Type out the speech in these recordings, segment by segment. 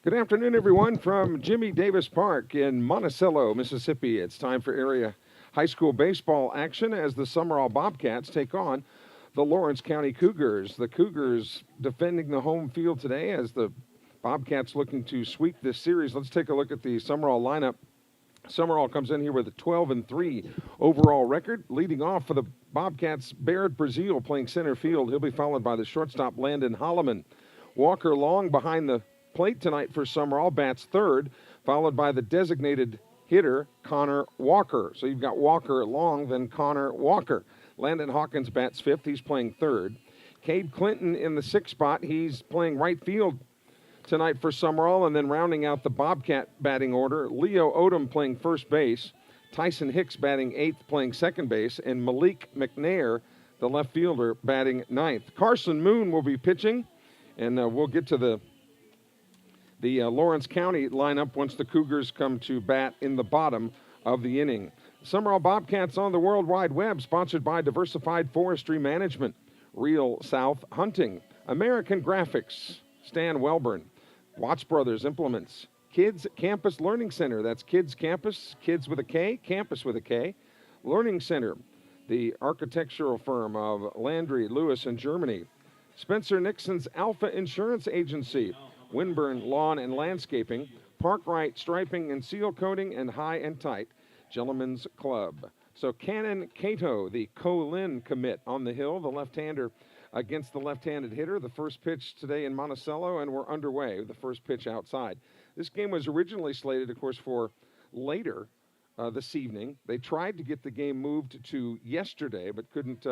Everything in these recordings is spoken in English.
Good afternoon, everyone, from Jimmy Davis Park in Monticello, Mississippi. It's time for area high school baseball action as the Summerall Bobcats take on the Lawrence County Cougars. The Cougars defending the home field today as the Bobcats looking to sweep this series. Let's take a look at the Summerall lineup. Summerall comes in here with a 12-3 overall record. Leading off for the Bobcats, Barrett Brazil playing center field. He'll be followed by the shortstop, Landon Holloman. Walker Long behind the plate tonight for Summerall, bats third, followed by the designated hitter, Connor Walker. So you've got Walker Long, then Connor Walker. Landon Hawkins bats fifth. He's playing third. Cade Clinton in the sixth spot. He's playing right field tonight for Summerall. And then rounding out the Bobcat batting order, Leo Odom playing first base, Tyson Hicks batting eighth, playing second base, and Malik McNair, the left fielder, batting ninth. Carson Moon will be pitching, and we'll get to the Lawrence County lineup once the Cougars come to bat in the bottom of the inning. Summerall Bobcats on the World Wide Web, sponsored by Diversified Forestry Management, Real South Hunting, American Graphics, Stan Welburn, Watts Brothers Implements, Kids Campus Learning Center, that's Kids Campus, Kids with a K, Campus with a K, Learning Center, the architectural firm of Landry, Lewis, and Germany, Spencer Nixon's Alpha Insurance Agency, Winburn Lawn and Landscaping, Parkwright Striping and Seal Coating, and High and Tight Gentlemen's Club. So Cannon Cato, the Colin commit on the hill, the left-hander against the left-handed hitter. The first pitch today in Monticello, and we're underway with the first pitch outside. This game was originally slated, of course, for later this evening. They tried to get the game moved to yesterday, but couldn't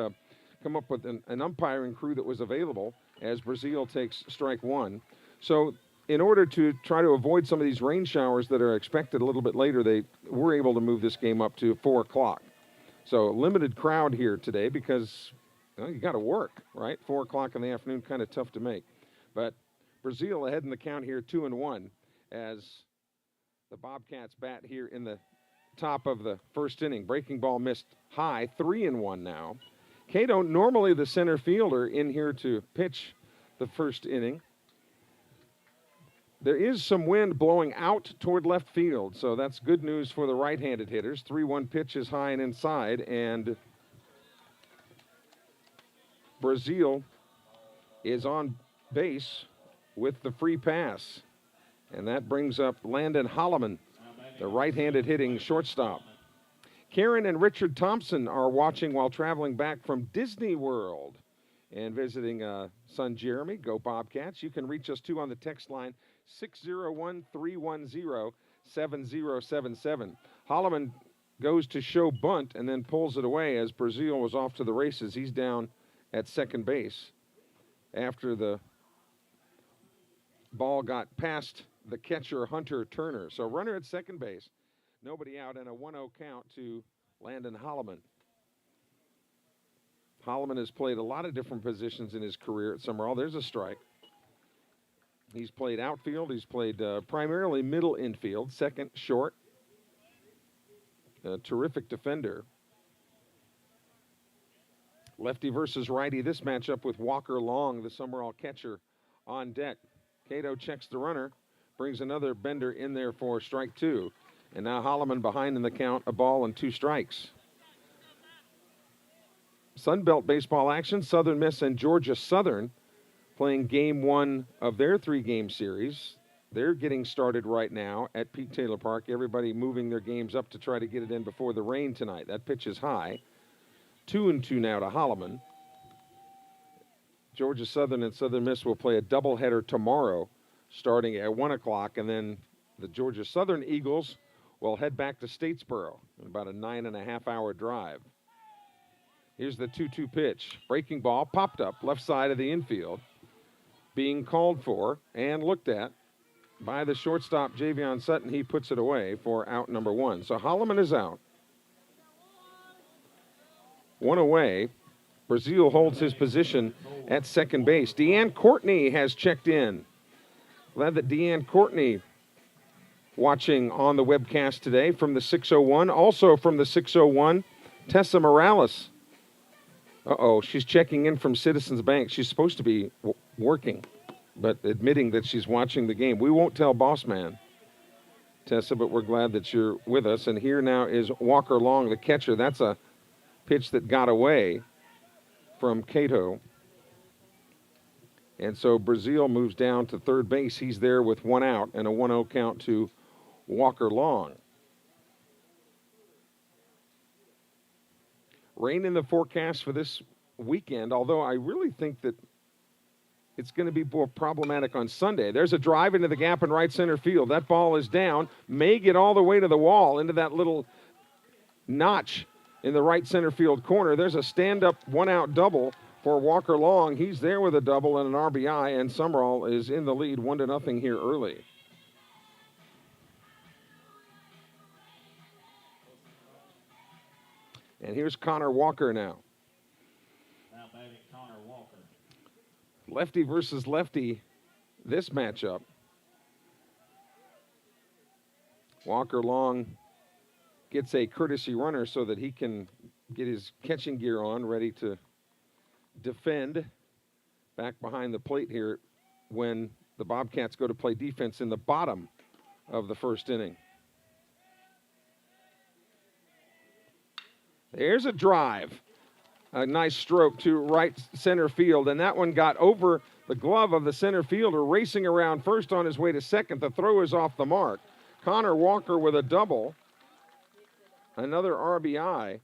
come up with an umpiring crew that was available as Brazil takes strike one. So in order to try to avoid some of these rain showers that are expected a little bit later, they were able to move this game up to 4 o'clock. So limited crowd here today because you got to work, right? 4 o'clock in the afternoon, kind of tough to make. But Brazil ahead in the count here, 2-1, as the Bobcats bat here in the top of the first inning. Breaking ball missed high, 3-1 now. Cato, normally the center fielder, in here to pitch the first inning. There is some wind blowing out toward left field, so that's good news for the right-handed hitters. 3-1 pitch is high and inside, and Brazil is on base with the free pass. And that brings up Landon Holloman, the right-handed hitting shortstop. Karen and Richard Thompson are watching while traveling back from Disney World and visiting son Jeremy. Go Bobcats. You can reach us too on the text line 601-310-7077. Holloman goes to show bunt and then pulls it away as Brazil was off to the races. He's down at second base after the ball got past the catcher, Hunter Turner. So runner at second base, nobody out, and a 1-0 count to Landon Holloman. Holloman has played a lot of different positions in his career at Summerall. There's a strike. He's played outfield. He's played primarily middle infield, second, short. A terrific defender. Lefty versus righty. This matchup with Walker Long, the Summerall catcher, on deck. Cato checks the runner, brings another bender in there for strike two. And now Holloman behind in the count, a ball and 2 strikes. Sunbelt baseball action, Southern Miss and Georgia Southern playing game one of their 3-game series. They're getting started right now at Pete Taylor Park. Everybody moving their games up to try to get it in before the rain tonight. That pitch is high. 2-2 now to Holloman. Georgia Southern and Southern Miss will play a doubleheader tomorrow starting at 1 o'clock, and then the Georgia Southern Eagles will head back to Statesboro in about a 9.5-hour drive. Here's the 2-2 pitch. Breaking ball popped up left side of the infield, being called for and looked at by the shortstop, Javion Sutton. He puts it away for out number 1. So Holloman is out. 1 away. Brazil holds his position at second base. Deanne Courtney has checked in. Glad that Deanne Courtney watching on the webcast today from the 601. Also from the 601, Tessa Morales. She's checking in from Citizens Bank. She's supposed to be working. but admitting that she's watching the game. We won't tell Boss Man, Tessa, but we're glad that you're with us. And here now is Walker Long, the catcher. That's a pitch that got away from Cato. And so Brazil moves down to third base. He's there with one out and a 1-0 count to Walker Long. Rain in the forecast for this weekend, although I really think that it's going to be more problematic on Sunday. There's a drive into the gap in right center field. That ball is down, may get all the way to the wall, into that little notch in the right center field corner. There's a stand-up one-out double for Walker Long. He's there with a double and an RBI, and Sumrall is in the lead 1-0 here early. And here's Connor Walker now. Now batting Connor Walker. Lefty versus lefty, this matchup. Walker Long gets a courtesy runner so that he can get his catching gear on, ready to defend back behind the plate here when the Bobcats go to play defense in the bottom of the first inning. There's a drive. A nice stroke to right center field, and that one got over the glove of the center fielder, racing around first on his way to second. The throw is off the mark. Connor Walker with a double. Another RBI.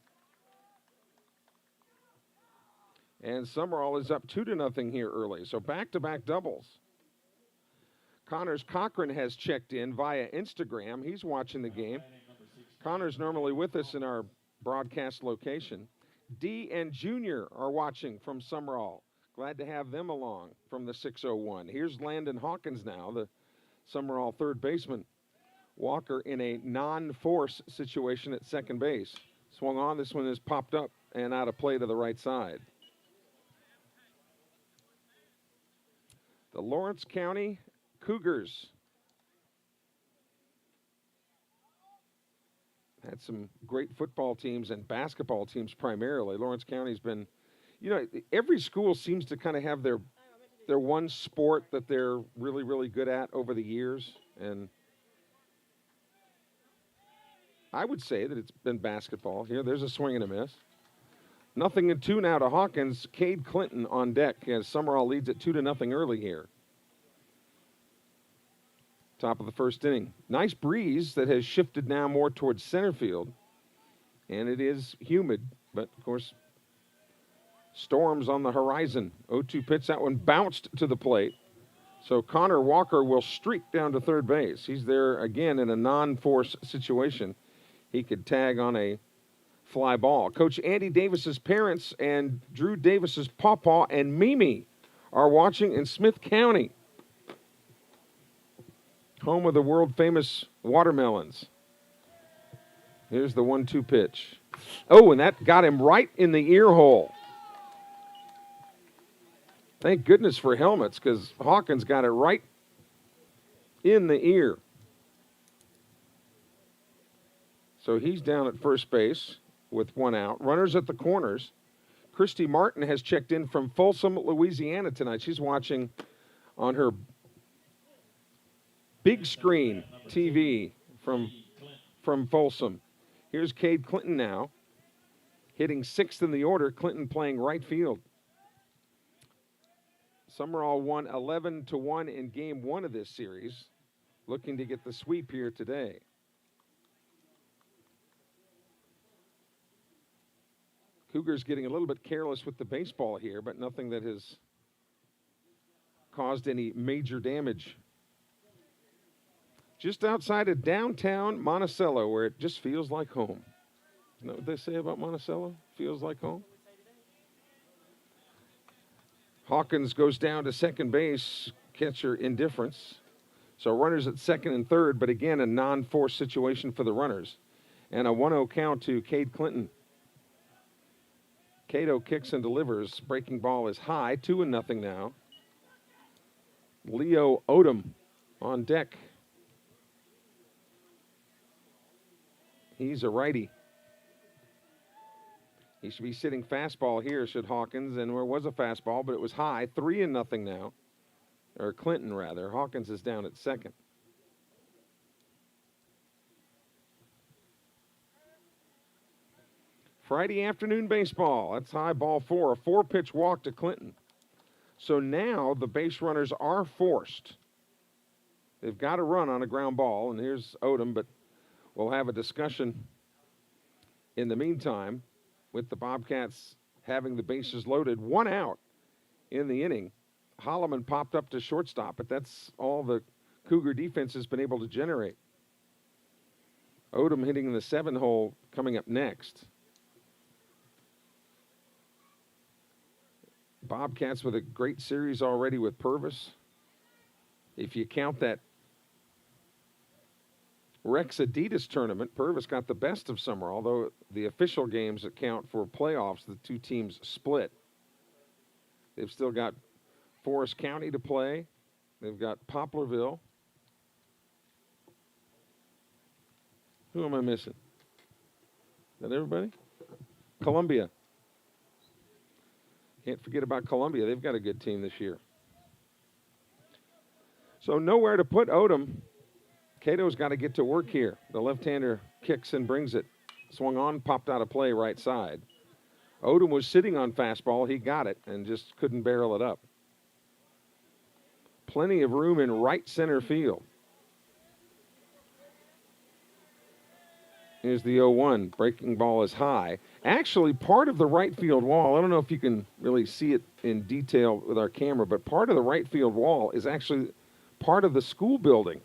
And Summerall is up 2-0 here early. So back-to-back doubles. Connors Cochran has checked in via Instagram. He's watching the game. Connor's normally with us in our broadcast location. D and Junior are watching from Sumrall. Glad to have them along from the 601. Here's Landon Hawkins now, the Sumrall third baseman. Walker in a non-force situation at second base. Swung on, this one is popped up and out of play to the right side. The Lawrence County Cougars had some great football teams and basketball teams primarily. Lawrence County's been, every school seems to kind of have their one sport that they're really, really good at over the years. And I would say that it's been basketball. Here, there's a swing and a miss. 0-2 now to Hawkins. Cade Clinton on deck as Summerall leads at 2-0 early here. Top of the first inning. Nice breeze that has shifted now more towards center field. And it is humid, but of course, storms on the horizon. 0-2 pitch, that one bounced to the plate. So Connor Walker will streak down to third base. He's there again in a non-force situation. He could tag on a fly ball. Coach Andy Davis's parents and Drew Davis's pawpaw and Mimi are watching in Smith County, home of the world-famous watermelons. Here's the 1-2 pitch. Oh, and that got him right in the ear hole. Thank goodness for helmets, because Hawkins got it right in the ear. So he's down at first base with one out. Runners at the corners. Christy Martin has checked in from Folsom, Louisiana tonight. She's watching on her big screen TV from Folsom. Here's Cade Clinton now, hitting sixth in the order. Clinton playing right field. Summerall won 11-1 in game one of this series, looking to get the sweep here today. Cougars getting a little bit careless with the baseball here, but nothing that has caused any major damage. Just outside of downtown Monticello, where it just feels like home. You know what they say about Monticello? Feels like home. Hawkins goes down to second base, catcher indifference. So runners at second and third, but again, a non-force situation for the runners. And a 1-0 count to Cade Clinton. Cato kicks and delivers. Breaking ball is high, 2-0 now. Leo Odom on deck. He's a righty. He should be sitting fastball here, should Hawkins, and there was a fastball, but it was high, 3-0 now. or Clinton rather. Hawkins is down at second. Friday afternoon baseball. That's high, ball 4. A 4-pitch walk to Clinton. So now the base runners are forced. They've got to run on a ground ball, and here's Odom, but we'll have a discussion in the meantime with the Bobcats having the bases loaded. 1 out in the inning. Holloman popped up to shortstop, but that's all the Cougar defense has been able to generate. Odom hitting the 7-hole coming up next. Bobcats with a great series already with Purvis. If you count that Rex Adidas tournament, Purvis got the best of Summerall, although the official games that count for playoffs, the two teams split. They've still got Forest County to play. They've got Poplarville. Who am I missing? Is that everybody? Columbia. Can't forget about Columbia. They've got a good team this year. So nowhere to put Odom. Cato's got to get to work here. The left-hander kicks and brings it. Swung on, popped out of play right side. Odom was sitting on fastball. He got it and just couldn't barrel it up. Plenty of room in right center field. Here's the 0-1. Breaking ball is high. Actually, part of the right field wall, I don't know if you can really see it in detail with our camera, but part of the right field wall is actually part of the school building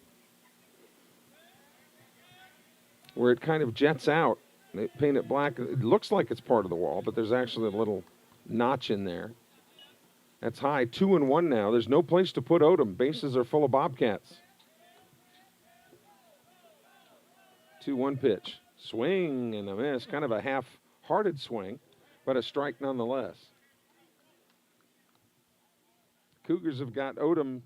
where it kind of jets out. They paint it black. It looks like it's part of the wall, but there's actually a little notch in there. That's high. 2-1 now. There's no place to put Odom. Bases are full of Bobcats. 2-1 pitch. Swing and a miss. Kind of a half-hearted swing, but a strike nonetheless. Cougars have got Odom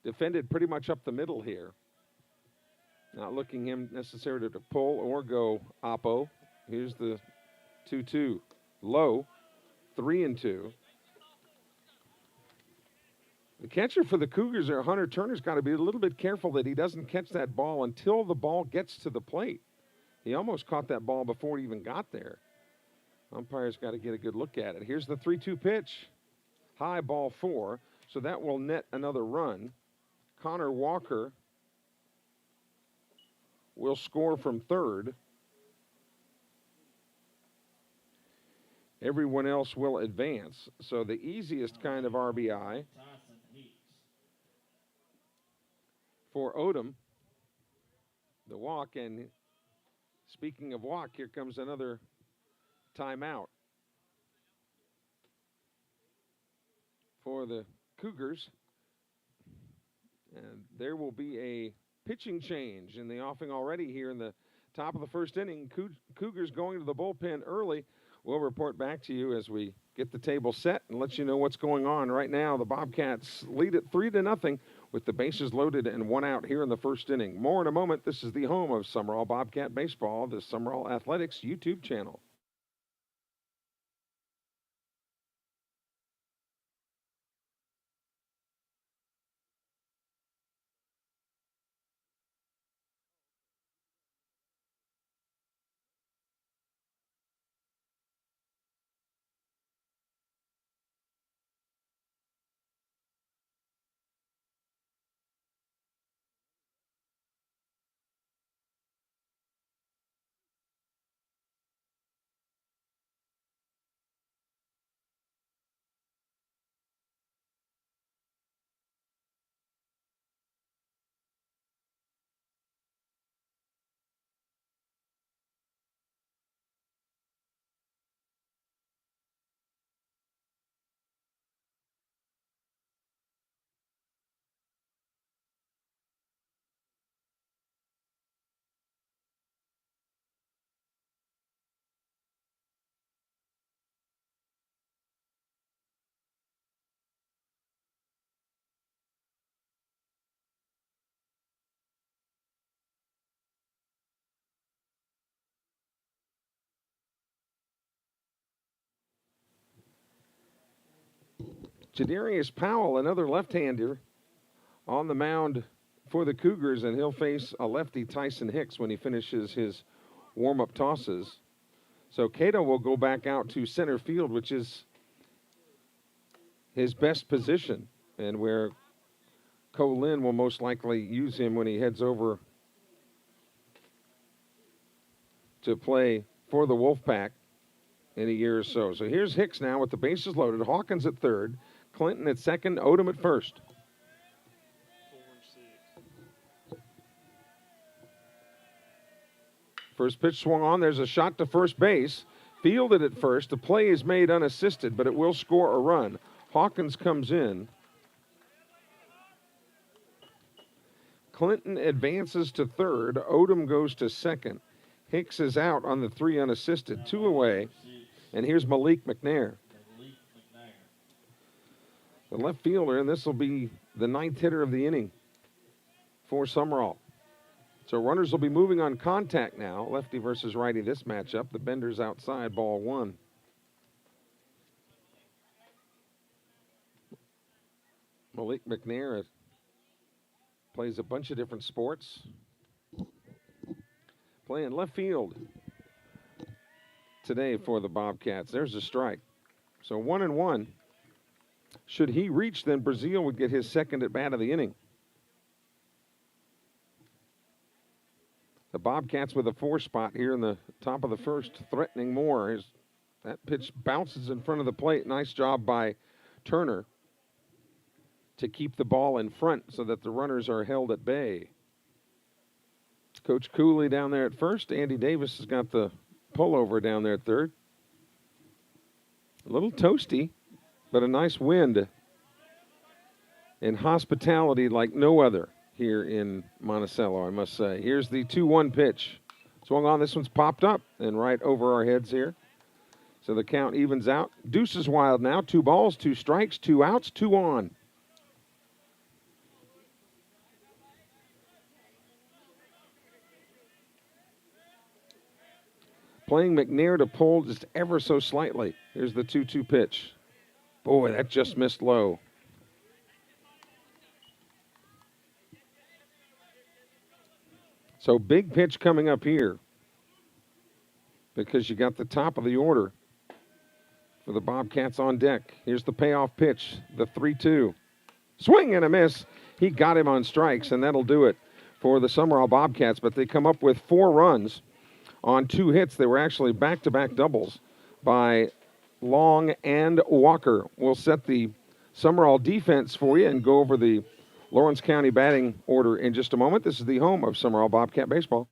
defended pretty much up the middle here. Not looking him necessarily to pull or go oppo. Here's the 2-2. Low. 3-2. The catcher for the Cougars there, Hunter Turner's got to be a little bit careful that he doesn't catch that ball until the ball gets to the plate. He almost caught that ball before it even got there. Umpire's got to get a good look at it. Here's the 3-2 pitch. High, ball 4. So that will net another run. Connor Walker will score from third. Everyone else will advance. So the easiest kind of RBI for Odom, the walk. And speaking of walk, here comes another timeout for the Cougars. And there will be a pitching change in the offing already here in the top of the first inning. Cougars going to the bullpen early. We'll report back to you as we get the table set and let you know what's going on. Right now, the Bobcats lead it 3-0 with the bases loaded and 1 out here in the first inning. More in a moment. This is the home of Summerall Bobcat Baseball, the Summerall Athletics YouTube channel. Jadarius Powell, another left-hander, on the mound for the Cougars, and he'll face a lefty, Tyson Hicks, when he finishes his warm-up tosses. So Cato will go back out to center field, which is his best position, and where Colin will most likely use him when he heads over to play for the Wolfpack in a year or so. So here's Hicks now with the bases loaded. Hawkins at third, Clinton at second, Odom at first. First pitch swung on. There's a shot to first base. Fielded at first. The play is made unassisted, but it will score a run. Hawkins comes in. Clinton advances to third. Odom goes to second. Hicks is out on the 3 unassisted. 2 away. And here's Malik McNair, the left fielder, and this will be the 9th hitter of the inning for Sumrall. So runners will be moving on contact now. Lefty versus righty this matchup. The bender's outside, ball 1. Malik McNair plays a bunch of different sports. Playing left field today for the Bobcats. There's a strike. So 1-1. Should he reach, then Brazil would get his second at bat of the inning. The Bobcats with a 4 spot here in the top of the first, threatening more. That pitch bounces in front of the plate. Nice job by Turner to keep the ball in front so that the runners are held at bay. Coach Cooley down there at first. Andy Davis has got the pullover down there at third. A little toasty, but a nice wind and hospitality like no other here in Monticello, I must say. Here's the 2-1 pitch. Swung on. This one's popped up and right over our heads here. So the count evens out. Deuce is wild now. 2 balls, 2 strikes, 2 outs, 2 on. Playing McNair to pull just ever so slightly. Here's the 2-2 pitch. Boy, that just missed low. So big pitch coming up here because you got the top of the order for the Bobcats on deck. Here's the payoff pitch, the 3-2. Swing and a miss. He got him on strikes, and that'll do it for the Summerall Bobcats. But they come up with 4 runs on 2 hits. They were actually back-to-back doubles by Long and Walker. We'll set the Summerall defense for you and go over the Lawrence County batting order in just a moment. This is the home of Summerall Bobcat baseball.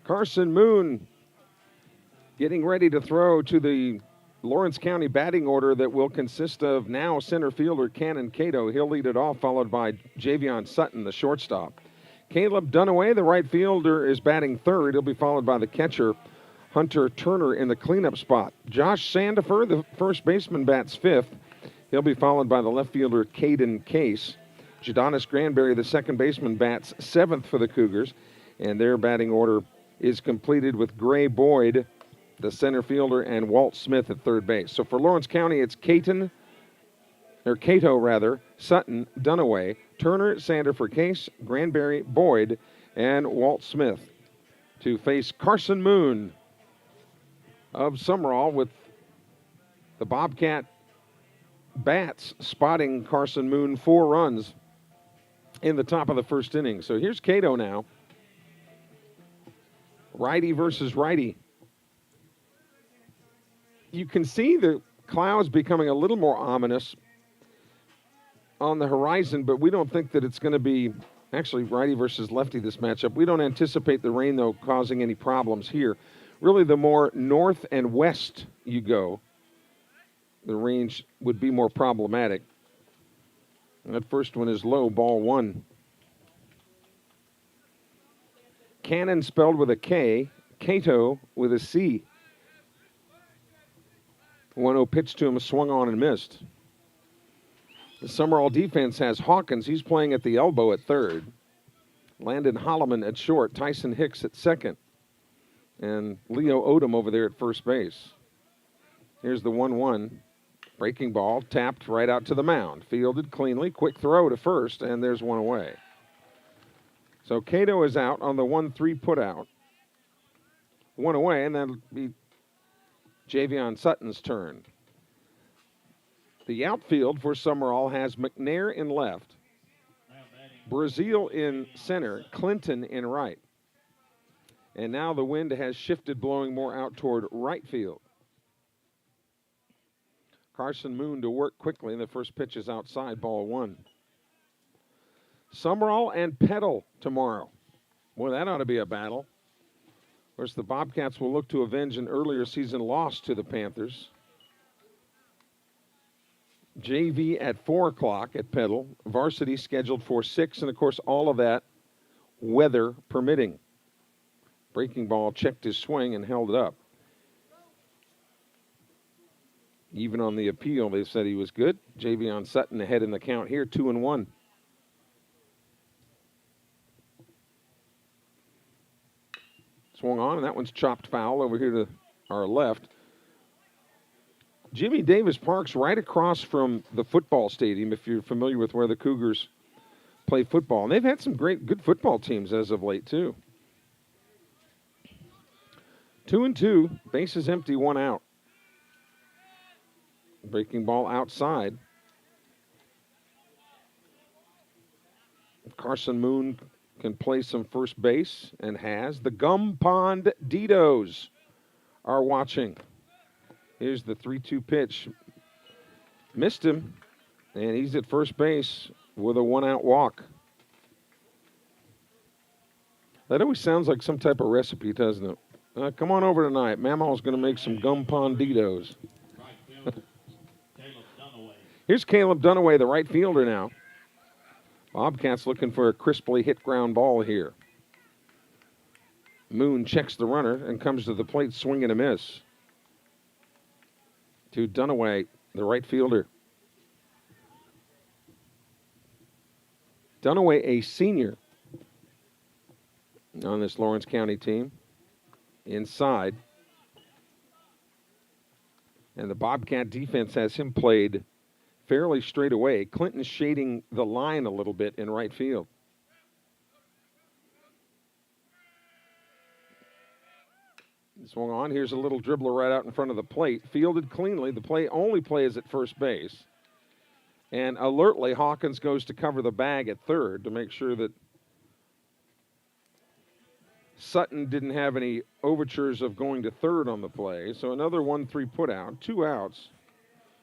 Carson Moon getting ready to throw to the Lawrence County batting order that will consist of now center fielder Cannon Cato. He'll lead it off, followed by Javion Sutton, the shortstop. Caleb Dunaway, the right fielder, is batting third. He'll be followed by the catcher, Hunter Turner, in the cleanup spot. Josh Sandifer, the first baseman, bats fifth. He'll be followed by the left fielder, Caden Case. Jadonis Granberry, the second baseman, bats seventh for the Cougars. And their batting order is completed with Gray Boyd, the center fielder, and Walt Smith at third base. So for Lawrence County, it's Cato, Sutton, Dunaway, Turner, Sandifer, Case, Granberry, Boyd, and Walt Smith to face Carson Moon of Sumrall with the Bobcat bats spotting Carson Moon 4 runs in the top of the first inning. So here's Cato now. Righty versus righty. You can see the clouds becoming a little more ominous on the horizon, but we don't think that it's going to be actually righty versus lefty this matchup. We don't anticipate the rain, though, causing any problems here. Really, the more north and west you go, the range would be more problematic. And that first one is low, ball 1. Cannon spelled with a K, Cato with a C. 1-0 pitch to him, swung on and missed. The Summerall defense has Hawkins. He's playing at the elbow at third. Landon Holloman at short. Tyson Hicks at second. And Leo Odom over there at first base. Here's the 1-1. Breaking ball, tapped right out to the mound. Fielded cleanly. Quick throw to first, and there's one away. So Cato is out on the 1-3 put out. One away, and that'll be Javion Sutton's turn. The outfield for Summerall has McNair in left, Brazil in center, Clinton in right. And now the wind has shifted, blowing more out toward right field. Carson Moon to work quickly, and the first pitch is outside, ball 1. Sumrall and Peddle tomorrow. Boy, that ought to be a battle. Of course, the Bobcats will look to avenge an earlier season loss to the Panthers. JV at 4 o'clock at Peddle. Varsity scheduled for 6, and of course, all of that weather permitting. Breaking ball checked his swing and held it up. Even on the appeal, they said he was good. Javion Sutton ahead in the count here, 2-1. Swung on, and that one's chopped foul over here to our left. Jimmy Davis Park's right across from the football stadium, if you're familiar with where the Cougars play football. And they've had some good football teams as of late, too. 2-2, bases empty, 1 out. Breaking ball outside. Carson Moon can play some first base and has. The Gum Pond Ditos are watching. Here's the 3-2 pitch. Missed him, and he's at first base with a 1-out walk. That always sounds like some type of recipe, doesn't it? Come on over tonight. Mamaw's going to make some Gum Pond Ditos. Here's Caleb Dunaway, the right fielder now. Bobcats looking for a crisply hit ground ball here. Moon checks the runner and comes to the plate, swing and a miss. To Dunaway, the right fielder. Dunaway, a senior on this Lawrence County team. Inside. And the Bobcat defense has him played fairly straight away. Clinton shading the line a little bit in right field. Swung on. Here's a little dribbler right out in front of the plate. Fielded cleanly. The only play is at first base. And alertly, Hawkins goes to cover the bag at third to make sure that Sutton didn't have any overtures of going to third on the play. So another 1-3 put out. 2 outs.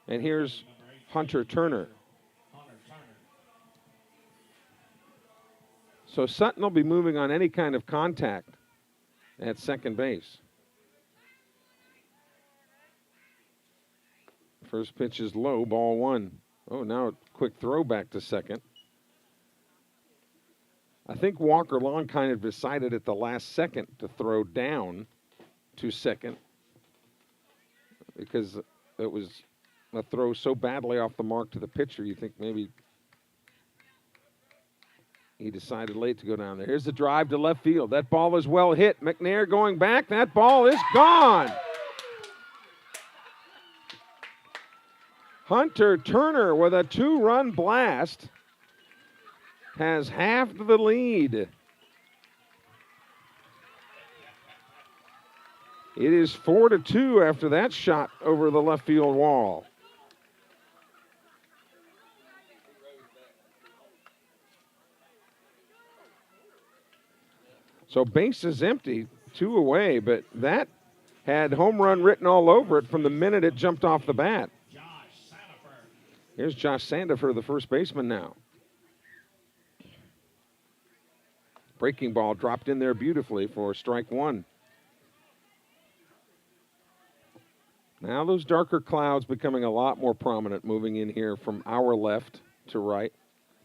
And here's Hunter Turner. So Sutton will be moving on any kind of contact at second base. First pitch is low, ball 1. Oh, now a quick throw back to second. I think Walker Long kind of decided at the last second to throw down to second because it was a throw so badly off the mark to the pitcher, you think maybe he decided late to go down there. Here's the drive to left field. That ball is well hit. McNair going back. That ball is gone. Hunter Turner with a 2-run blast has half the lead. It is 4-2 after that shot over the left field wall. So base is empty, 2 away, but that had home run written all over it from the minute it jumped off the bat. Josh Sandifer. Here's Josh Sandifer, the first baseman now. Breaking ball dropped in there beautifully for strike 1. Now those darker clouds becoming a lot more prominent moving in here from our left to right.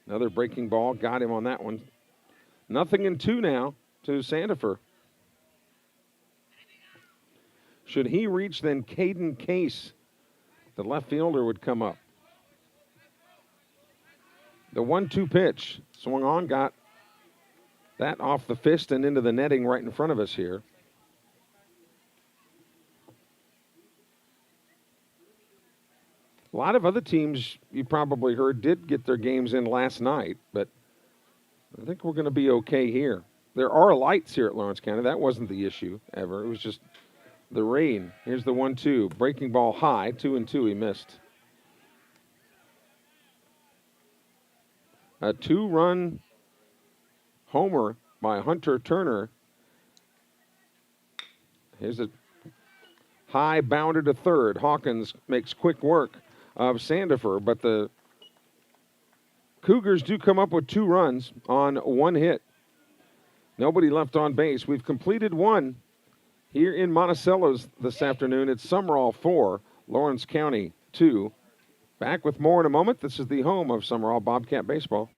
Another breaking ball, got him on that one. Nothing in 2 now to Sandifer. Should he reach, then Caden Case, the left fielder, would come up. The 1-2 pitch swung on, got that off the fist and into the netting right in front of us here. A lot of other teams, you probably heard, did get their games in last night, but I think we're going to be okay here. There are lights here at Lawrence County. That wasn't the issue ever. It was just the rain. Here's the 1-2. Breaking ball high, 2-2. He missed. A 2-run homer by Hunter Turner. Here's a high bounder to third. Hawkins makes quick work of Sandifer, but the Cougars do come up with 2 runs on 1 hit. Nobody left on base. We've completed 1 here in Monticello's this afternoon. It's Sumrall 4, Lawrence County 2. Back with more in a moment. This is the home of Summerall Bobcat baseball.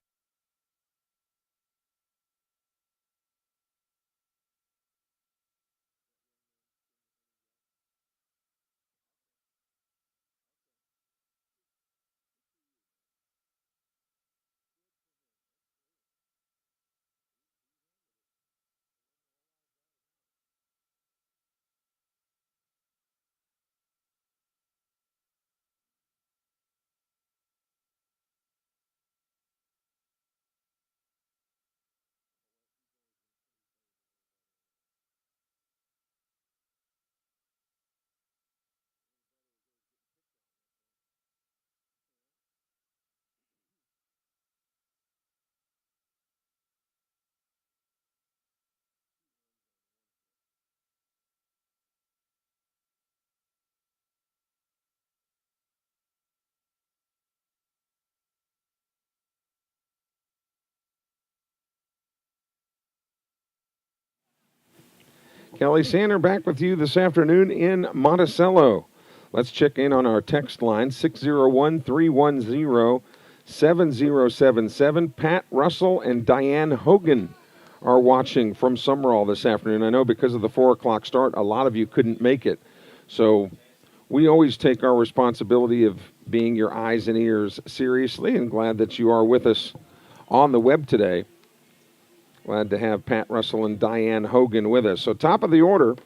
Kelly Sander back with you this afternoon in Monticello. Let's check in on our text line, 601-310-7077. Pat Russell and Diane Hogan are watching from Summerall this afternoon. I know because of the 4 o'clock start, a lot of you couldn't make it. So we always take our responsibility of being your eyes and ears seriously, and glad that you are with us on the web today. Glad to have Pat Russell and Diane Hogan with us. So top of the order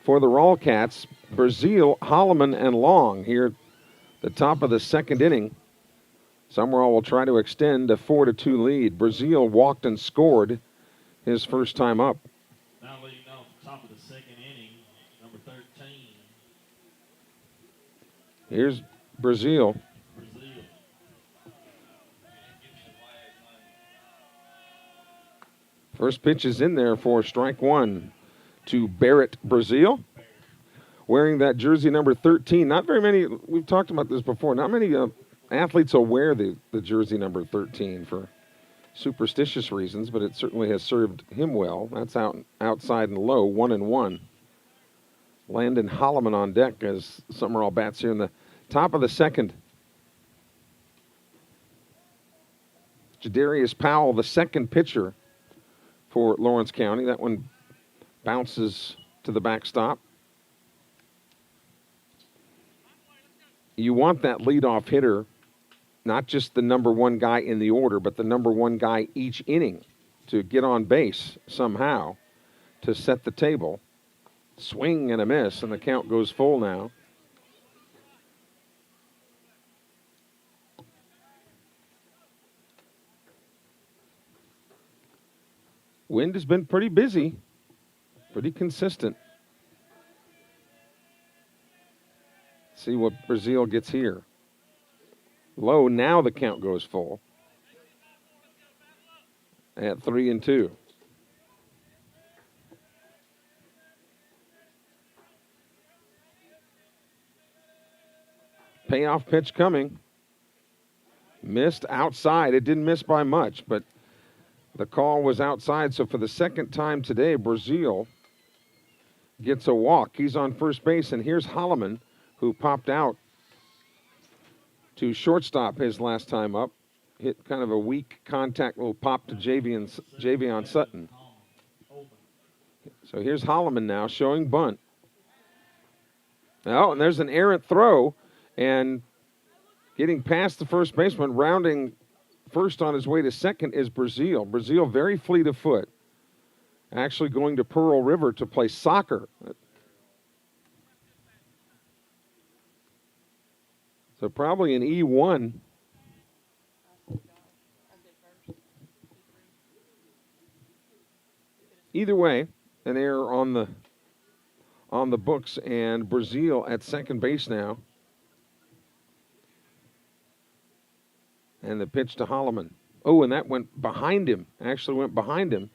for the Rawcats, Brazil, Holloman, and Long here at the top of the 2nd inning. Summerall will try to extend a 4-2 lead. Brazil walked and scored his first time up. Now leading off the top of the 2nd inning, number 13. Here's Brazil. First pitch is in there for strike 1 to Barrett Brazil. Wearing that jersey number 13. Not very many, we've talked about this before, not many athletes will wear the jersey number 13 for superstitious reasons, but it certainly has served him well. That's outside and low, 1-1. Landon Holloman on deck as Summerall bats here in the top of the 2nd. Jadarius Powell, the 2nd pitcher for Lawrence County. That one bounces to the backstop. You want that leadoff hitter, not just the number 1 guy in the order, but the number 1 guy each inning to get on base somehow to set the table. Swing and a miss, and the count goes full now. Wind has been pretty busy, pretty consistent. See what Brazil gets here. Low, now the count goes full at 3-2. Payoff pitch coming. Missed outside. It didn't miss by much, but the call was outside. So for the second time today, Brazil gets a walk. He's on first base, and here's Holloman, who popped out to shortstop his last time up. Hit kind of a weak contact little pop to Javion Sutton. So here's Holloman now showing bunt. Oh, and there's an errant throw, and getting past the first baseman, rounding first on his way to second is Brazil. Brazil very fleet of foot. Actually going to Pearl River to play soccer. So probably an E1. Either way, an error on the books, and Brazil at second base now. And the pitch to Holloman. Oh, and that went behind him. Actually went behind him.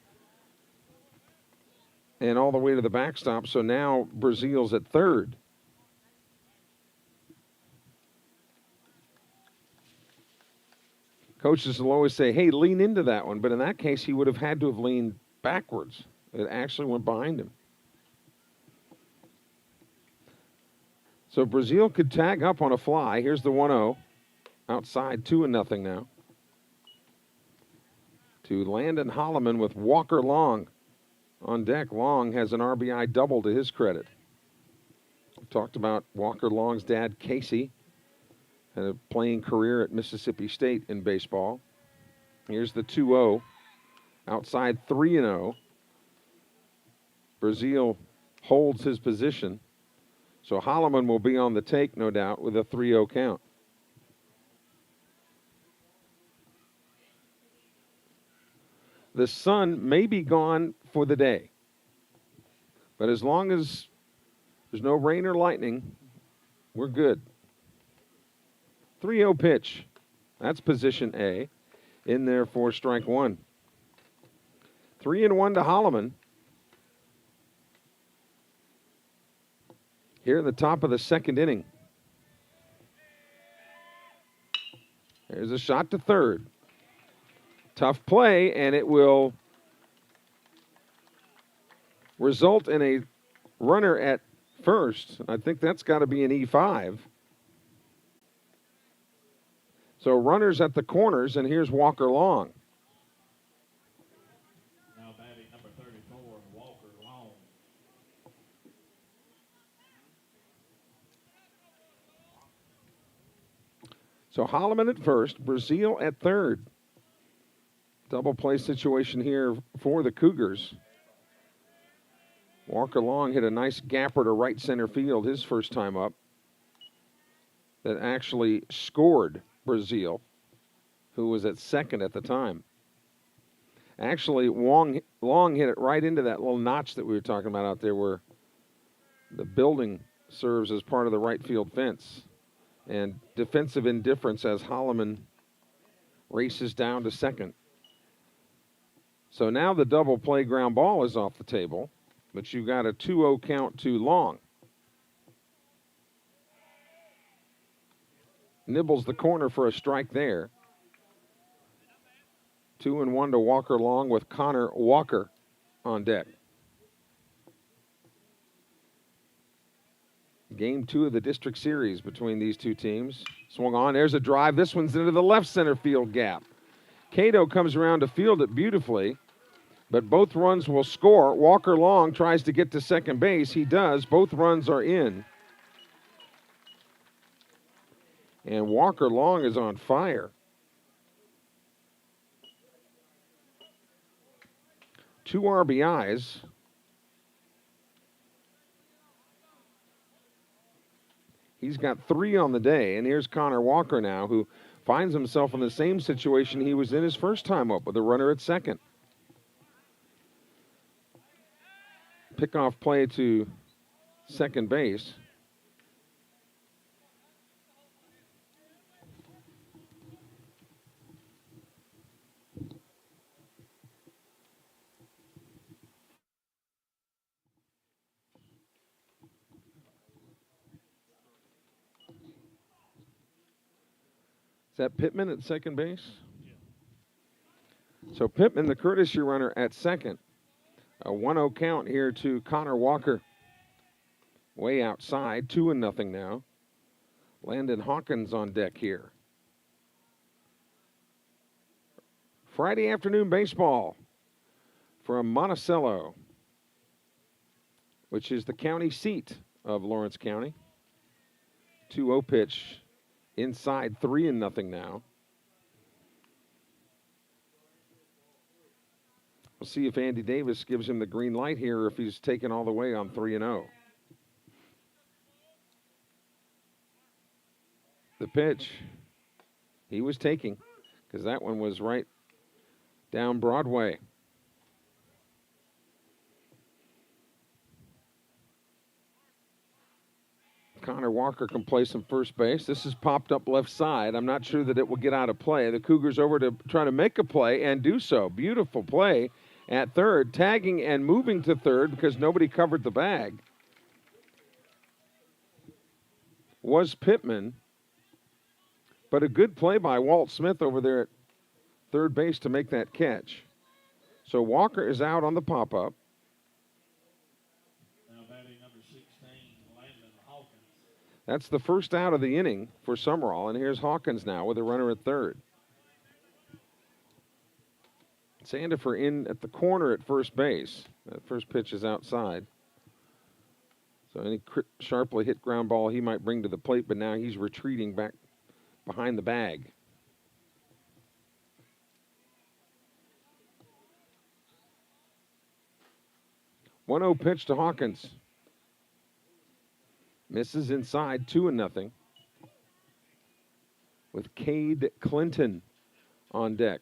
And all the way to the backstop. So now Brazil's at third. Coaches will always say, hey, lean into that one. But in that case, he would have had to have leaned backwards. It actually went behind him. So Brazil could tag up on a fly. Here's the 1-0. Outside, 2-0 now. To Landon Holloman with Walker Long on deck. Long has an RBI double to his credit. We talked about Walker Long's dad, Casey, had a playing career at Mississippi State in baseball. Here's the 2-0. Outside, 3-0. Brazil holds his position. So Holloman will be on the take, no doubt, with a 3-0 count. The sun may be gone for the day, but as long as there's no rain or lightning, we're good. 3-0 pitch. That's position A. In there for strike one. 3-1 to Holloman. Here at the top of the second inning. There's a shot to third. Tough play, and it will result in a runner at first. I think that's got to be an E5. So runners at the corners, and here's Walker Long. Now batting number 34, Walker Long. So Holloman at first, Brazil at third. Double play situation here for the Cougars. Walker Long hit a nice gapper to right center field his first time up. That actually scored Brazil, who was at second at the time. Actually, Long hit it right into that little notch that we were talking about out there where the building serves as part of the right field fence. And defensive indifference as Holloman races down to second. So now the double play ground ball is off the table, but you've got a 2-0 count to Long. Nibbles the corner for a strike there. 2-1 to Walker Long with Connor Walker on deck. Game 2 of the district series between these two teams. Swung on, there's a drive. This one's into the left center field gap. Cato comes around to field it beautifully, but both runs will score. Walker Long tries to get to second base. He does. Both runs are in. And Walker Long is on fire. 2 RBIs. He's got 3 on the day, and here's Connor Walker now, who finds himself in the same situation he was in his first time up with a runner at second. Pickoff play to second base. Is that Pittman at second base? So Pittman, the courtesy runner at second. A 1-0 count here to Connor Walker. Way outside, 2-0 now. Landon Hawkins on deck here. Friday afternoon baseball from Monticello, which is the county seat of Lawrence County. 2-0 pitch inside, 3-0 now. We'll see if Andy Davis gives him the green light here or if he's taken all the way on 3-0. The pitch he was taking, because that one was right down Broadway. Connor Walker can play some first base. This is popped up left side. I'm not sure that it will get out of play. The Cougars over to try to make a play and do so. Beautiful play at third, tagging and moving to third because nobody covered the bag. Was Pittman, but a good play by Walt Smith over there at third base to make that catch. So Walker is out on the pop-up. Now batting number 16, Landon Hawkins. That's the first out of the inning for Sumrall, and here's Hawkins now with a runner at third. Sandifer in at the corner at first base. That first pitch is outside. So any sharply hit ground ball he might bring to the plate, but now he's retreating back behind the bag. One 1-0 pitch to Hawkins. Misses inside, 2-0. With Cade Clinton on deck.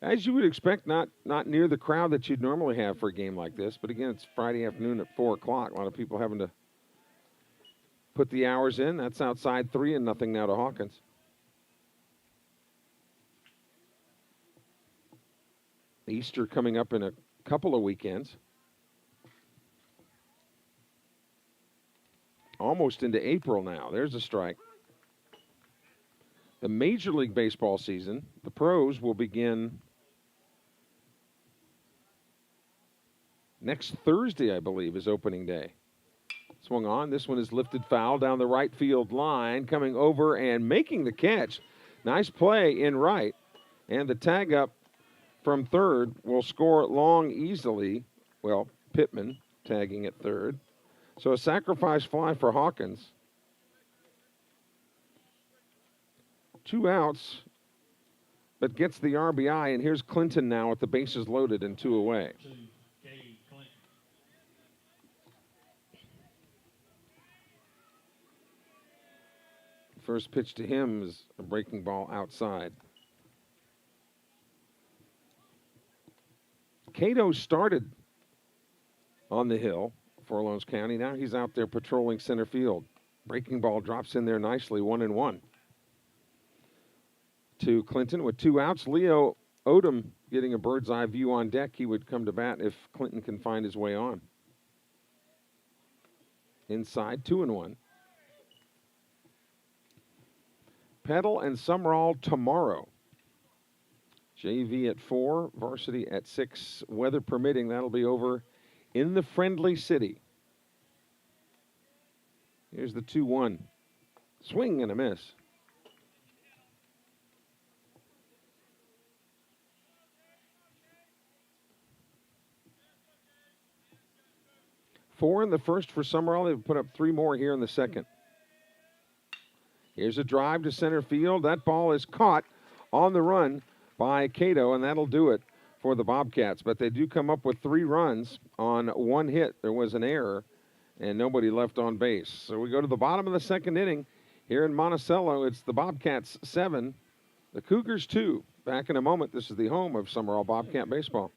As you would expect, not near the crowd that you'd normally have for a game like this. But again, it's Friday afternoon at 4 o'clock. A lot of people having to put the hours in. That's outside, 3-0 now to Hawkins. Easter coming up in a couple of weekends. Almost into April now. There's a strike. The Major League Baseball season, the pros will begin next Thursday, I believe, is opening day. Swung on. This one is lifted foul down the right field line, coming over and making the catch. Nice play in right. And the tag up from third will score long easily. Well, Pittman tagging at third. So a sacrifice fly for Hawkins. 2 outs, but gets the RBI. And here's Clinton now with the bases loaded and 2 away. First pitch to him is a breaking ball outside. Cato started on the hill for Lawrence County. Now he's out there patrolling center field. Breaking ball drops in there nicely, 1-1. To Clinton with 2 outs. Leo Odom getting a bird's eye view on deck. He would come to bat if Clinton can find his way on. Inside, 2-1. Petal and Sumrall tomorrow. JV at 4, varsity at 6. Weather permitting, that'll be over in the Friendly City. Here's the 2-1. Swing and a miss. Four in the first for Summerall. They've put up 3 more here in the second. Here's a drive to center field. That ball is caught on the run by Cato, and that'll do it for the Bobcats. But they do come up with 3 runs on 1 hit. There was an error, and nobody left on base. So we go to the bottom of the second inning. Here in Monticello, it's the Bobcats 7, the Cougars 2. Back in a moment. This is the home of Summerall Bobcat baseball.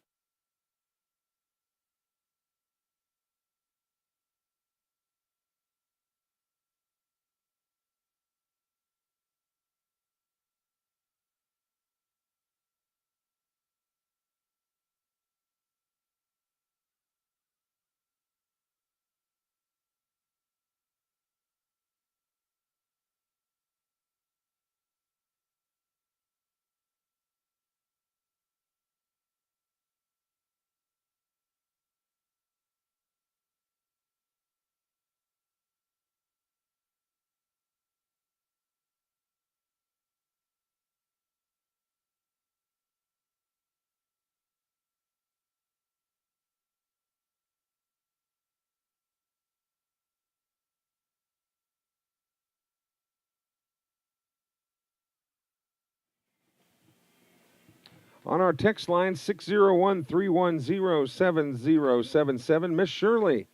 On our text line, 601-310-7077, Miss Shirley.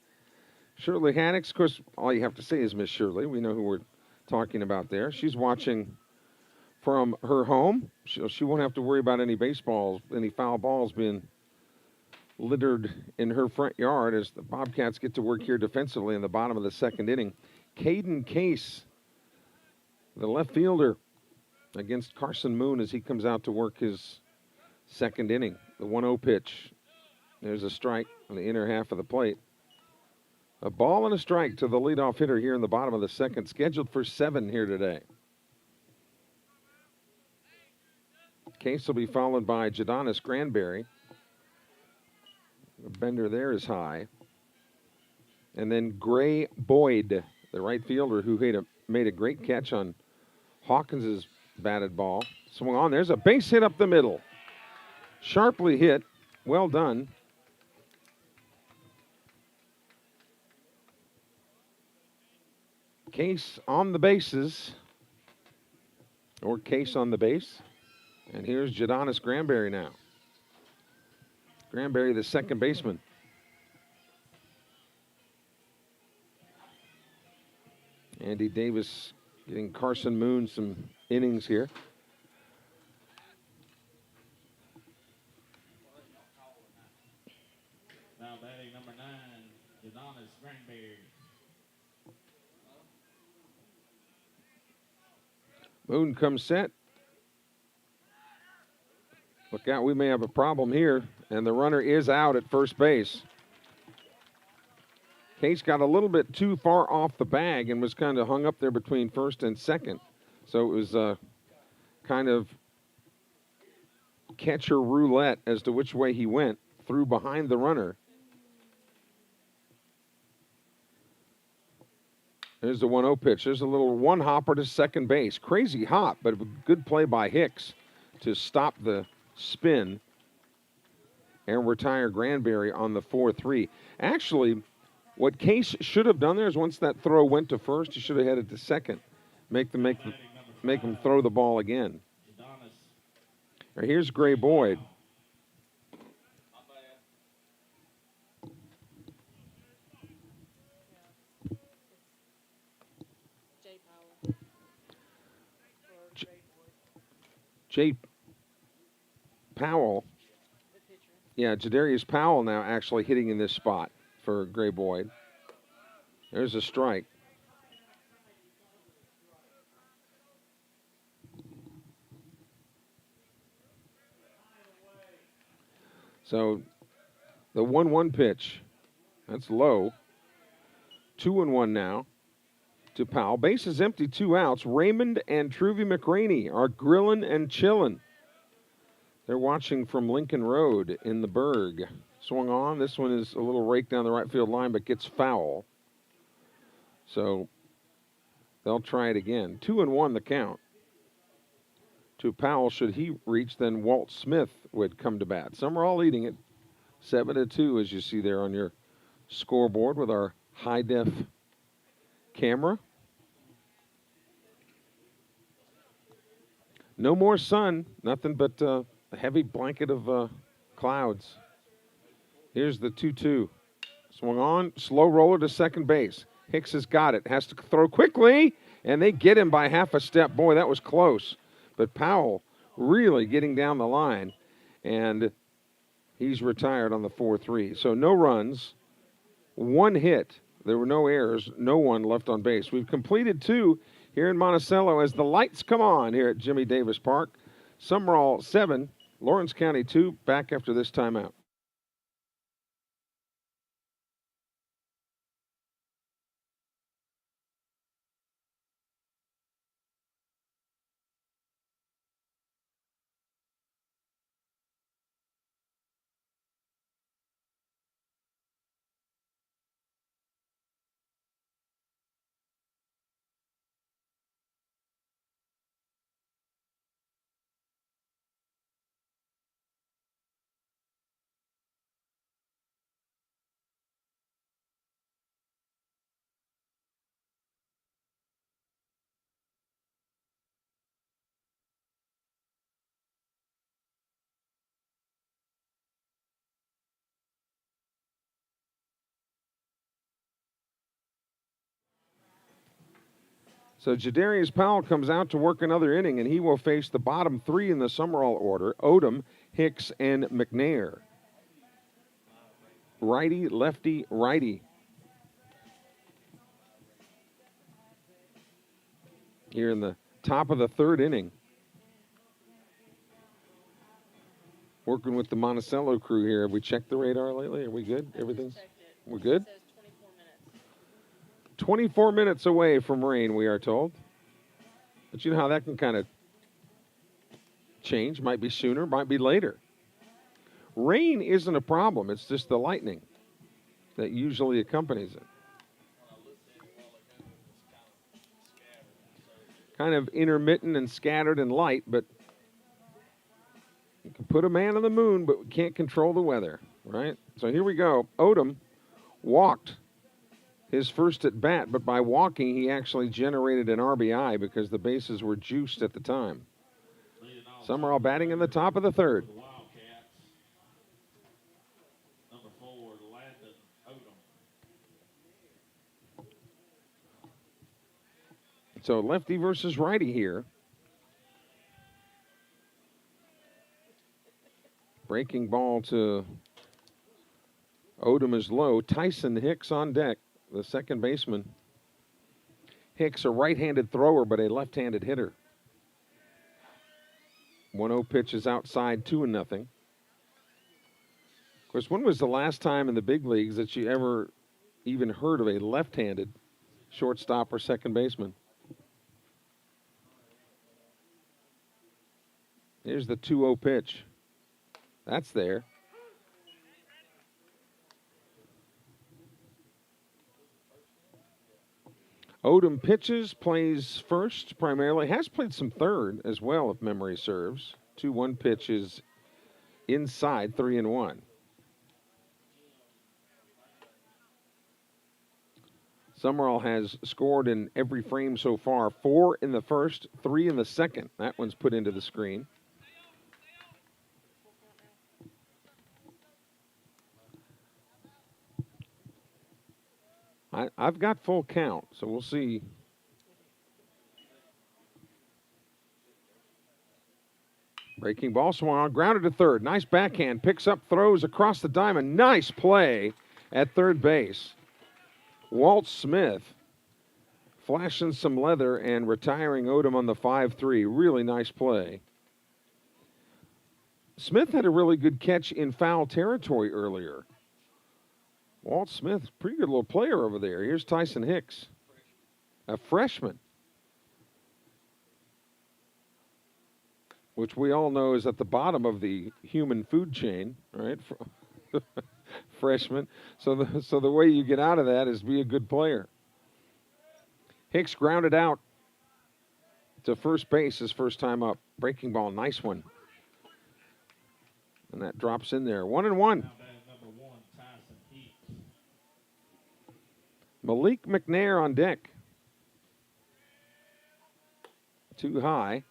Shirley Haddix, of course, all you have to say is Miss Shirley. We know who we're talking about there. She's watching from her home. She won't have to worry about any foul balls being littered in her front yard as the Bobcats get to work here defensively in the bottom of the second inning. Caden Case, the left fielder, against Carson Moon as he comes out to work his second inning. The 1-0 pitch. There's a strike on the inner half of the plate. A ball and a strike to the leadoff hitter here in the bottom of the second, scheduled for 7 here today. Case will be followed by Jadonis Granberry. The bender there is high. And then Gray Boyd, the right fielder who made a great catch on Hawkins' batted ball. Swung on. There's a base hit up the middle. Sharply hit. Well done. Case on the bases. Or Case on the base. And here's Jadonis Granberry now. Granberry, the second baseman. Andy Davis getting Carson Moon some innings here. Now batting number 9, Jadonis Granberry. Moon comes set. Look out, we may have a problem here. And the runner is out at first base. Case got a little bit too far off the bag and was kind of hung up there between first and second. So it was kind of catcher roulette as to which way he went. Threw behind the runner. There's the 1-0 pitch. There's a little one-hopper to second base. Crazy hop, but a good play by Hicks to stop the spin and retire Granberry on the 4-3. Actually, what Case should have done there is once that throw went to first, he should have headed to second. Make him throw the ball again. Right, here's Gray Boyd. Jay Powell. Yeah, Jadarius Powell now actually hitting in this spot for Gray Boyd. There's a strike. So the 1-1 pitch, that's low. 2-1 now to Powell. Base is empty, 2 outs. Raymond and Truvy McRaney are grillin' and chillin'. They're watching from Lincoln Road in the Berg. Swung on. This one is a little rake down the right field line, but gets foul. So they'll try it again. 2-1 the count. To Powell, should he reach, then Walt Smith would come to bat. Sumrall leading it 7-2, as you see there on your scoreboard with our high-def camera. No more sun, nothing but a heavy blanket of clouds. Here's the 2-2. Swung on, slow roller to second base. Hicks has got it, has to throw quickly, and they get him by half a step. Boy, that was close. But Powell really getting down the line, and he's retired on the 4-3. So no runs, 1 hit. There were no errors, no one left on base. We've completed 2 here in Monticello as the lights come on here at Jimmy Davis Park. Sumrall 7, Lawrence County 2, back after this timeout. So Jadarius Powell comes out to work another inning, and he will face the bottom three in the Summerall order: Odom, Hicks, and McNair. Righty, lefty, righty. Here in the top of the third inning. Working with the Monticello crew here. Have we checked the radar lately? Are we good? Everything's... We're good? It says 24 minutes. 24 minutes away from rain, we are told. But you know how that can kind of change. Might be sooner, might be later. Rain isn't a problem. It's just the lightning that usually accompanies it. Kind of intermittent and scattered and light, but you can put a man on the moon, but we can't control the weather, right? So here we go. Odom walked his first at bat, but by walking, he actually generated an RBI because the bases were juiced at the time. Summerall batting in the top of the third. The Wildcats. Number 4, Landon Odom. So lefty versus righty here. Breaking ball to Odom is low. Tyson Hicks on deck, the second baseman. Hicks, a right-handed thrower, but a left-handed hitter. 1-0 pitch is outside, 2-0. Of course, when was the last time in the big leagues that you ever even heard of a left-handed shortstop or second baseman? Here's the 2-0 pitch. That's there. Odom pitches, plays first primarily. Has played some third as well, if memory serves. 2-1 pitch is inside, 3-1. Sumrall has scored in every frame so far. 4 in the first, 3 in the second. That one's put into the screen. I've got full count, so we'll see. Breaking ball swung on, grounded to third. Nice backhand, picks up, throws across the diamond. Nice play at third base. Walt Smith flashing some leather and retiring Odom on the 5-3. Really nice play. Smith had a really good catch in foul territory earlier. Walt Smith, pretty good little player over there. Here's Tyson Hicks, a freshman, which we all know is at the bottom of the human food chain, right? Freshman. So the way you get out of that is be a good player. Hicks grounded out to first base his first time up. Breaking ball, nice one. And that drops in there. 1-1. Malik McNair on deck. Too high.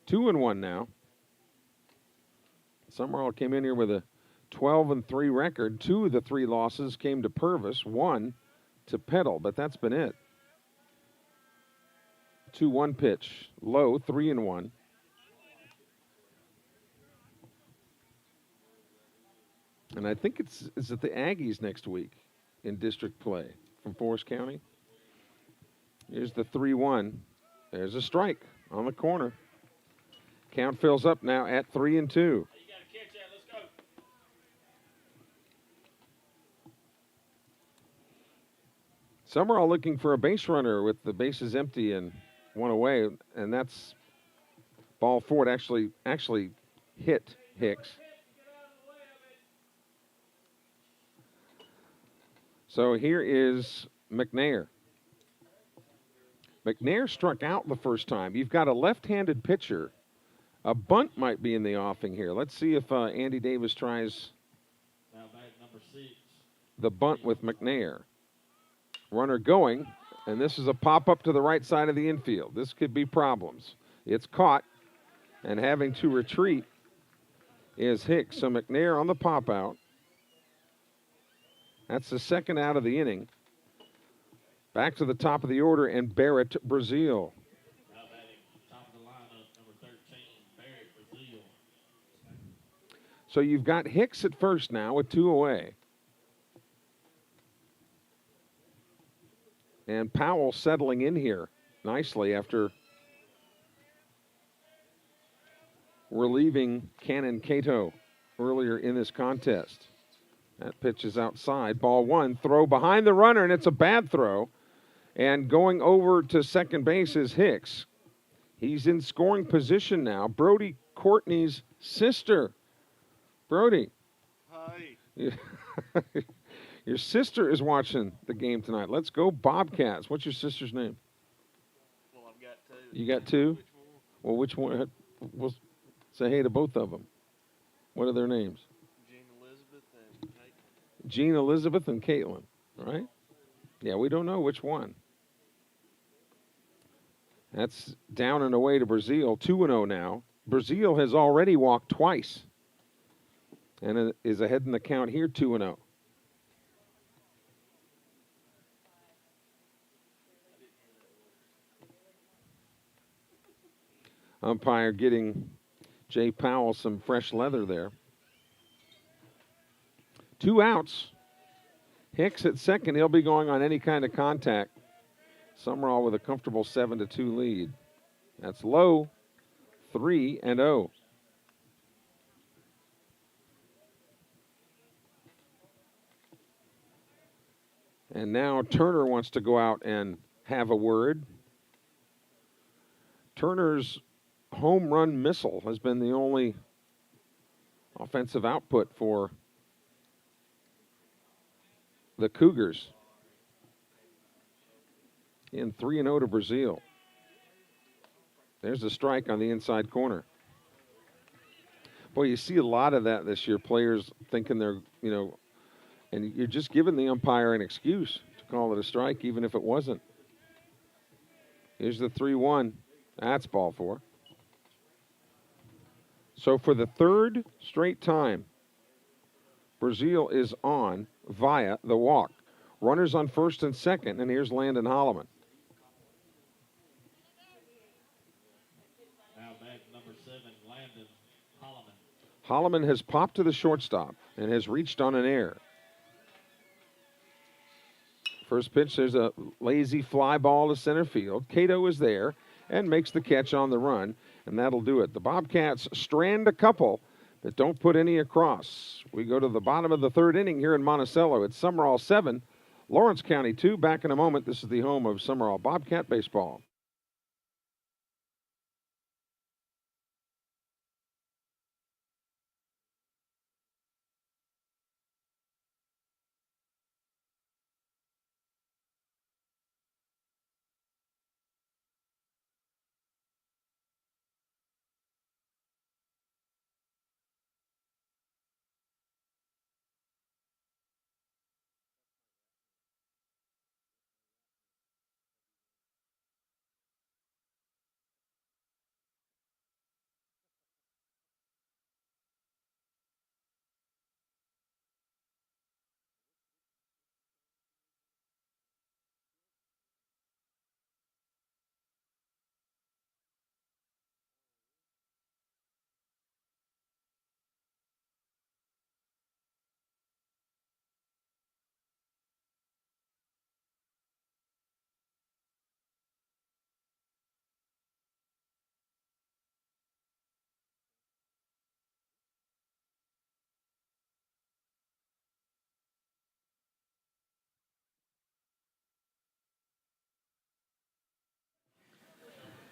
2-1 now. Summerall came in here with a 12-3 record. 2 of the 3 losses came to Purvis, 1 to Petal, but that's been it. 2-1 pitch, low, 3-1. And I think it's at the Aggies next week in district play from Forest County. Here's the 3-1. There's a strike on the corner. Count fills up now at 3-2. You got to catch that. Let's go. Summerall looking for a base runner with the bases empty and 1 away, and that's ball 4. It actually hit Hicks. So here is McNair. McNair struck out the first time. You've got a left-handed pitcher. A bunt might be in the offing here. Let's see if Andy Davis tries Now back number 6. the bunt with McNair. Runner going, and this is a pop-up to the right side of the infield. This could be problems. It's caught, and having to retreat is Hicks. So McNair on the pop-out. That's the second out of the inning. Back to the top of the order, and Barrett Brazil. Now batting top of the lineup, number 13, Barrett Brazil. So you've got Hicks at first now with 2 away. And Powell settling in here nicely after relieving Cannon Cato earlier in this contest. That pitch is outside. Ball 1. Throw behind the runner, and it's a bad throw. And going over to second base is Hicks. He's in scoring position now. Brody Courtney's sister. Brody. Hi. Your sister is watching the game tonight. Let's go Bobcats. What's your sister's name? Well, I've got 2. You got 2? Which one? Well, which one? We'll say hey to both of them. What are their names? Jean Elizabeth and Caitlin. Jean Elizabeth and Caitlin, right? Yeah, we don't know which one. That's down and away to Brazil, 2-0 now. Brazil has already walked twice and is ahead in the count here, 2-0. Umpire getting Jay Powell some fresh leather there. 2 outs. Hicks at second. He'll be going on any kind of contact. Sumrall with a comfortable 7-2 lead. That's low. 3-0. And now Turner wants to go out and have a word. Turner's home run missile has been the only offensive output for the Cougars. In 3-0 to Brazil. There's a strike on the inside corner. Boy, you see a lot of that this year. Players thinking they're, and you're just giving the umpire an excuse to call it a strike, even if it wasn't. Here's the 3-1. That's ball 4. So for the third straight time, Brazil is on via the walk. Runners on first and second, and here's Landon Holloman. Now batting number 7, Landon Holloman. Holloman has popped to the shortstop and has reached on an error. First pitch, there's a lazy fly ball to center field. Cato is there and makes the catch on the run, and that'll do it. The Bobcats strand a couple that don't put any across. We go to the bottom of the third inning here in Monticello. It's Summerall 7, Lawrence County 2. Back in a moment. This is the home of Summerall Bobcat baseball.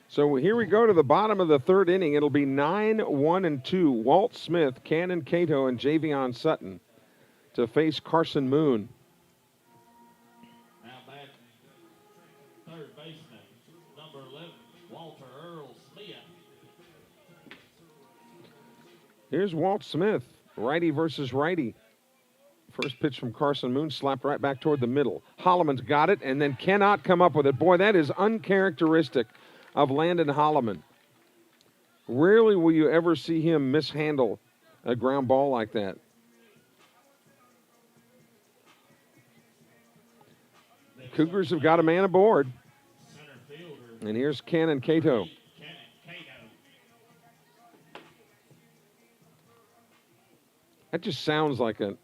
So here we go to the bottom of the third inning. It'll be 9-1-2. Walt Smith, Cannon Cato, and Javion Sutton to face Carson Moon. Now batting third baseman, number 11, Walter Earl Smith. Here's Walt Smith, righty versus righty. First pitch from Carson Moon, slapped right back toward the middle. Holloman's got it and then cannot come up with it. Boy, that is uncharacteristic of Landon Holloman. Rarely will you ever see him mishandle a ground ball like that. Cougars have got a man aboard. Center fielder. And here's Cannon Cato. Cannon Cato. That just sounds like an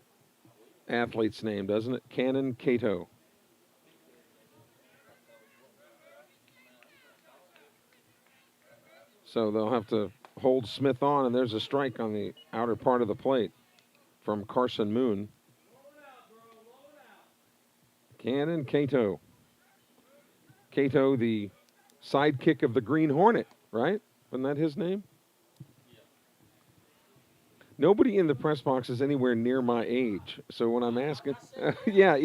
athlete's name, doesn't it? Cannon Cato. So they'll have to hold Smith on, and there's a strike on the outer part of the plate from Carson Moon. Cannon Cato. Cato, the sidekick of the Green Hornet, right? Wasn't that his name? Nobody in the press box is anywhere near my age. So when I'm asking, yeah,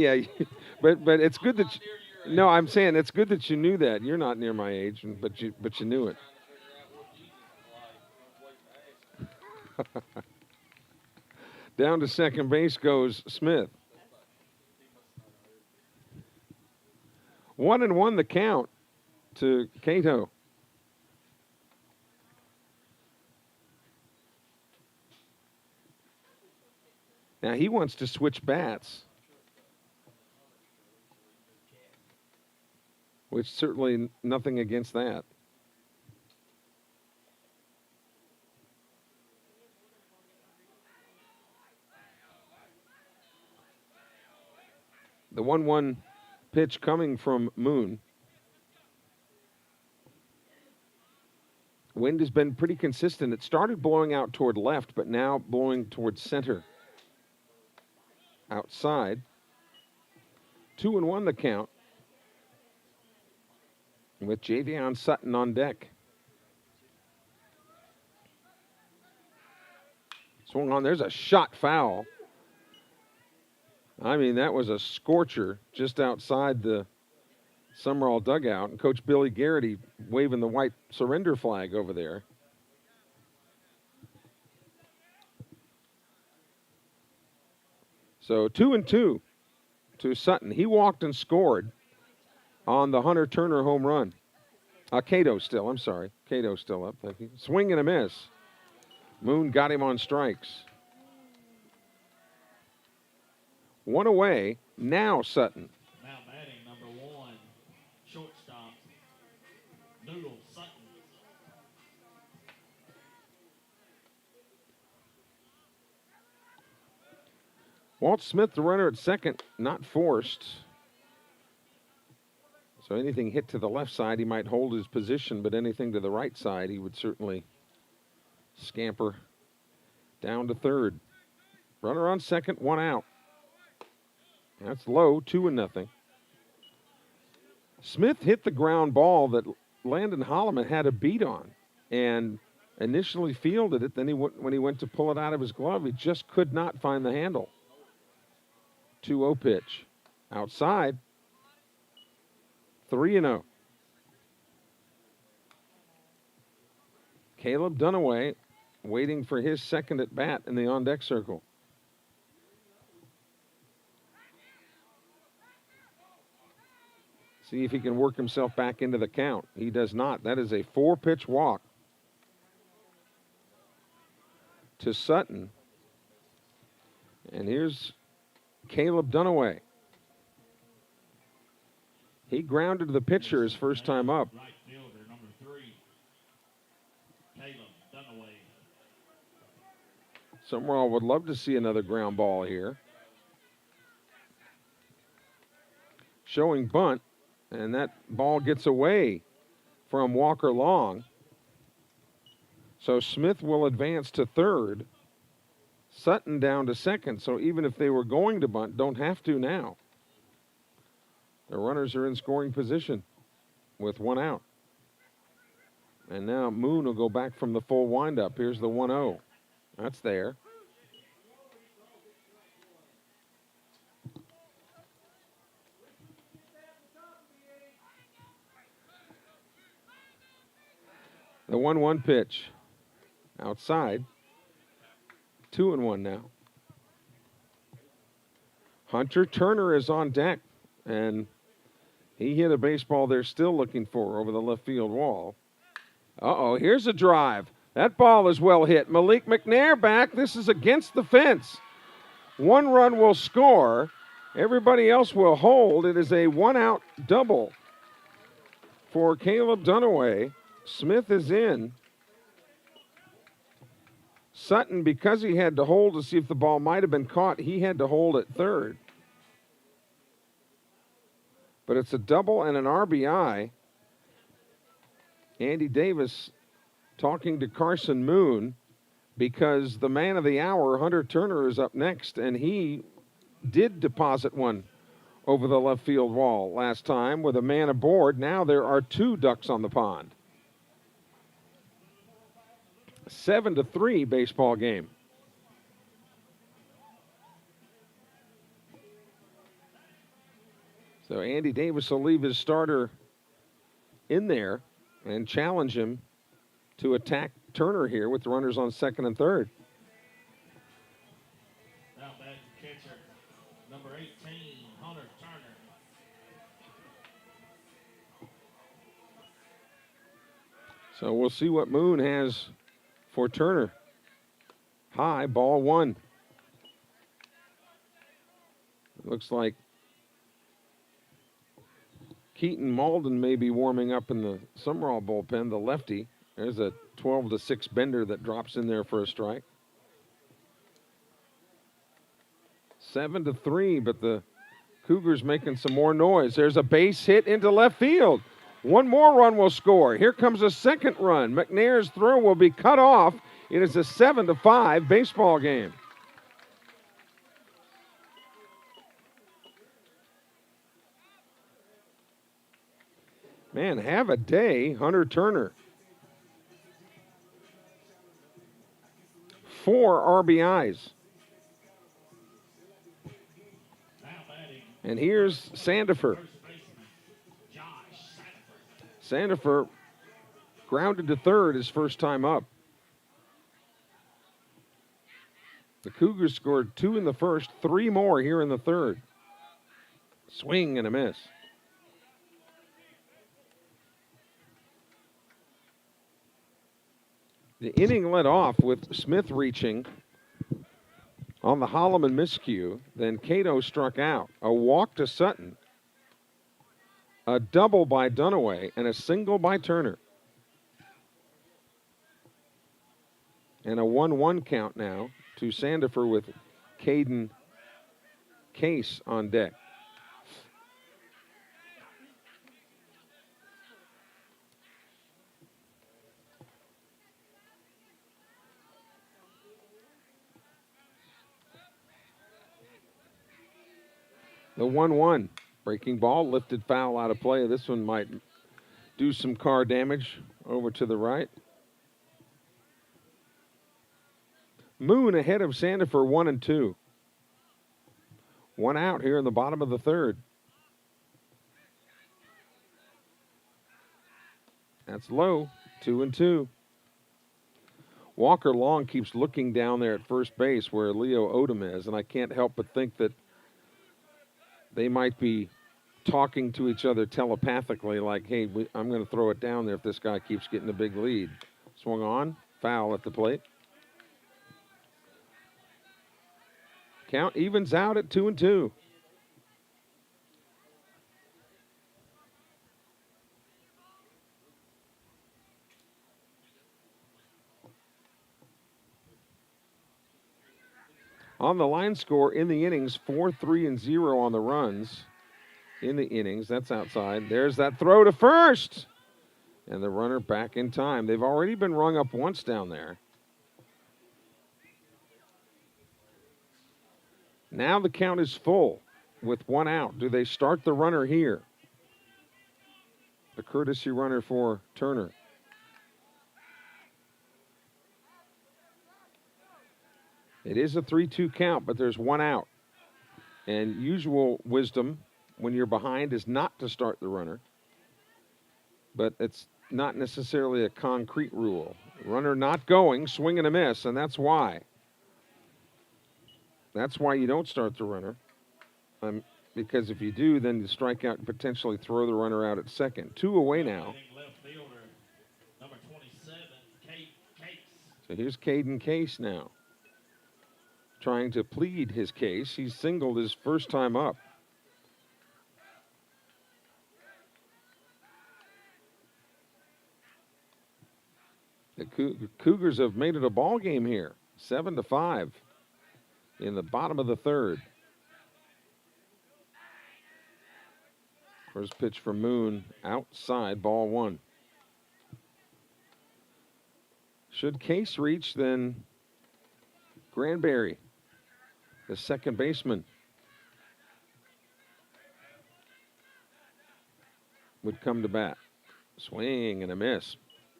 but it's good that no, I'm saying it's good that you knew that. You're not near my age, but you knew it. Down to second base goes Smith. 1-1 the count to Cato. Now he wants to switch bats, which certainly nothing against that. The 1-1 pitch coming from Moon. Wind has been pretty consistent. It started blowing out toward left, but now blowing toward center. Outside. 2-1 the count. With Javion Sutton on deck. Swung on. There's a shot foul. I mean, that was a scorcher just outside the Sumrall dugout. And Coach Billy Garrity waving the white surrender flag over there. So 2-2 to Sutton. He walked and scored on the Hunter Turner home run. Cato still, I'm sorry. Cato still up. Thank you. Swing and a miss. Moon got him on strikes. One away. Now Sutton. Now batting number 1, shortstop, Noodle Sutton. Walt Smith, the runner at second, not forced. So anything hit to the left side, he might hold his position, but anything to the right side, he would certainly scamper down to third. Runner on second, 1 out. That's low, 2-0. Smith hit the ground ball that Landon Holloman had a beat on and initially fielded it. Then when he went to pull it out of his glove, he just could not find the handle. 2-0 pitch. Outside. 3-0. Caleb Dunaway waiting for his second at bat in the on-deck circle. See if he can work himself back into the count. He does not. That is a 4-pitch walk to Sutton. And here's Caleb Dunaway. He grounded the pitcher his first time up. Right fielder, number 3, Caleb Dunaway. Sumrall would love to see another ground ball here. Showing bunt, and that ball gets away from Walker Long. So Smith will advance to third. Sutton down to second, so even if they were going to bunt, don't have to now. The runners are in scoring position with 1 out. And now Moon will go back from the full windup. Here's the 1-0. That's there. The 1-1 pitch. Outside. 2-1 now. Hunter Turner is on deck, and he hit a baseball they're still looking for over the left field wall. Uh-oh, here's a drive. That ball is well hit. Malik McNair back. This is against the fence. 1 run will score, Everybody else will hold. It is a one-out double for Caleb Dunaway. Smith is in. Sutton, because he had to hold to see if the ball might have been caught, he had to hold at third. But it's a double and an RBI. Andy Davis talking to Carson Moon because the man of the hour, Hunter Turner, is up next, and he did deposit one over the left field wall last time with a man aboard. Now there are two ducks on the pond. 7-3 baseball game. So Andy Davis will leave his starter in there and challenge him to attack Turner here with runners on second and third. Now back to catcher, number 18, Hunter Turner. So we'll see what Moon has for Turner. High, ball one. Looks like Keaton Malden may be warming up in the Sumrall bullpen, the lefty. There's a 12-6 bender that drops in there for a strike. 7-3, but the Cougars making some more noise. There's a base hit into left field. One more run will score. Here comes a second run. McNair's throw will be cut off. It is a 7-5 baseball game. Man, have a day, Hunter Turner. 4 RBIs. Now batting, And here's Sandifer. first baseman, Josh Sanford. Sandifer grounded to third his first time up. The Cougars scored 2 in the first, 3 more here in the third. Swing and a miss. The inning led off with Smith reaching on the Holloman miscue. Then Cato struck out. A walk to Sutton. A double by Dunaway and a single by Turner. And a 1-1 count now to Sandifer with Caden Case on deck. The 1-1. Breaking ball, lifted foul out of play. This one might do some car damage over to the right. Moon ahead of Sandifer, 1-2. 1 out here in the bottom of the third. That's low, 2-2. Walker Long keeps looking down there at first base where Leo Odom is, and I can't help but think that they might be talking to each other telepathically like, hey, I'm going to throw it down there if this guy keeps getting a big lead. Swung on, foul at the plate. Count evens out at 2-2. On the line score in the innings, 4-3-0 on the runs in the innings. That's outside. There's that throw to first. And the runner back in time. They've already been rung up once down there. Now the count is full with 1 out. Do they start the runner here? The courtesy runner for Turner. It is a 3-2 count, but there's 1 out. And usual wisdom when you're behind is not to start the runner. But it's not necessarily a concrete rule. Runner not going, swing and a miss, and that's why. That's why you don't start the runner. Because if you do, then you strike out and potentially throw the runner out at second. 2 away now. Left fielder, number 27, Case. So here's Caden Case now, trying to plead his case. He's singled his first time up. Cougars have made it a ball game here, 7-5 in the bottom of the third. First pitch for Moon, outside, ball one. Should Case reach, then Granberry, the second baseman, would come to bat. Swing and a miss.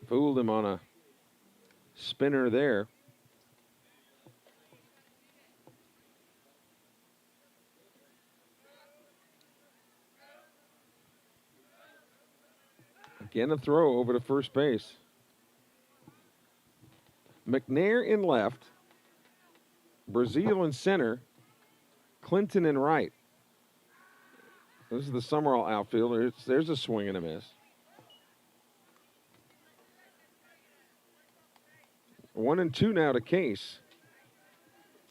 Fooled him on a spinner there. Again, a throw over to first base. McNair in left. Brazil in center. Clinton in right. This is the Summerall outfielder. There's a swing and a miss. 1-2 now to Case.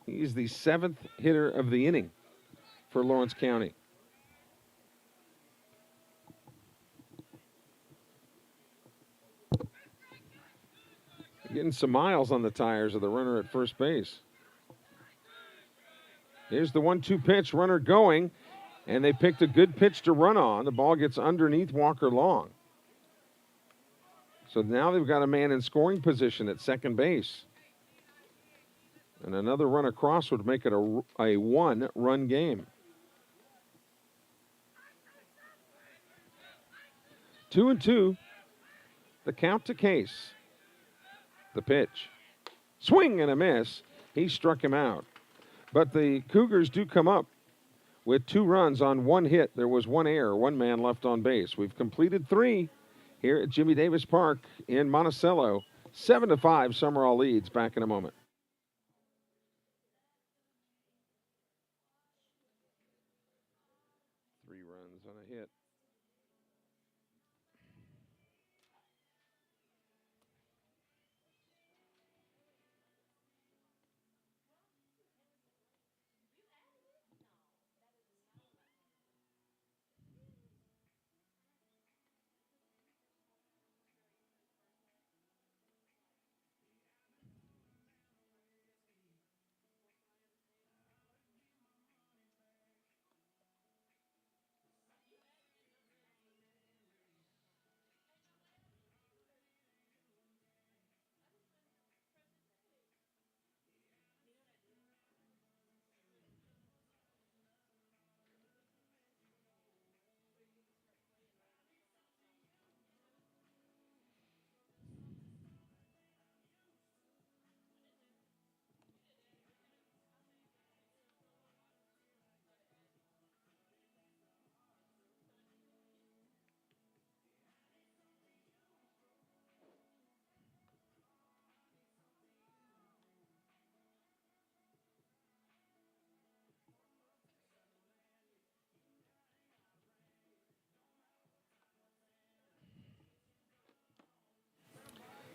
He's the 7th hitter of the inning for Lawrence County. Getting some miles on the tires of the runner at first base. Here's the 1-2 pitch, runner going, and they picked a good pitch to run on. The ball gets underneath Walker Long. So now they've got a man in scoring position at second base. And another run across would make it a one-run game. 2-2, the count to Case. The pitch. Swing and a miss. He struck him out. But the Cougars do come up with 2 runs on 1 hit. There was 1 error, 1 man left on base. We've completed 3 here at Jimmy Davis Park in Monticello. 7-5, Summerall leads. Back in a moment. Three runs on a hit.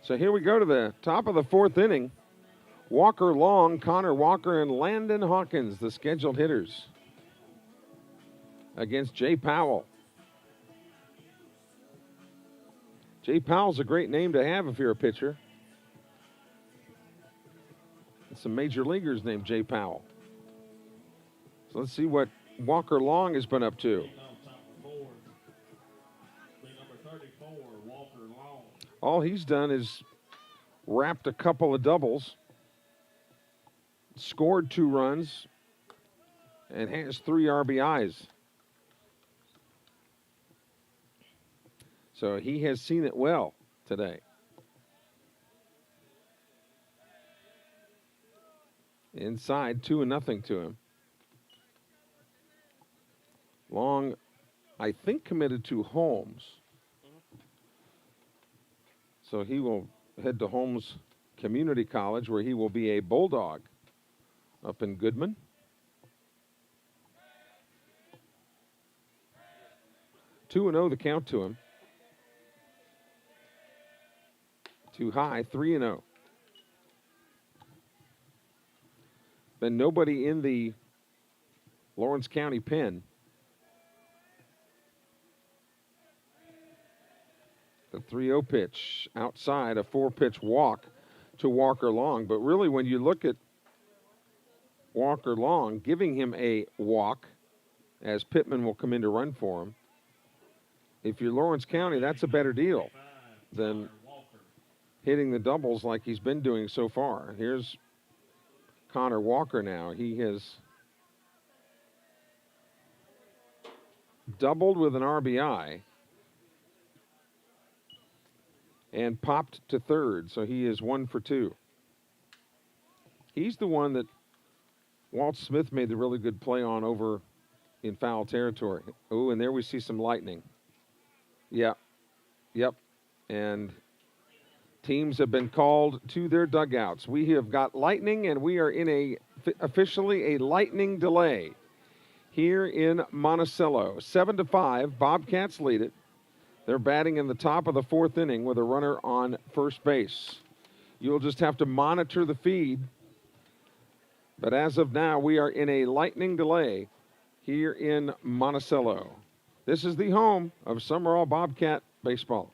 So here we go to the top of the 4th inning. Walker Long, Connor Walker, and Landon Hawkins, the scheduled hitters, against Jay Powell. Jay Powell's a great name to have if you're a pitcher. Some major leaguers named Jay Powell. So let's see what Walker Long has been up to. All he's done is wrapped a couple of doubles, scored 2 runs, and has 3 RBIs. So he has seen it well today. Inside, 2-0 to him. Long, I think, committed to Holmes. So he will head to Holmes Community College, where he will be a Bulldog up in Goodman. Two and 0 the count to him. Too high, 3-0. Been nobody in the Lawrence County pen. The 3-0 pitch outside, a 4-pitch walk to Walker Long. But really, when you look at Walker Long, giving him a walk, as Pittman will come in to run for him, if you're Lawrence County, that's a better deal than hitting the doubles like he's been doing so far. Here's Connor Walker now. He has doubled with an RBI and popped to third, so he is 1 for 2. He's the one that Walt Smith made the really good play on over in foul territory. Oh, and there we see some lightning. Yep. And teams have been called to their dugouts. We have got lightning, and we are in officially a lightning delay here in Monticello. 7-5, Bobcats lead it. They're batting in the top of the 4th inning with a runner on first base. You'll just have to monitor the feed. But as of now, we are in a lightning delay here in Monticello. This is the home of Summerall Bobcat baseball.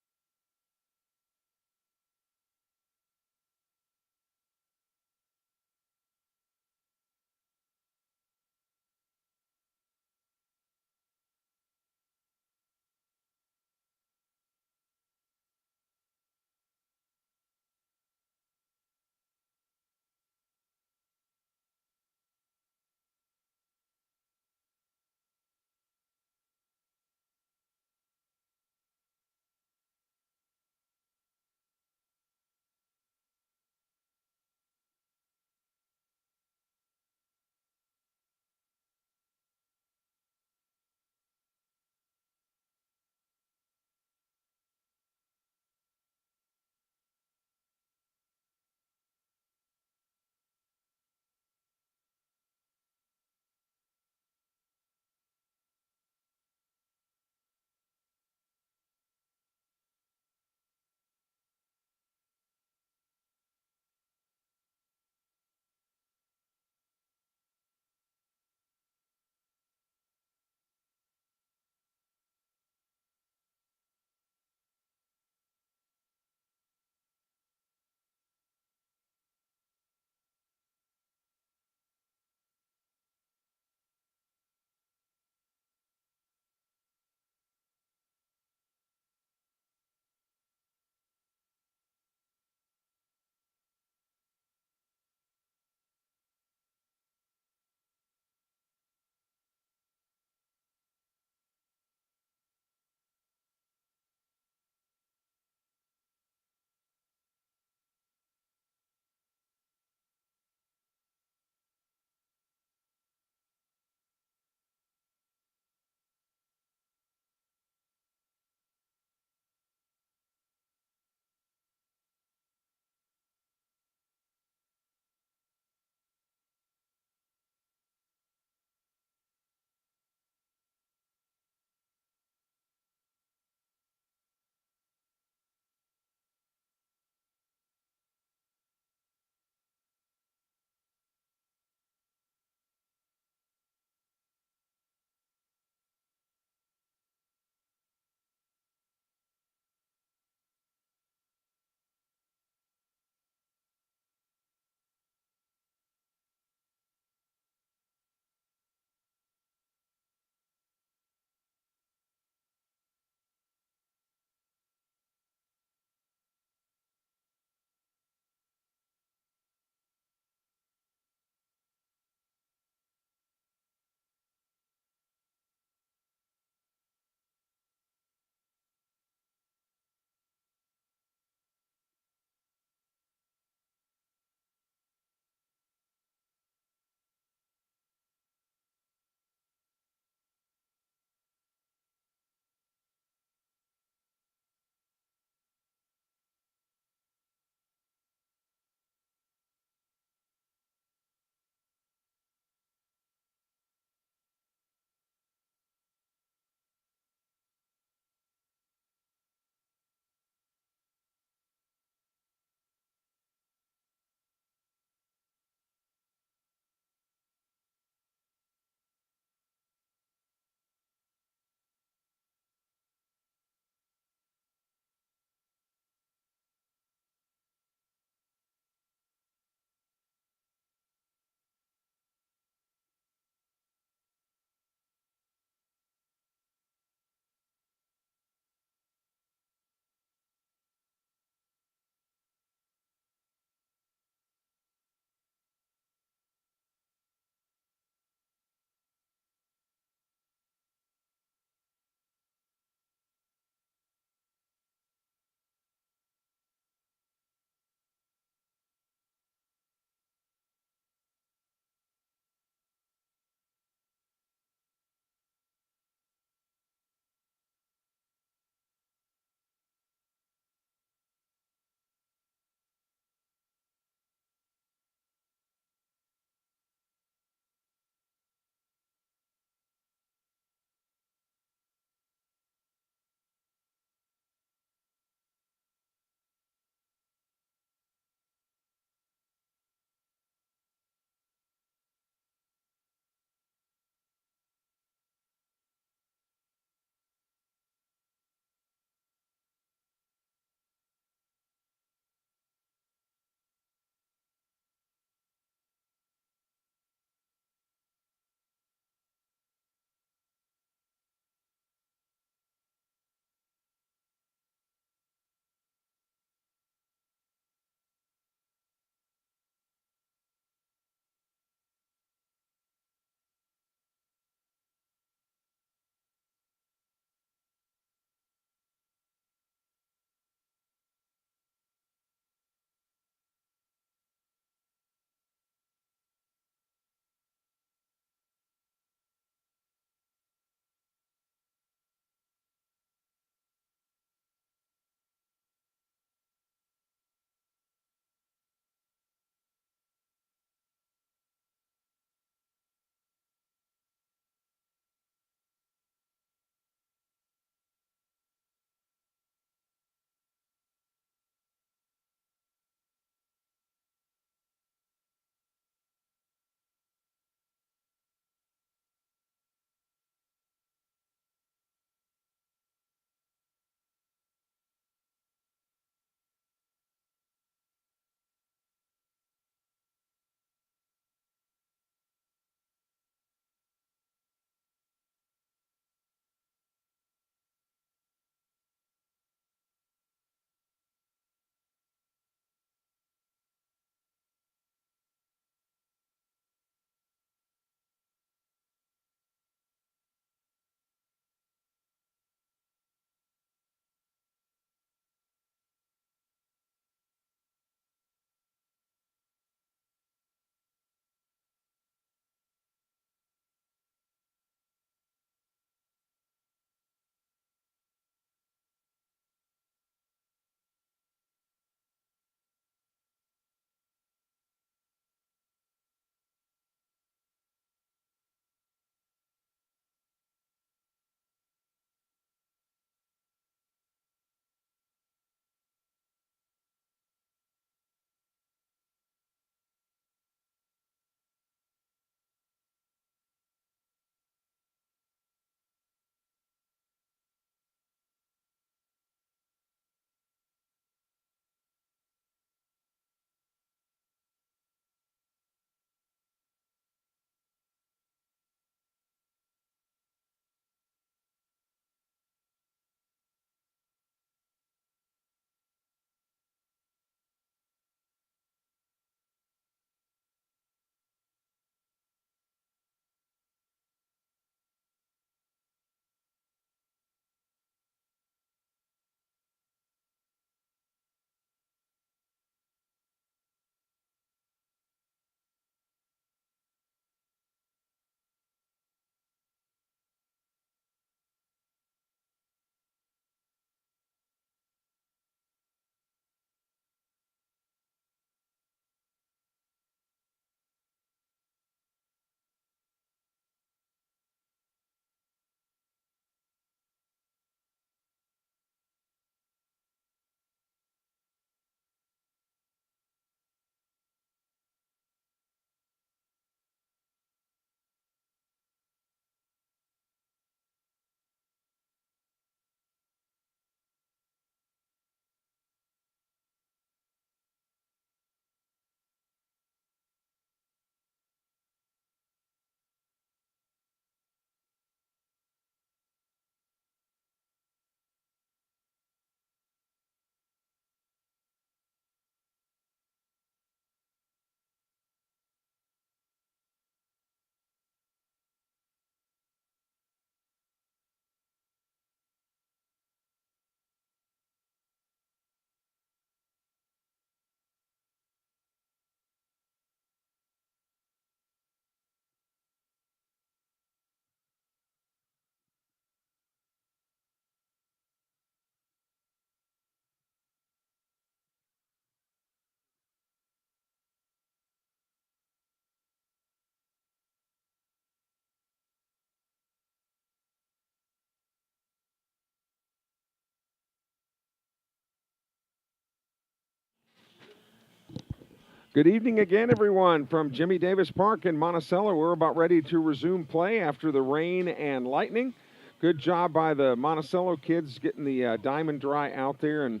Good evening again, everyone, from Jimmy Davis Park in Monticello. We're about ready to resume play after the rain and lightning. Good job by the Monticello kids getting the diamond dry out there and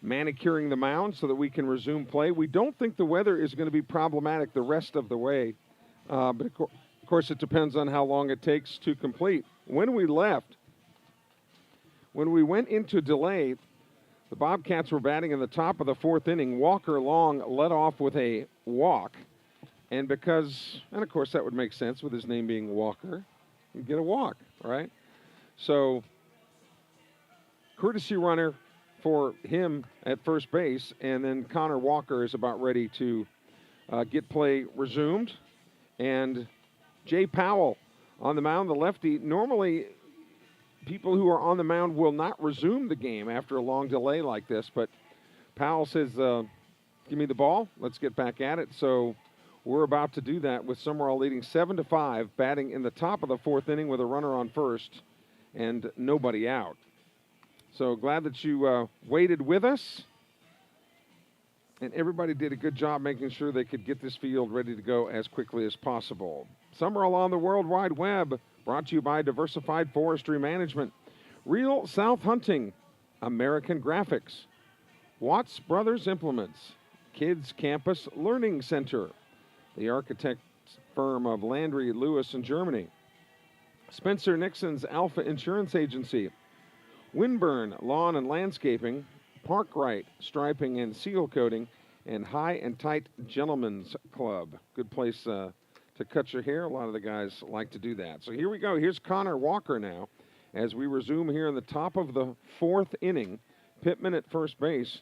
manicuring the mound so that we can resume play. We don't think the weather is going to be problematic the rest of the way, but of course it depends on how long it takes to complete. When we went into delay, the Bobcats were batting in the top of the fourth inning. Walker Long led off with a walk. And of course that would make sense with his name being Walker, you get a walk, right? So, courtesy runner for him at first base, and then Connor Walker is about ready to get play resumed. And Jay Powell on the mound, the lefty. Normally, people who are on the mound will not resume the game after a long delay like this, but Powell says, give me the ball, let's get back at it. So we're about to do that with Sumrall leading 7-5, batting in the top of the fourth inning with a runner on first and nobody out. So glad that you waited with us, and everybody did a good job making sure they could get this field ready to go as quickly as possible. Summerall on the World Wide Web, brought to you by Diversified Forestry Management, Real South Hunting, American Graphics, Watts Brothers Implements, Kids Campus Learning Center, the architect firm of Landry Lewis in Germany, Spencer Nixon's Alpha Insurance Agency, Winburn Lawn and Landscaping, Parkwright Striping and Seal Coating, and High and Tight Gentlemen's Club. Good place to cut your hair. A lot of the guys like to do that. So here we go. Here's Connor Walker now as we resume here in the top of the fourth inning. Pittman at first base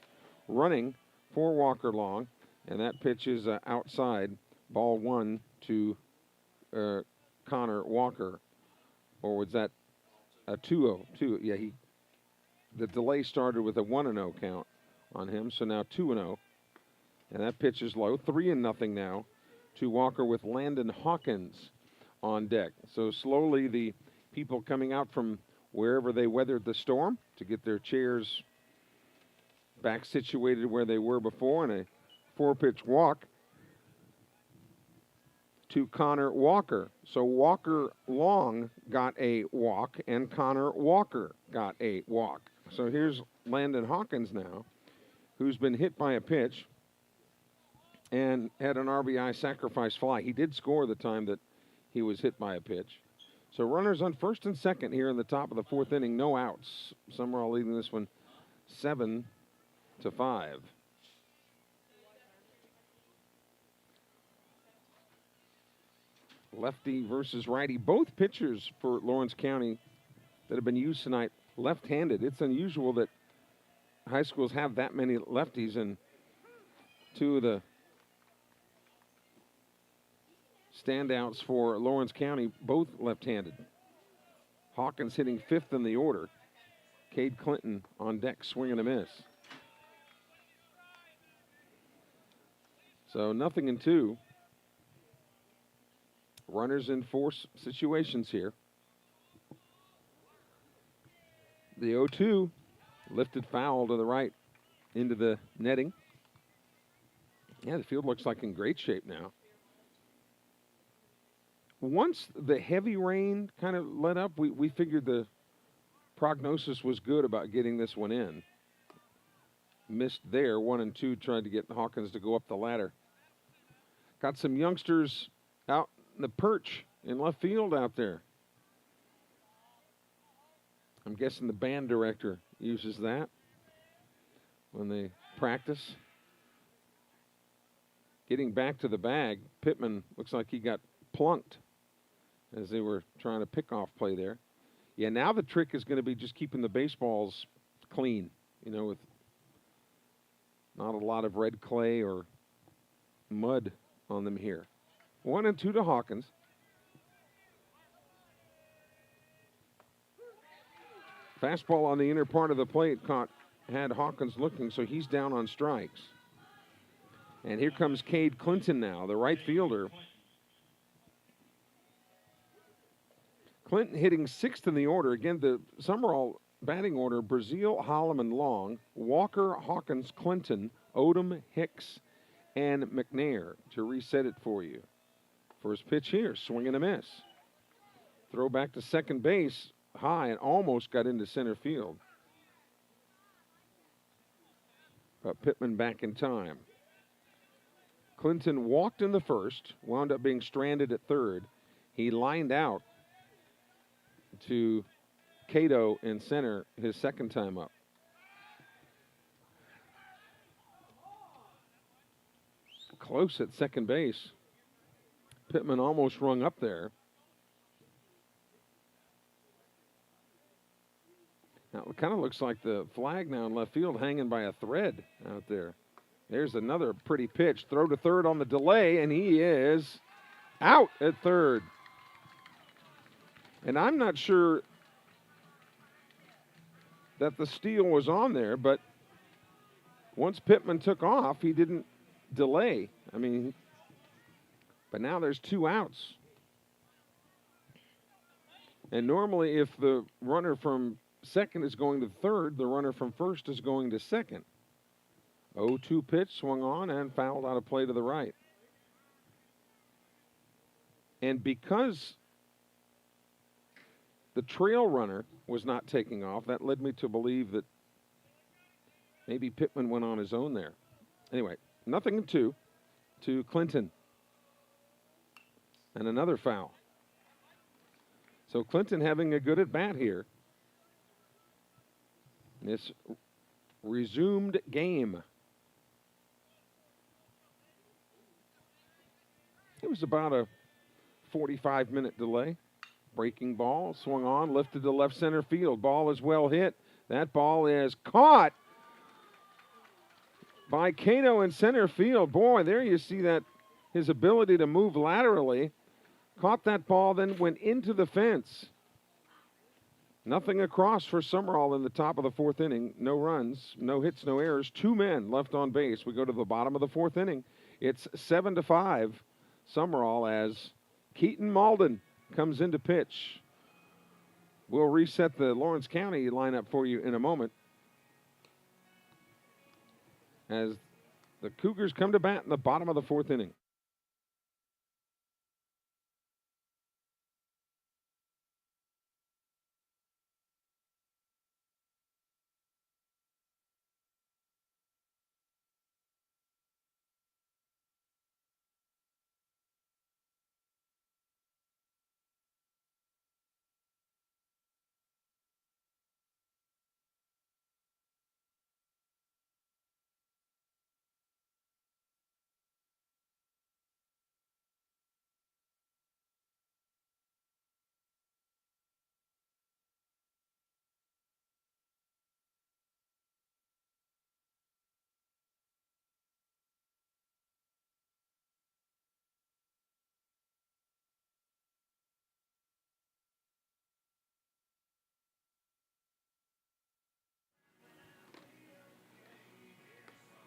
running for Walker Long, and that pitch is outside. Ball one to Connor Walker. Or was that a 2-0? Yeah, the delay started with a 1-0 count on him, so now 2-0. And that pitch is low. 3-0 now to Walker with Landon Hawkins on deck. So slowly the people coming out from wherever they weathered the storm to get their chairs back situated where they were before, and a 4-pitch walk to Connor Walker. So Walker Long got a walk, and Connor Walker got a walk. So here's Landon Hawkins now, who's been hit by a pitch and had an RBI sacrifice fly. He did score the time that he was hit by a pitch. So runners on first and second here in the top of the fourth inning, no outs. Summerall leading this one 7-5. Lefty versus righty. Both pitchers for Lawrence County that have been used tonight left-handed. It's unusual that high schools have that many lefties, and two of the standouts for Lawrence County, both left-handed. Hawkins hitting fifth in the order. Cade Clinton on deck, swing and a miss. So 0-2. Runners in four situations here. The 0-2 lifted foul to the right into the netting. Yeah, the field looks like in great shape now. Once the heavy rain kind of let up, we figured the prognosis was good about getting this one in. Missed there, 1 and 2, tried to get Hawkins to go up the ladder. Got some youngsters out in the perch in left field out there. I'm guessing the band director uses that when they practice. Getting back to the bag, Pittman looks like he got plunked as they were trying to pick off play there. Yeah, now the trick is going to be just keeping the baseballs clean, with not a lot of red clay or mud on them here. 1 and 2 to Hawkins. Fastball on the inner part of the plate had Hawkins looking, so he's down on strikes. And here comes Cade Clinton now, the right fielder. Clinton hitting sixth in the order. Again, the Summerall batting order: Brazil, Holloman, Long, Walker, Hawkins, Clinton, Odom, Hicks, and McNair to reset it for you. First pitch here, swing and a miss. Throw back to second base, high, and almost got into center field. But Pittman back in time. Clinton walked in the first, wound up being stranded at third. He lined out to Cato in center his second time up. Close at second base. Pittman almost rung up there. Now it kind of looks like the flag now in left field hanging by a thread out there. There's another pretty pitch. Throw to third on the delay, and he is out at third. And I'm not sure that the steal was on there, but once Pittman took off, he didn't delay. I mean, but now there's 2 outs. And normally if the runner from second is going to third, the runner from first is going to second. 0-2 pitch, swung on and fouled out of play to the right. And because the trail runner was not taking off, that led me to believe that maybe Pittman went on his own there. Anyway, 0-2 to Clinton. And another foul. So Clinton having a good at bat here. This resumed game. It was about a 45-minute delay. Breaking ball, swung on, lifted to left center field. Ball is well hit. That ball is caught by Cato in center field. Boy, there you see that his ability to move laterally. Caught that ball, then went into the fence. Nothing across for Sumrall in the top of the 4th inning. No runs, no hits, no errors. 2 men left on base. We go to the bottom of the 4th inning. It's 7-5 Summerall as Keaton Malden comes into pitch. We'll reset the Lawrence County lineup for you in a moment as the Cougars come to bat in the bottom of the 4th inning.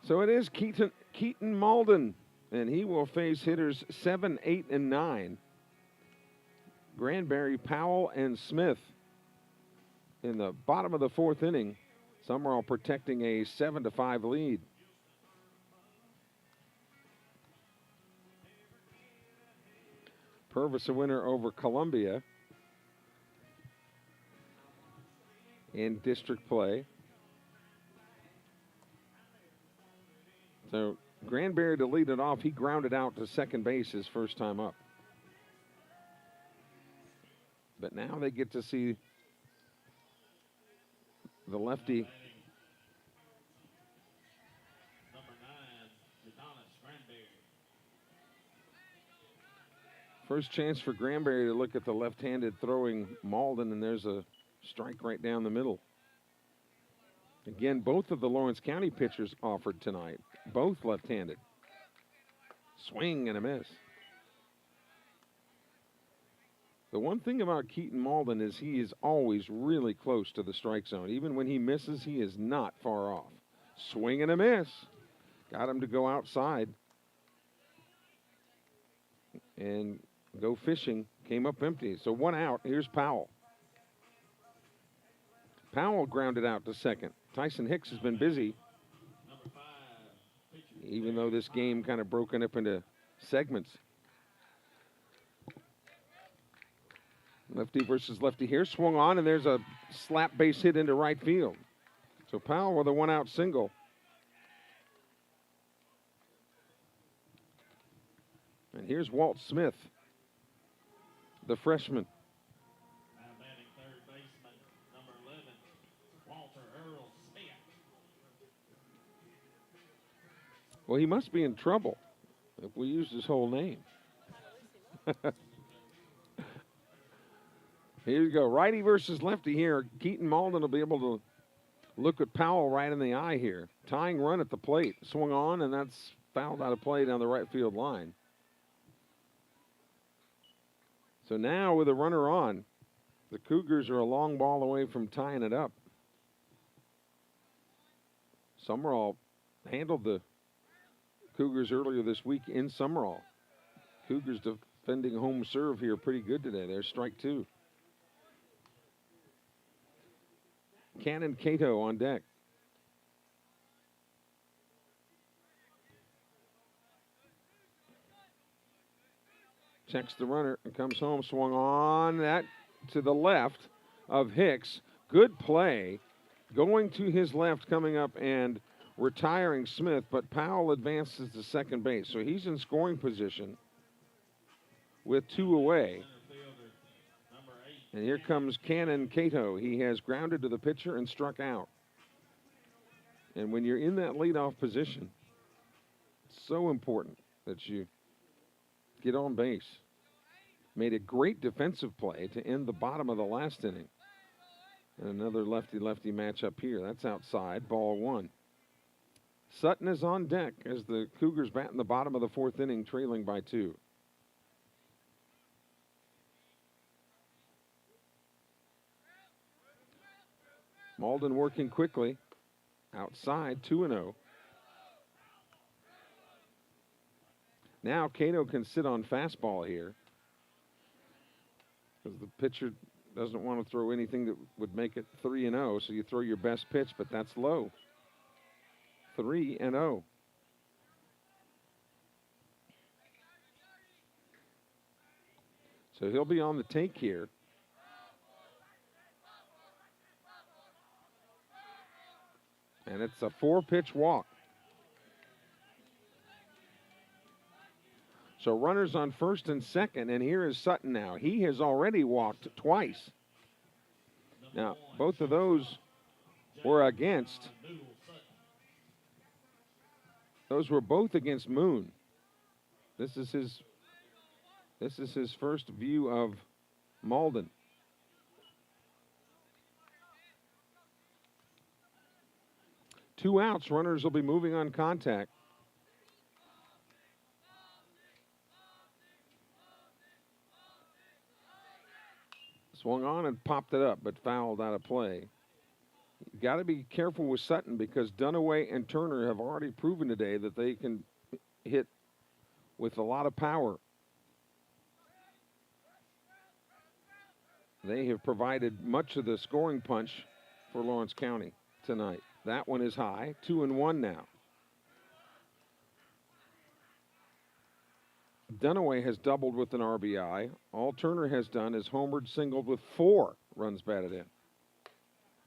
So it is Keaton Malden, and he will face hitters 7, 8, and 9. Granberry, Powell, and Smith in the bottom of the 4th inning. Summerall protecting a 7-5 lead. Purvis a winner over Columbia in district play. So Granberry to lead it off. He grounded out to second base his first time up. But now they get to see the lefty. Number 9, Adonis Granberry. First chance for Granberry to look at the left-handed throwing Malden, and there's a strike right down the middle. Again, both of the Lawrence County pitchers offered tonight, both left-handed. Swing and a miss. The one thing about Keaton Malden is he is always really close to the strike zone. Even when he misses, he is not far off. Swing and a miss. Got him to go outside and go fishing. Came up empty. So 1 out. Here's Powell. Powell grounded out to second. Tyson Hicks has been busy. Number 5, pitcher even though this game kind of broken up into segments. Lefty versus lefty here. Swung on, and there's a slap base hit into right field. So Powell with a one-out single. And here's Walt Smith, the freshman. Now batting third baseman, number 11, Walter Earl Smith. Well, he must be in trouble if we use his whole name. Here you go. Righty versus lefty here. Keaton Malden will be able to look at Powell right in the eye here. Tying run at the plate. Swung on, and that's fouled out of play down the right field line. So now with a runner on, the Cougars are a long ball away from tying it up. Sumrall handled the Cougars earlier this week in Summerall. Cougars defending home serve here pretty good today. There's strike two. Cannon Cato on deck. Checks the runner and comes home. Swung on that to the left of Hicks. Good play. Going to his left, coming up and retiring Smith, but Powell advances to second base. So he's in scoring position with two away. And here comes Cannon Cato. He has grounded to the pitcher and struck out. And when you're in that leadoff position, it's so important that you get on base. Made a great defensive play to end the bottom of the last inning. And another lefty-lefty matchup here. That's outside, ball one. Sutton is on deck as the Cougars bat in the bottom of the fourth inning, trailing by two. Malden working quickly. Outside, 2-0. Now Cato can sit on fastball here, because the pitcher doesn't want to throw anything that would make it 3-0, so you throw your best pitch, but that's low. 3-0. So he'll be on the take here. And it's a 4-pitch walk. So runners on first and second, and here is Sutton now. He has already walked twice. Now, both of those were against. Those were both against Moon. This is his first view of Malden. Two outs, runners will be moving on contact. Swung on and popped it up, but fouled out of play. You've got to be careful with Sutton, because Dunaway and Turner have already proven today that they can hit with a lot of power. They have provided much of the scoring punch for Lawrence County tonight. That one is high, 2-1 now. Dunaway has doubled with an RBI. All Turner has done is homered, singled with 4 runs batted in.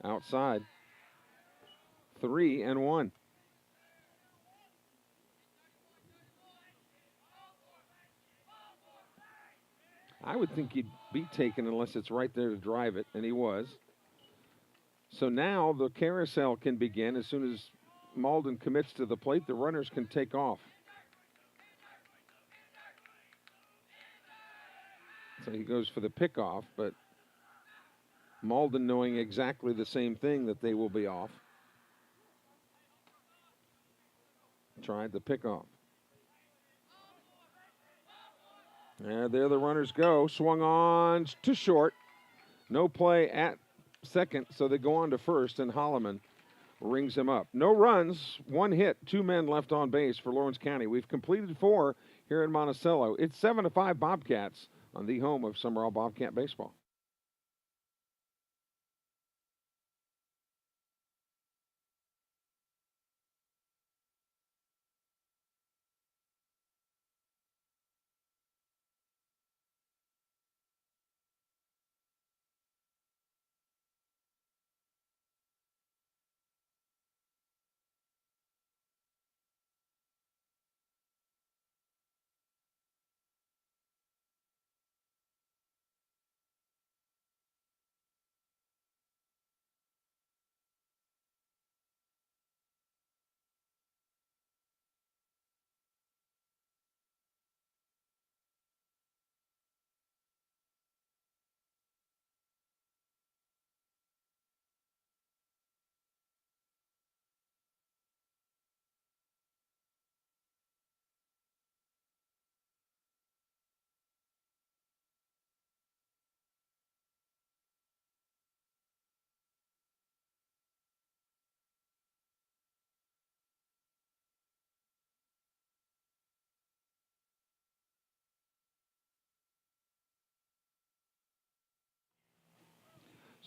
Outside, 3-1. I would think he'd be taken unless it's right there to drive it, and he was. So now the carousel can begin. As soon as Malden commits to the plate, the runners can take off. So he goes for the pickoff, but Malden knowing exactly the same thing, that they will be off. Tried the pickoff. And there the runners go. Swung on to short. No play at second, so they go on to first, and Holloman rings him up. No runs, 1 hit, 2 men left on base for Lawrence County. We've completed 4 here in Monticello. It's 7-5 Bobcats on the home of Summerall Bobcat baseball.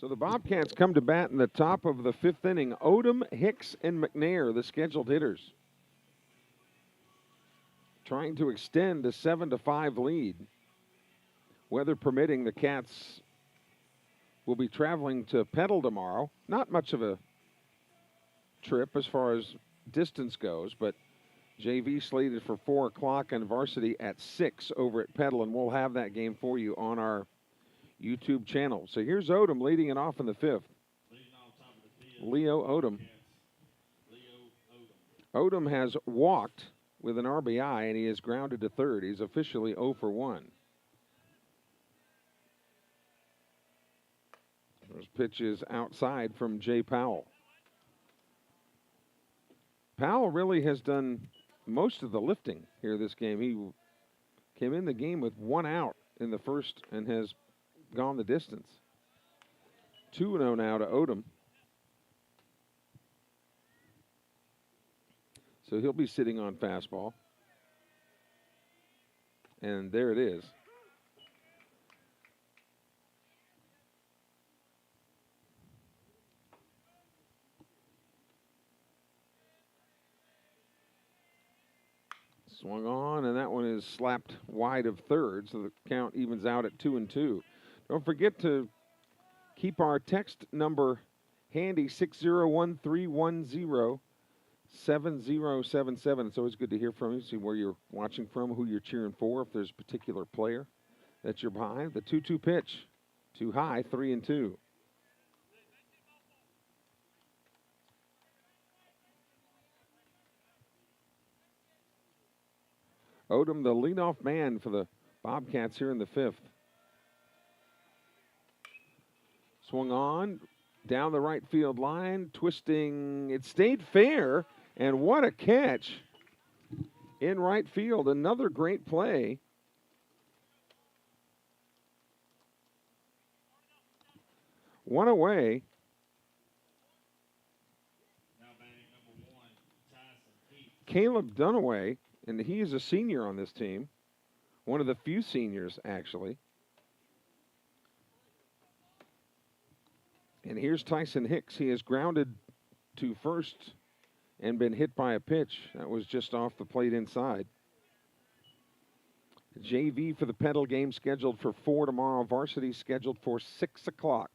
So the Bobcats come to bat in the top of the 5th inning. Odom, Hicks, and McNair, the scheduled hitters, trying to extend a 7-5 lead. Weather permitting, the Cats will be traveling to Petal tomorrow. Not much of a trip as far as distance goes, but JV slated for 4 o'clock and varsity at 6 over at Petal, and we'll have that game for you on our YouTube channel. So here's Odom leading it off in the 5th. Leading off top of the field. Leo Odom. Bobcats, Leo Odom. Odom has walked with an RBI, and he is grounded to third. He's officially 0 for 1. Those pitches outside from Jay Powell. Powell really has done most of the lifting here this game. He came in the game with 1 out in the first and has gone the distance. 2-0 now to Odom. So he'll be sitting on fastball. And there it is. Swung on, and that one is slapped wide of third, so the count evens out at 2-2. Don't forget to keep our text number handy, 601-310-7077. It's always good to hear from you, see where you're watching from, who you're cheering for, if there's a particular player that you're behind. The 2-2 pitch, too high, 3-2. Odom, the leadoff man for the Bobcats here in the 5th. Swung on, down the right field line, twisting. It stayed fair, and what a catch in right field. Another great play. One away. Now batting number 1, Tyson Heath. Caleb Dunaway, and he is a senior on this team. One of the few seniors, actually. And here's Tyson Hicks. He has grounded to first and been hit by a pitch. That was just off the plate inside. JV for the Petal game scheduled for 4 tomorrow. Varsity scheduled for 6 o'clock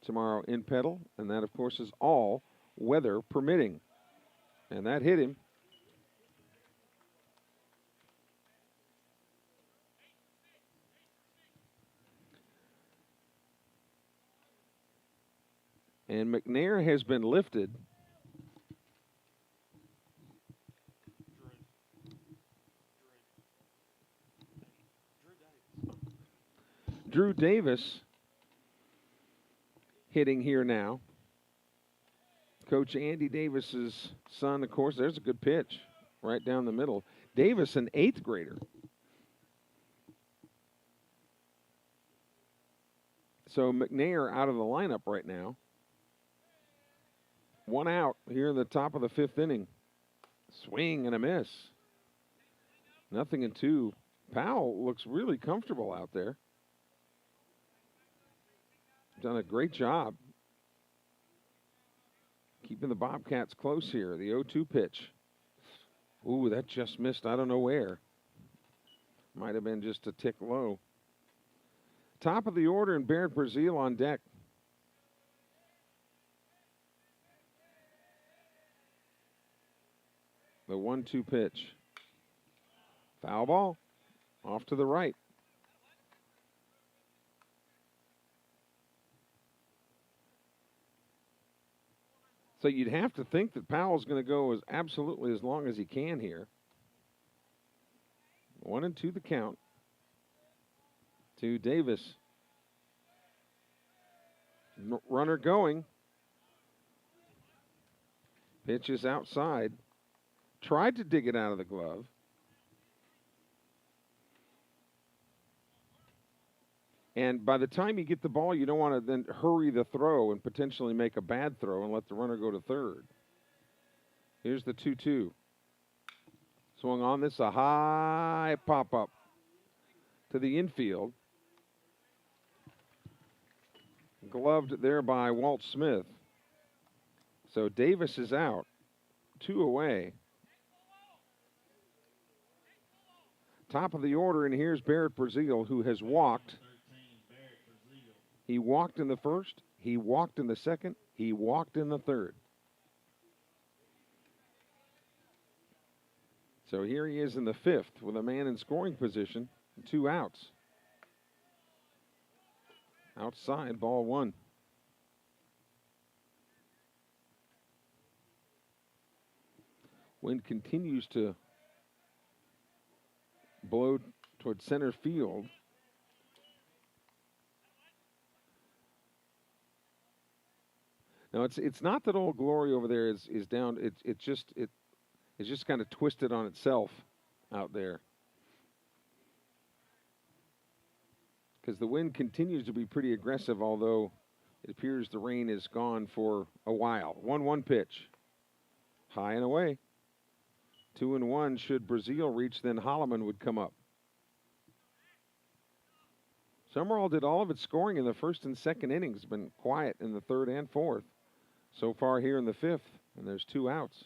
tomorrow in Petal. And that, of course, is all weather permitting. And that hit him. And McNair has been lifted. Drew Davis hitting here now. Coach Andy Davis's son, of course. There's a good pitch right down the middle. Davis, an 8th grader. So McNair out of the lineup right now. 1 out here in the top of the 5th inning. Swing and a miss. 0-2. Powell looks really comfortable out there. Done a great job keeping the Bobcats close here. The 0-2 pitch. Ooh, that just missed. I don't know where. Might have been just a tick low. Top of the order, and Barrett Brazil on deck. The 1-2 pitch. Foul ball. Off to the right. So you'd have to think that Powell's going to go as absolutely as long as he can here. 1-2 the count to Davis. Runner going. Pitch is outside. Tried to dig it out of the glove. And by the time you get the ball, you don't want to then hurry the throw and potentially make a bad throw and let the runner go to third. Here's the 2-2. Swung on this, a high pop-up to the infield. Gloved there by Walt Smith. So Davis is out. 2 away. Top of the order, and here's Barrett Brazil, who has walked. 13, Barrett Brazil. He walked in the first, he walked in the second, he walked in the third. So here he is in the fifth with a man in scoring position, 2 outs. Outside, ball 1. Wind continues to blow toward center field. Now it's not that Old Glory over there is down. It's just kind of twisted on itself out there. Because the wind continues to be pretty aggressive, although it appears the rain is gone for a while. 1-1 pitch. High and away. 2-1 should Brazil reach, then Holloman would come up. Summerall did all of its scoring in the first and second innings. Been quiet in the third and fourth. So far here in the fifth, and there's 2 outs.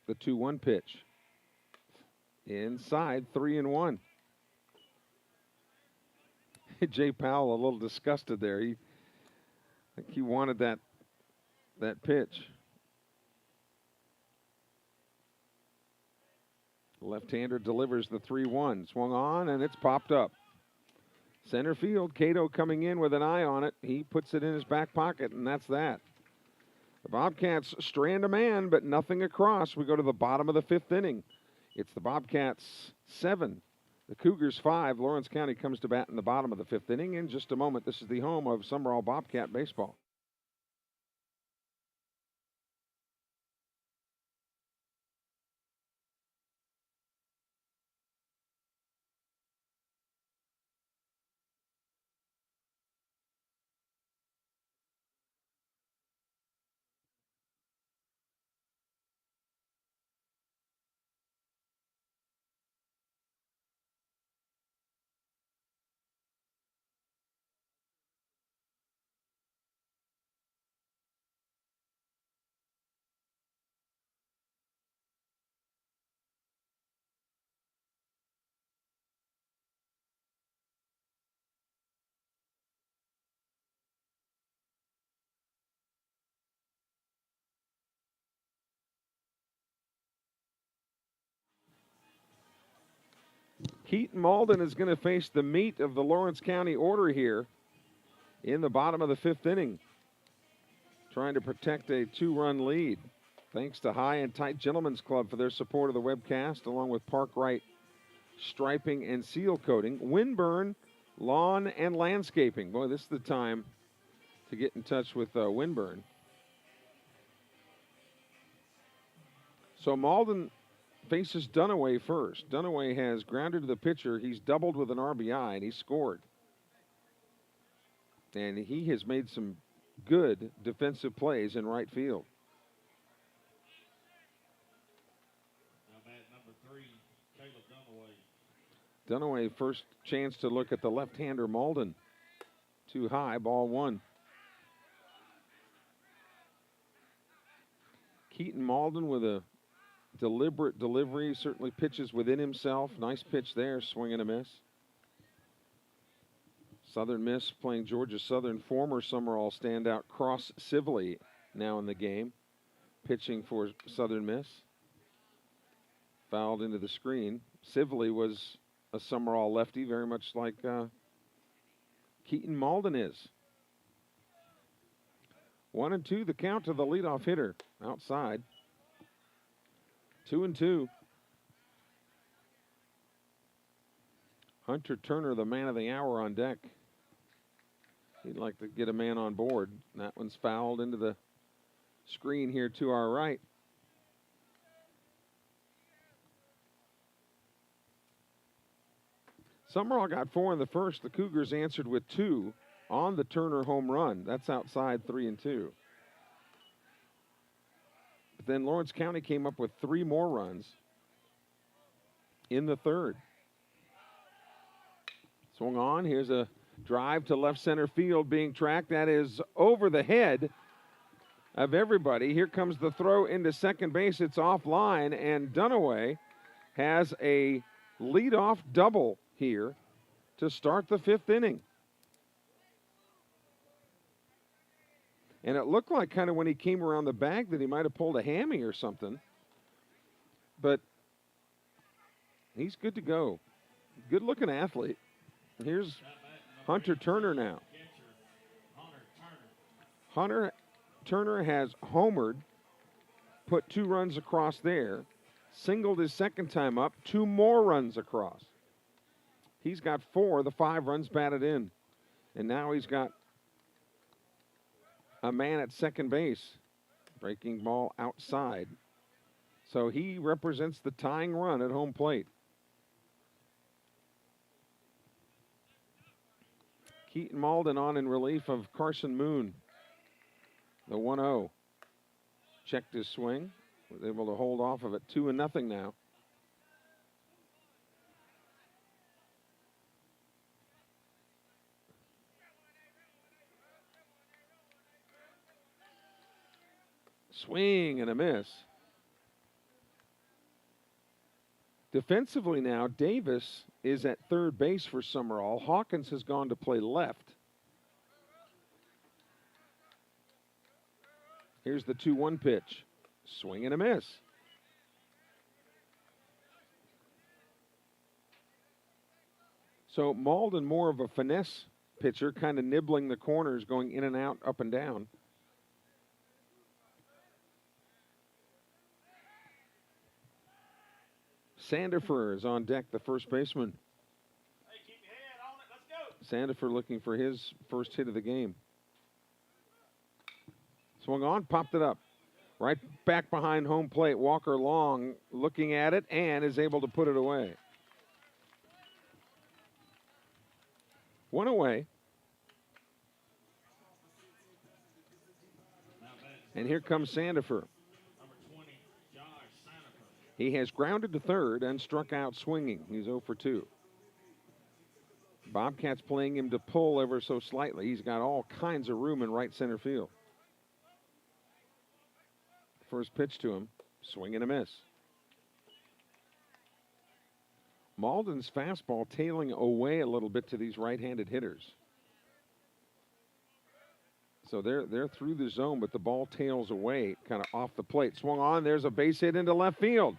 The 2-1 pitch. Inside, 3-1. Jay Powell a little disgusted there. I think he wanted that pitch. Left-hander delivers the 3-1. Swung on, and it's popped up. Center field, Cato coming in with an eye on it. He puts it in his back pocket, and that's that. The Bobcats strand a man, but nothing across. We go to the bottom of the fifth inning. It's the Bobcats 7, the Cougars 5. Lawrence County comes to bat in the bottom of the fifth inning. In just a moment, this is the home of Sumrall Bobcat baseball. Keaton Malden is going to face the meat of the Lawrence County order here in the bottom of the fifth inning, trying to protect a 2-run lead. Thanks to High and Tight Gentlemen's Club for their support of the webcast, along with Parkwright Striping and Seal Coating, Windburn Lawn and Landscaping. Boy, this is the time to get in touch with Windburn. So Malden faces Dunaway first. Dunaway has grounded to the pitcher. He's doubled with an RBI, and he scored. And he has made some good defensive plays in right field. Now bat number 3, Caleb Dunaway. Dunaway first chance to look at the left-hander Malden. Too high, ball 1. Keaton Malden with a deliberate delivery, certainly pitches within himself. Nice pitch there, swing and a miss. Southern Miss playing Georgia Southern, former Summerall standout Cross Sibley now in the game, pitching for Southern Miss. Fouled into the screen. Sibley was a Summerall lefty, very much like Keaton Malden is. 1-2 the count to the leadoff hitter outside. 2-2. Hunter Turner, the man of the hour, on deck. He'd like to get a man on board. That one's fouled into the screen here to our right. Summerall got 4 in the first. The Cougars answered with 2 on the Turner home run. That's outside, 3-2. But then Lawrence County came up with 3 more runs in the third. Swung on. Here's a Drive to left center field being tracked. That is over the head of everybody. Here comes the throw into second base. It's offline, and Dunaway has a leadoff double here to start the fifth inning. And it looked like kind of when he came around the bag that he might have pulled a hammy or something. But he's good to go. Good-looking athlete. Here's Hunter Turner now. Hunter Turner has homered, put 2 runs across there, singled his second time up, 2 more runs across. He's got 4, the 5 runs batted in. And now he's got a man at second base, breaking ball outside. So he represents the tying run at home plate. Keaton Malden on in relief of Carson Moon. The 1-0. Checked his swing. Was able to hold off of it. 2-0 now. Swing and a miss. Defensively now, Davis is at third base for Summerall. Hawkins has gone to play left. Here's the 2-1 pitch. Swing and a miss. So Malden more of a finesse pitcher, kind of nibbling the corners, going in and out, up and down. Sandifer is on deck, the first baseman. Hey, keep your head on it. Let's go. Sandifer looking for his first hit of the game. Swung on, popped it up. Right back behind home plate. Walker Long looking at it and is able to put it away. 1 away. And here comes Sandifer. Number 20, Josh Sandifer. He has grounded to third and struck out swinging. He's 0 for 2. Bobcats playing him to pull ever so slightly. He's got all kinds of room in right center field. First pitch to him, swing and a miss. Malden's fastball tailing away a little bit to these right-handed hitters. So they're through the zone, but the ball tails away, kind of off the plate. Swung on, there's a base hit into left field.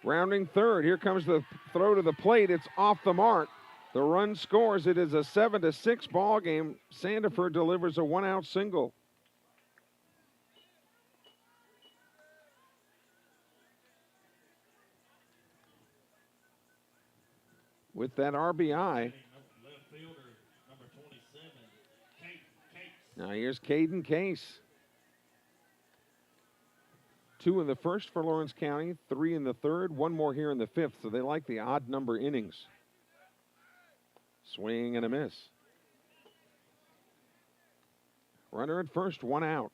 Rounding third, here comes the throw to the plate. It's off the mark. The run scores. It is a 7-6 ball game. Sandifer delivers a 1-out single. With that RBI. Left fielder, number 27, Case. Now here's Caden Case. 2 in the first for Lawrence County, 3 in the third, 1 more here in the fifth, so they like the odd number innings. Swing and a miss. Runner at first, 1 out.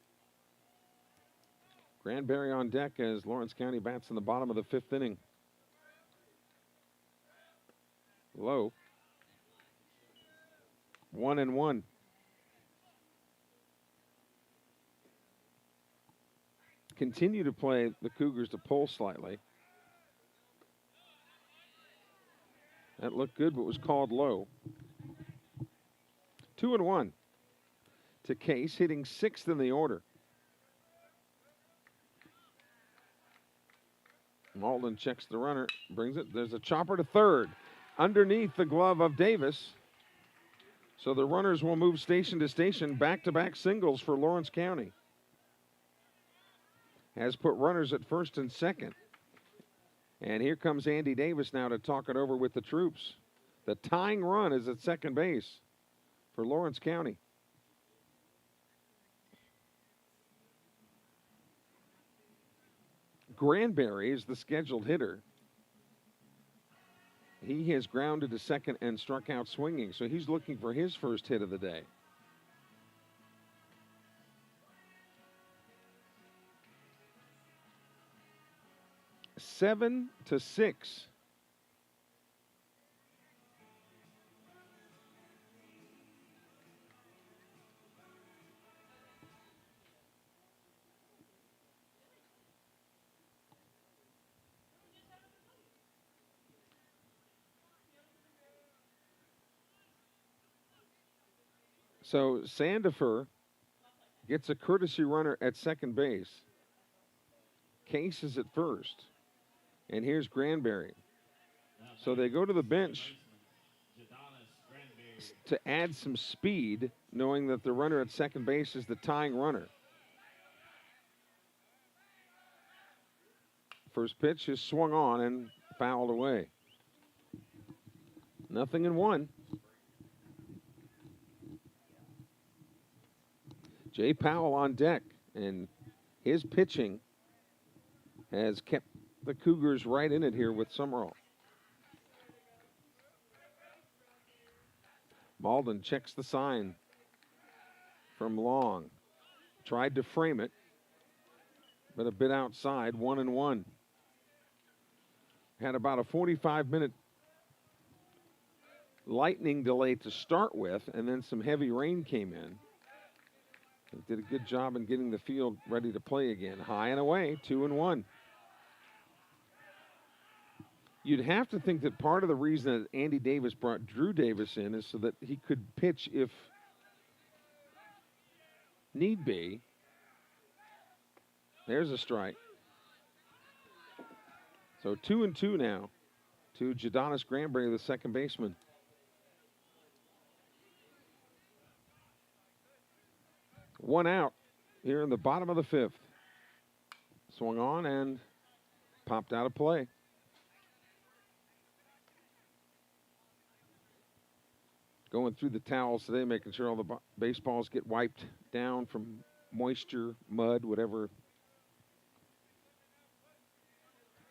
Granberry on deck as Lawrence County bats in the bottom of the fifth inning. Low. 1-1. Continue to play the Cougars to pull slightly. That looked good, but was called low. 2-1 to Case, hitting 6th in the order. Malden checks the runner, brings it. There's a chopper to third. Underneath the glove of Davis. So the runners will move station to station, back-to-back singles for Lawrence County. Has put runners at first and second. And here comes Andy Davis now to talk it over with the troops. The tying run is at second base for Lawrence County. Granberry is the scheduled hitter. He has grounded to second and struck out swinging, so he's looking for his first hit of the day. Seven to 6. So Sandifer gets a courtesy runner at second base. Case is at first. And here's Granberry. Now So they go to the bench baseman, Jadonis Granberry. to add some speed, knowing that the runner at second base is the tying runner. First pitch is swung on and fouled away. 0-1. Jay Powell on deck, and his pitching has kept the Cougars right in it here with Sumrall. Malden checks the sign from Long. Tried to frame it, but a bit outside, 1-1. Had about a 45-minute lightning delay to start with, and then some heavy rain came in. They did a good job in getting the field ready to play again. High and away, 2-1. You'd have to think that part of the reason that Andy Davis brought Drew Davis in is so that he could pitch if need be. There's a strike. So 2-2 now to Jadonis Granberry, the second baseman. One out here in the bottom of the fifth. Swung on and popped out of play. Going through the towels today, making sure all the baseballs get wiped down from moisture, mud, whatever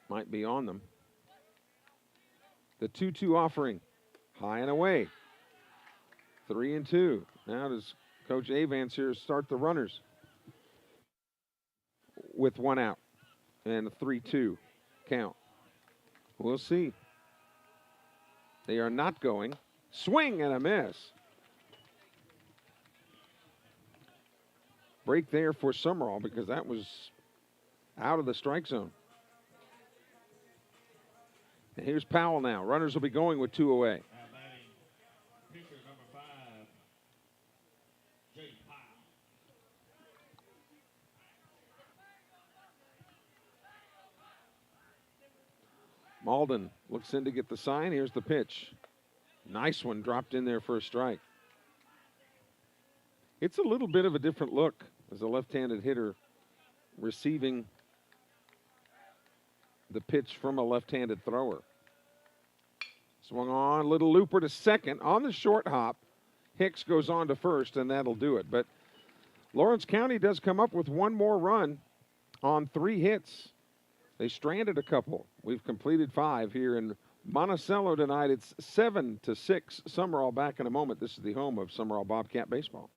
might be on them. The 2-2 offering, high and away. 3-2. Now does Coach Avance here start the runners with one out and a 3-2 count. We'll see. They are not going. Swing and a miss. Break there for Summerall because that was out of the strike zone. And here's Powell now. Runners will be going with two away. Now batting, pitcher number 5, Jay Powell. Malden looks in to get the sign. Here's the pitch. Nice one, dropped in there for a strike. It's a little bit of a different look as a left-handed hitter receiving the pitch from a left-handed thrower. Swung on, little looper to second on the short hop. Hicks goes on to first, and that'll do it. But Lawrence County does come up with one more run on 3 hits. They stranded a couple. We've completed 5 here in Monticello tonight. It's 7-6. Sumrall back in a moment. This is the home of Summerall Bobcat baseball.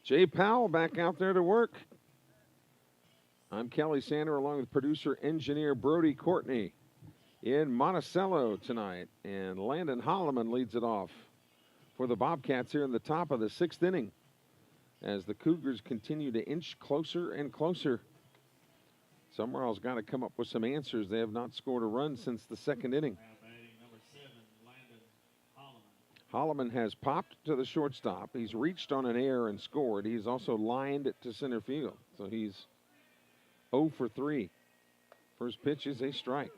Jay Powell back out there to work. I'm Kelly Sander along with producer engineer Brody Courtney in Monticello tonight. And Landon Holloman leads it off for the Bobcats here in the top of the 6th inning as the Cougars continue to inch closer and closer. Summerall's got to come up with some answers. They have not scored a run since the second inning. Now batting number 7, Landon Holloman. Holloman has popped to the shortstop. He's reached on an error and scored. He's also lined it to center field. So he's 0 for 3. First pitch is a strike.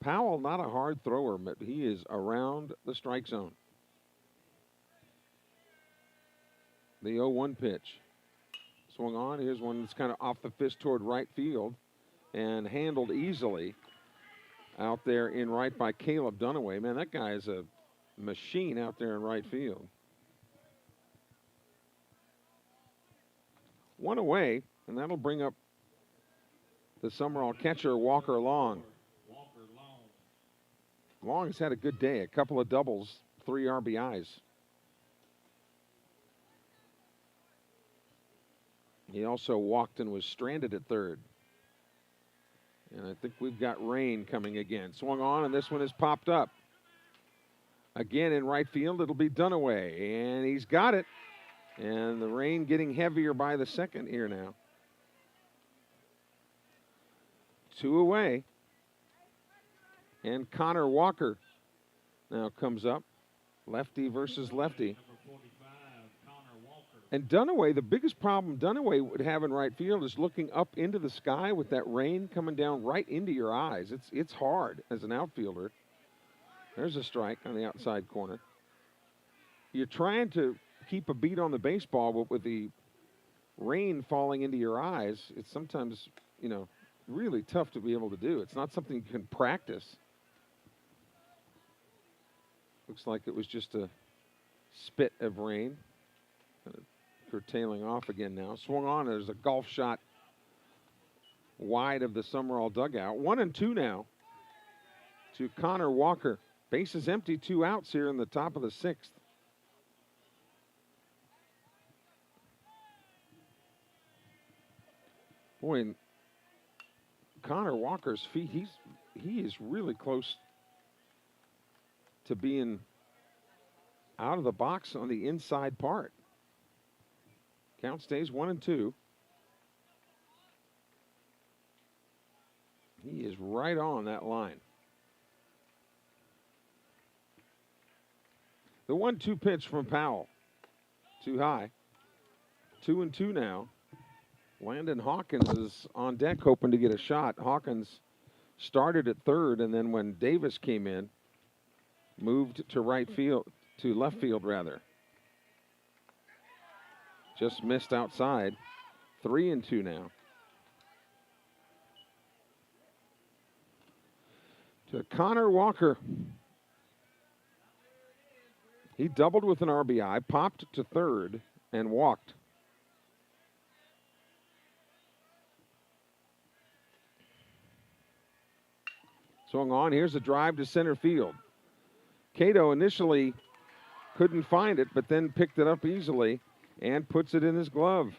Powell, not a hard thrower, but he is around the strike zone. The 0-1 pitch. Swung on. Here's one that's kind of off the fist toward right field and handled easily out there in right by Caleb Dunaway. Man, that guy is a machine out there in right field. One away, and that'll bring up the Summerall catcher, Walker Long. Walker Long. Long has had a good day. A couple of doubles, 3 RBIs. He also walked and was stranded at third. And I think we've got rain coming again. Swung on, and this one has popped up. Again in right field, it'll be Dunaway. And he's got it. And the rain getting heavier by the second here now. 2 away. And Connor Walker now comes up. Lefty versus lefty. Number 45, Connor Walker. And Dunaway, the biggest problem Dunaway would have in right field is looking up into the sky with that rain coming down right into your eyes. It's hard as an outfielder. There's a strike on the outside corner. You're trying to keep a beat on the baseball, but with the rain falling into your eyes, it's sometimes, really tough to be able to do. It's not something you can practice. Looks like it was just a spit of rain. Kind of curtailing off again now. Swung on. There's a golf shot wide of the Summerall dugout. 1-2 now to Connor Walker. Bases empty, 2 outs here in the top of the 6th. Boy, and Connor Walker's feet, he is really close to being out of the box on the inside part. Count stays 1-2. He is right on that line. The 1-2 pitch from Powell. Too high. 2-2 now. Landon Hawkins is on deck hoping to get a shot. Hawkins started at third, and then when Davis came in, moved to left field rather. Just missed outside. 3-2 now. To Connor Walker. He doubled with an RBI, popped to third, and walked. Swung on. Here's a drive to center field. Cato initially couldn't find it, but then picked it up easily and puts it in his glove.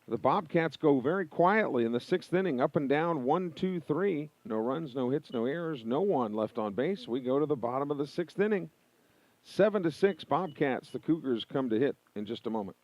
The Bobcats go very quietly in the 6th inning, up and down, 1-2-3. No runs, no hits, no errors, no one left on base. We go to the bottom of the 6th inning. 7-6 Bobcats. The Cougars come to hit in just a moment.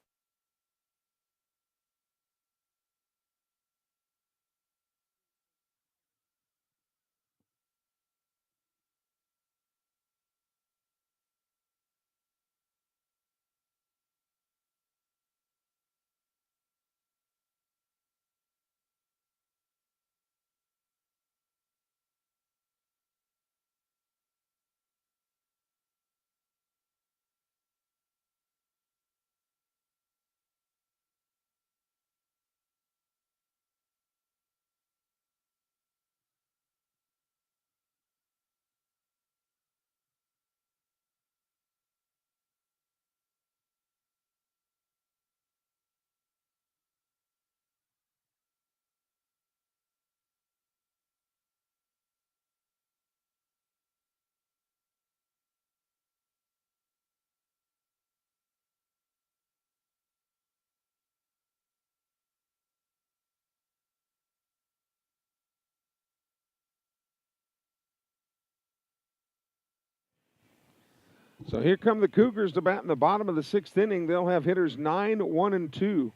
So here come the Cougars to bat in the bottom of the 6th inning. They'll have hitters 9, 1, and 2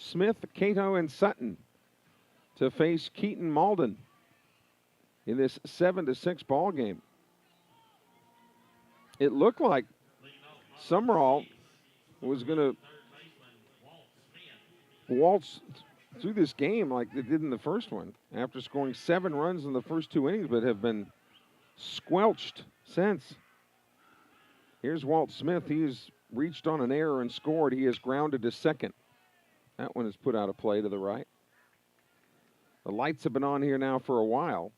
Smith, Cato, and Sutton to face Keaton Malden in this 7-6 ball game. It looked like Sumrall was going to waltz through this game like they did in the first one after scoring 7 runs in the first 2 innings, but have been squelched since. Here's Walt Smith. He's reached on an error and scored. He is grounded to second. That one is put out of play to the right. The lights have been on here now for a while.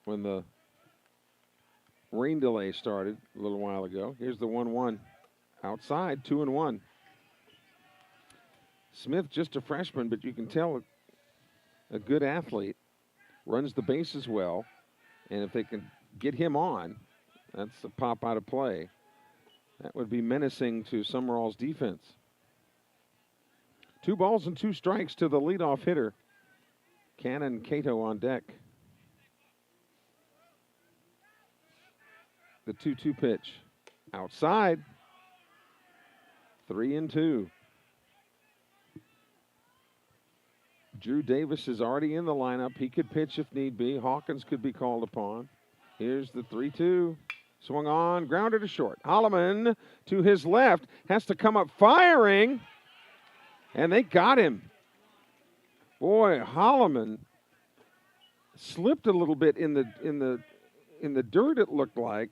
When the rain delay started a little while ago. Here's the 1-1. Outside, 2-1. Smith, just a freshman, but you can tell a good athlete. Runs the bases well. And if they can get him on, that's a pop out of play. That would be menacing to Summerall's defense. 2 balls and 2 strikes to the leadoff hitter. Cannon Cato on deck. The 2-2 pitch. Outside. 3-2. Drew Davis is already in the lineup. He could pitch if need be. Hawkins could be called upon. Here's the 3-2. Swung on, grounded to short. Holloman to his left has to come up firing, and they got him. Boy, Holloman slipped a little bit in the dirt. It looked like,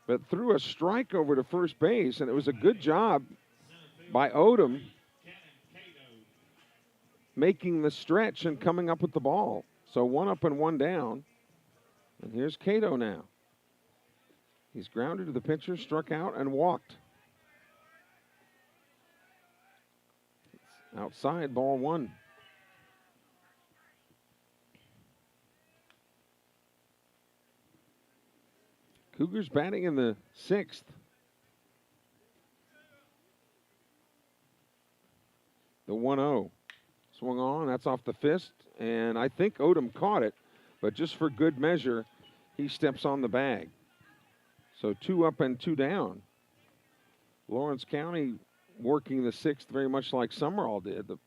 but threw a strike over to first base, and it was a good job by Odom making the stretch and coming up with the ball. So 1 up and 1 down. And here's Cato now. He's grounded to the pitcher, struck out, and walked. It's outside, ball 1. Cougars batting in the 6th. The 1-0. Swung on, that's off the fist, and I think Odom caught it, but just for good measure, he steps on the bag. So 2 up and 2 down. Lawrence County working the 6th very much like Summerall did. The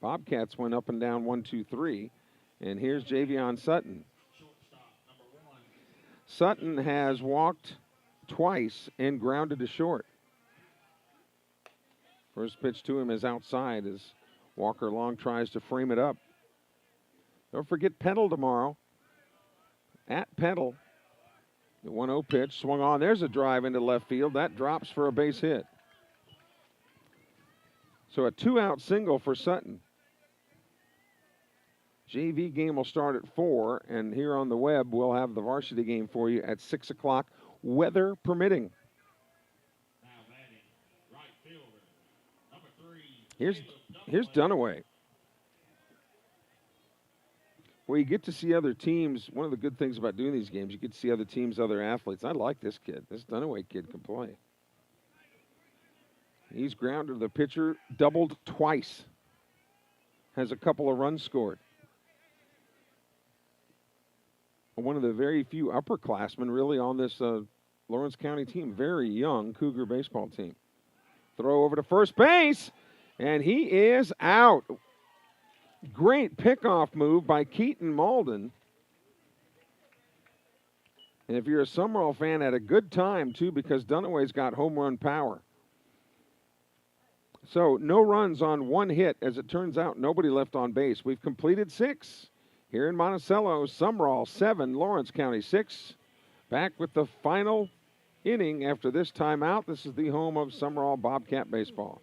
Bobcats went up and down 1, 2, 3, and here's Javion Sutton. Sutton has walked twice and grounded to short. First pitch to him is outside as Walker Long tries to frame it up. Don't forget Petal tomorrow. At Petal. The 1-0 pitch swung on. There's a drive into left field. That drops for a base hit. So a 2-out single for Sutton. JV game will start at 4, and here on the web we'll have the varsity game for you at 6 o'clock, weather permitting. Now batting, right fielder, number 3. Here's Dunaway. Well, you get to see other teams. One of the good things about doing these games, you get to see other teams, other athletes. I like this kid. This Dunaway kid can play. He's grounded the pitcher, doubled twice. Has a couple of runs scored. One of the very few upperclassmen really on this Lawrence County team. Very young Cougar baseball team. Throw over to first base, and he is out. Great pickoff move by Keaton Malden. And if you're a Sumrall fan, had a good time, too, because Dunaway's got home run power. So no runs on 1 hit. As it turns out, nobody left on base. We've completed 6. Here in Monticello, Sumrall 7, Lawrence County 6. Back with the final inning after this timeout. This is the home of Sumrall Bobcat baseball.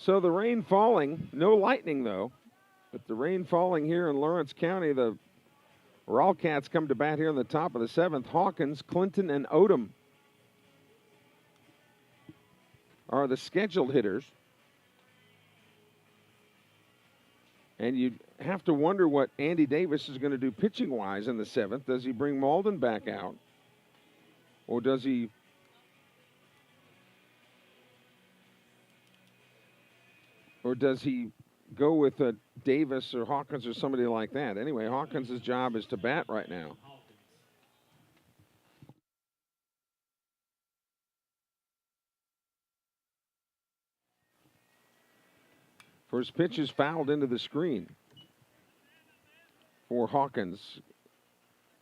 So the rain falling, no lightning though, but the rain falling here in Lawrence County. The Bobcats come to bat here in the top of the 7th. Hawkins, Clinton, and Odom are the scheduled hitters. And you have to wonder what Andy Davis is going to do pitching-wise in the 7th. Does he bring Malden back out? Or does he go with Davis or Hawkins or somebody like that? Anyway, Hawkins' job is to bat right now. First pitch is fouled into the screen for Hawkins.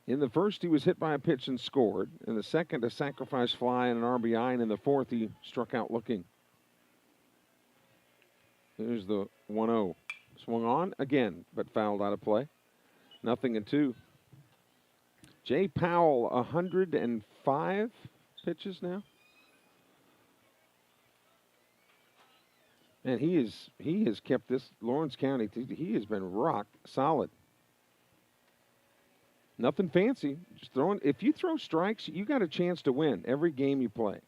In the first, he was hit by a pitch and scored. In the second, a sacrifice fly and an RBI. And in the fourth, he struck out looking. There's the 1-0. Swung on again, but fouled out of play. 0-2. Jay Powell, 105 pitches now. And he has kept this Lawrence County, he has been rock solid. Nothing fancy, just throwing. If you throw strikes, you got a chance to win every game you play.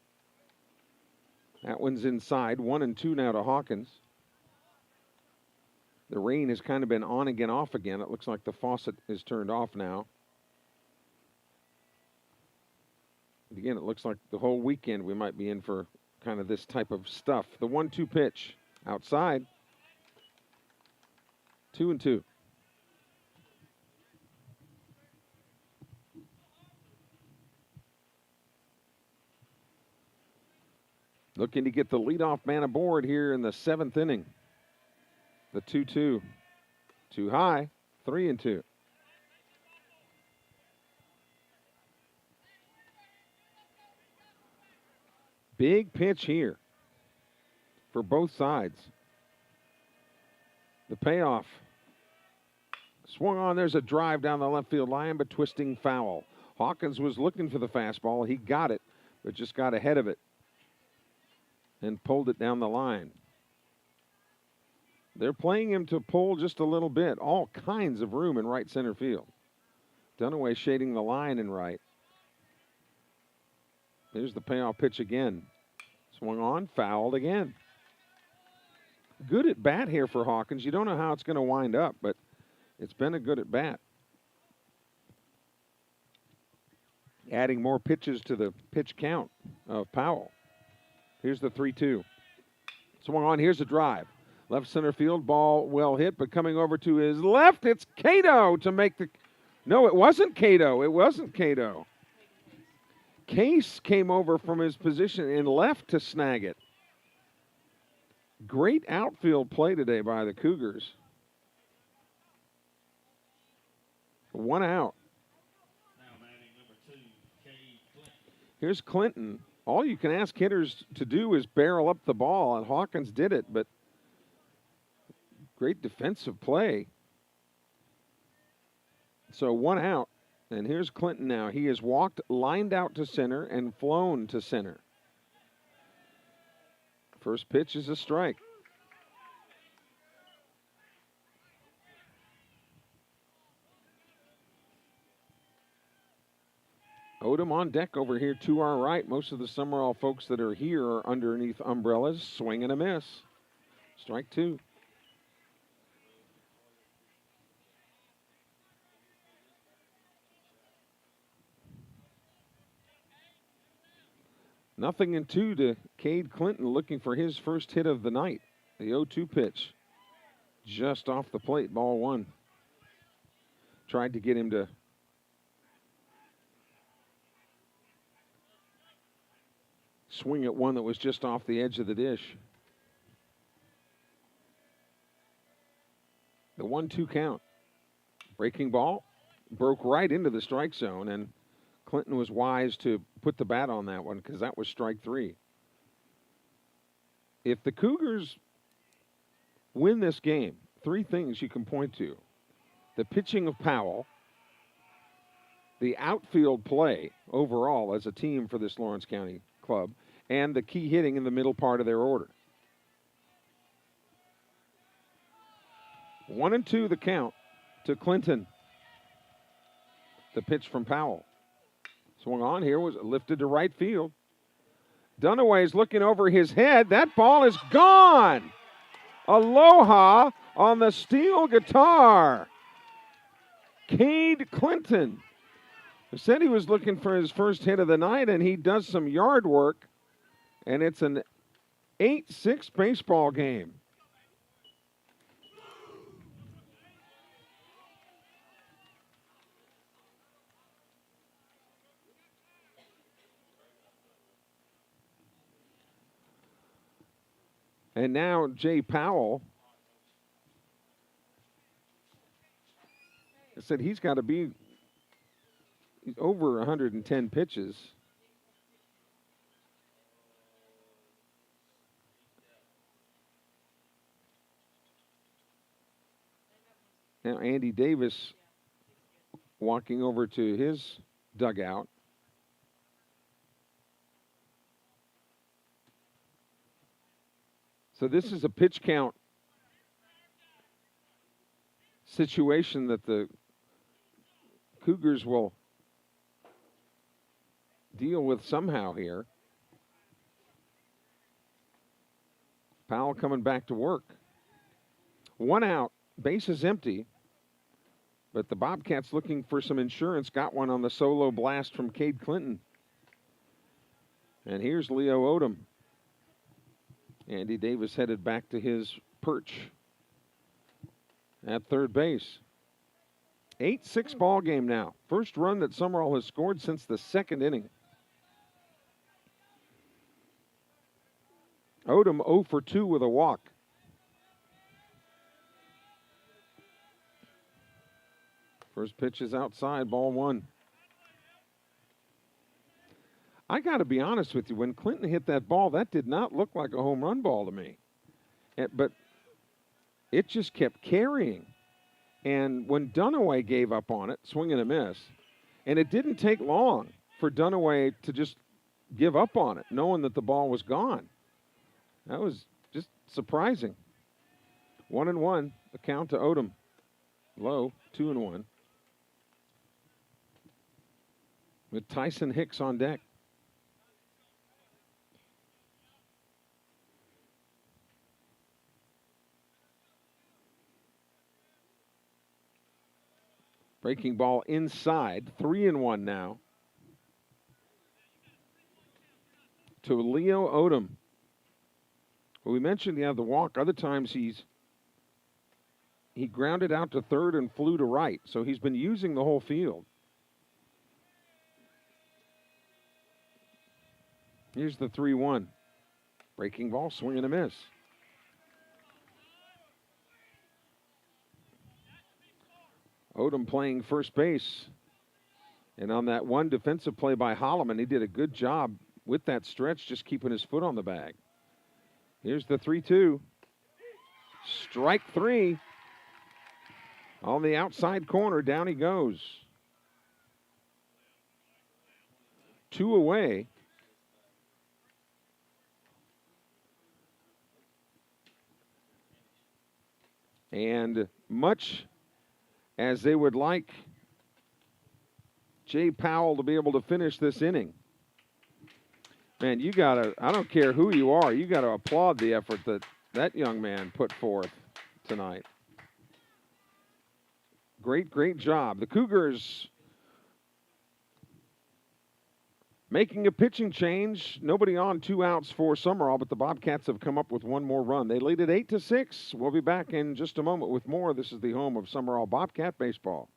That one's inside, 1-2 now to Hawkins. The rain has kind of been on again, off again. It looks like the faucet is turned off now. Again, it looks like the whole weekend we might be in for kind of this type of stuff. The 1-2 pitch outside. 2-2. Looking to get the leadoff man aboard here in the 7th inning. The 2-2. Too high. 3-2. Big pitch here for both sides. The payoff. Swung on. There's a drive down the left field line, but twisting foul. Hawkins was looking for the fastball. He got it, but just got ahead of it and pulled it down the line. They're playing him to pull just a little bit. All kinds of room in right center field. Dunaway shading the line in right. Here's the payoff pitch again. Swung on, fouled again. Good at bat here for Hawkins. You don't know how it's going to wind up, but it's been a good at bat. Adding more pitches to the pitch count of Powell. Here's the 3-2. Swung on, here's a drive. Left center field, ball well hit, but coming over to his left, it's Cato to make the... No, it wasn't Cato. It wasn't Cato. Case came over from his position and left to snag it. Great outfield play today by the Cougars. 1 out. Now batting number 2, Cade Clinton. Here's Clinton. All you can ask hitters to do is barrel up the ball, and Hawkins did it, but great defensive play. So 1 out. And here's Clinton now. He has walked, lined out to center, and flown to center. First pitch is a strike. Odom on deck over here to our right. Most of the Summerall folks that are here are underneath umbrellas. Swing and a miss. Strike 2. Nothing in 2 to Cade Clinton, looking for his first hit of the night. The 0-2 pitch. Just off the plate, ball 1. Tried to get him to swing at one that was just off the edge of the dish. The 1-2 count. Breaking ball. Broke right into the strike zone, and Clinton was wise to put the bat on that one because that was strike 3. If the Cougars win this game, 3 things you can point to. The pitching of Powell, the outfield play overall as a team for this Lawrence County club, and the key hitting in the middle part of their order. 1-2 the count to Clinton. The pitch from Powell. Swung on here, was lifted to right field. Dunaway's looking over his head. That ball is gone. Aloha on the steel guitar. Cade Clinton said he was looking for his first hit of the night, and he does some yard work, and it's an 8-6 baseball game. And now Jay Powell said he's got to be over 110 pitches. Now Andy Davis walking over to his dugout. So this is a pitch count situation that the Cougars will deal with somehow here. Powell coming back to work. 1 out, base is empty, but the Bobcats looking for some insurance. Got one on the solo blast from Cade Clinton. And here's Leo Odom. Andy Davis headed back to his perch at third base. 8-6 ball game now. First run that Sumrall has scored since the second inning. Odom 0 for 2 with a walk. First pitch is outside, ball 1. I got to be honest with you, when Clinton hit that ball, that did not look like a home run ball to me. But it just kept carrying. And when Dunaway gave up on it, swing and a miss, and it didn't take long for Dunaway to just give up on it, knowing that the ball was gone. That was just surprising. 1-1, the count to Odom. Low, 2-1. With Tyson Hicks on deck. Breaking ball inside, 3-1 now. To Leo Odom. Well, we mentioned the walk. Other times he grounded out to third and flew to right. So he's been using the whole field. Here's the 3-1. Breaking ball, swing and a miss. Odom playing first base. And on that one defensive play by Holloman, he did a good job with that stretch, just keeping his foot on the bag. Here's the 3-2. Strike 3. On the outside corner, down he goes. 2 away. And much as they would like Jay Powell to be able to finish this inning, man, you gotta, I don't care who you are, you gotta applaud the effort that that young man put forth tonight. Great job. The Cougars making a pitching change. Nobody on, 2 outs for Summerall, but the Bobcats have come up with one more run. They lead it 8-6. We'll be back in just a moment with more. This is the home of Summerall Bobcat baseball.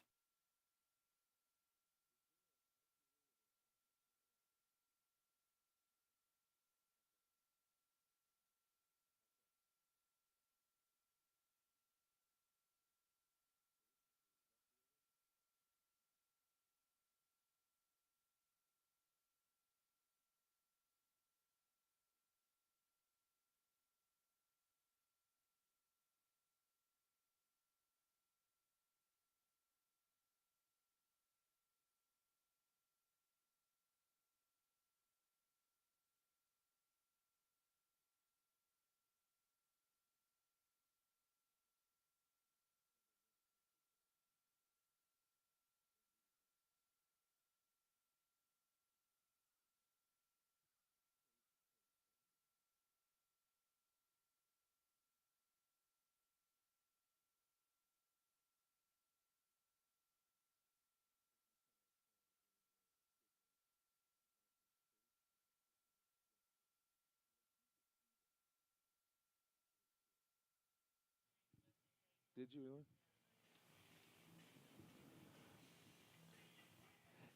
Did you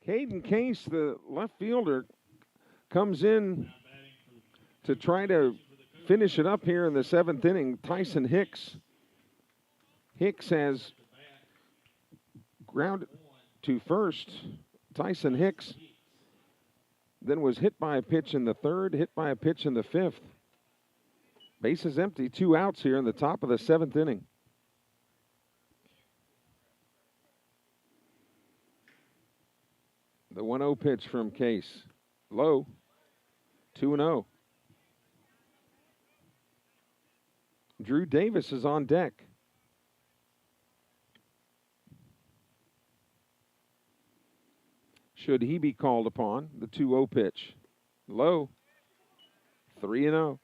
really? Caden Case, the left fielder, comes in Now batting for to try to finish it up here in the 7th inning. Tyson Hicks. Hicks has the bat. grounded One. to first. Tyson Hicks then was hit by a pitch in the 3rd, hit by a pitch in the 5th. Bases empty, 2 outs here in the top of the 7th inning. The 1-0 pitch from Case. Low. 2-0. Drew Davis is on deck. Should he be called upon, the 2-0 pitch. Low. 3-0.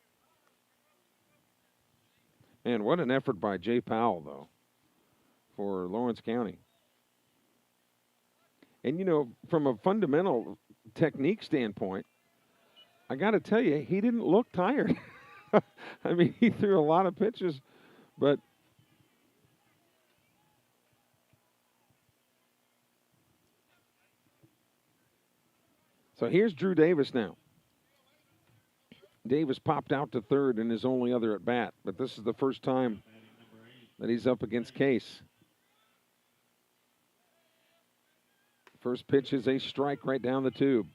And what an effort by Jay Powell, though, for Lawrence County. And, you know, from a fundamental technique standpoint, I got to tell you, he didn't look tired. I mean, he threw a lot of pitches, but so here's Drew Davis now. Davis popped out to 3rd in his only other at bat, but this is the first time that he's up against Case. First pitch is a strike right down the tube.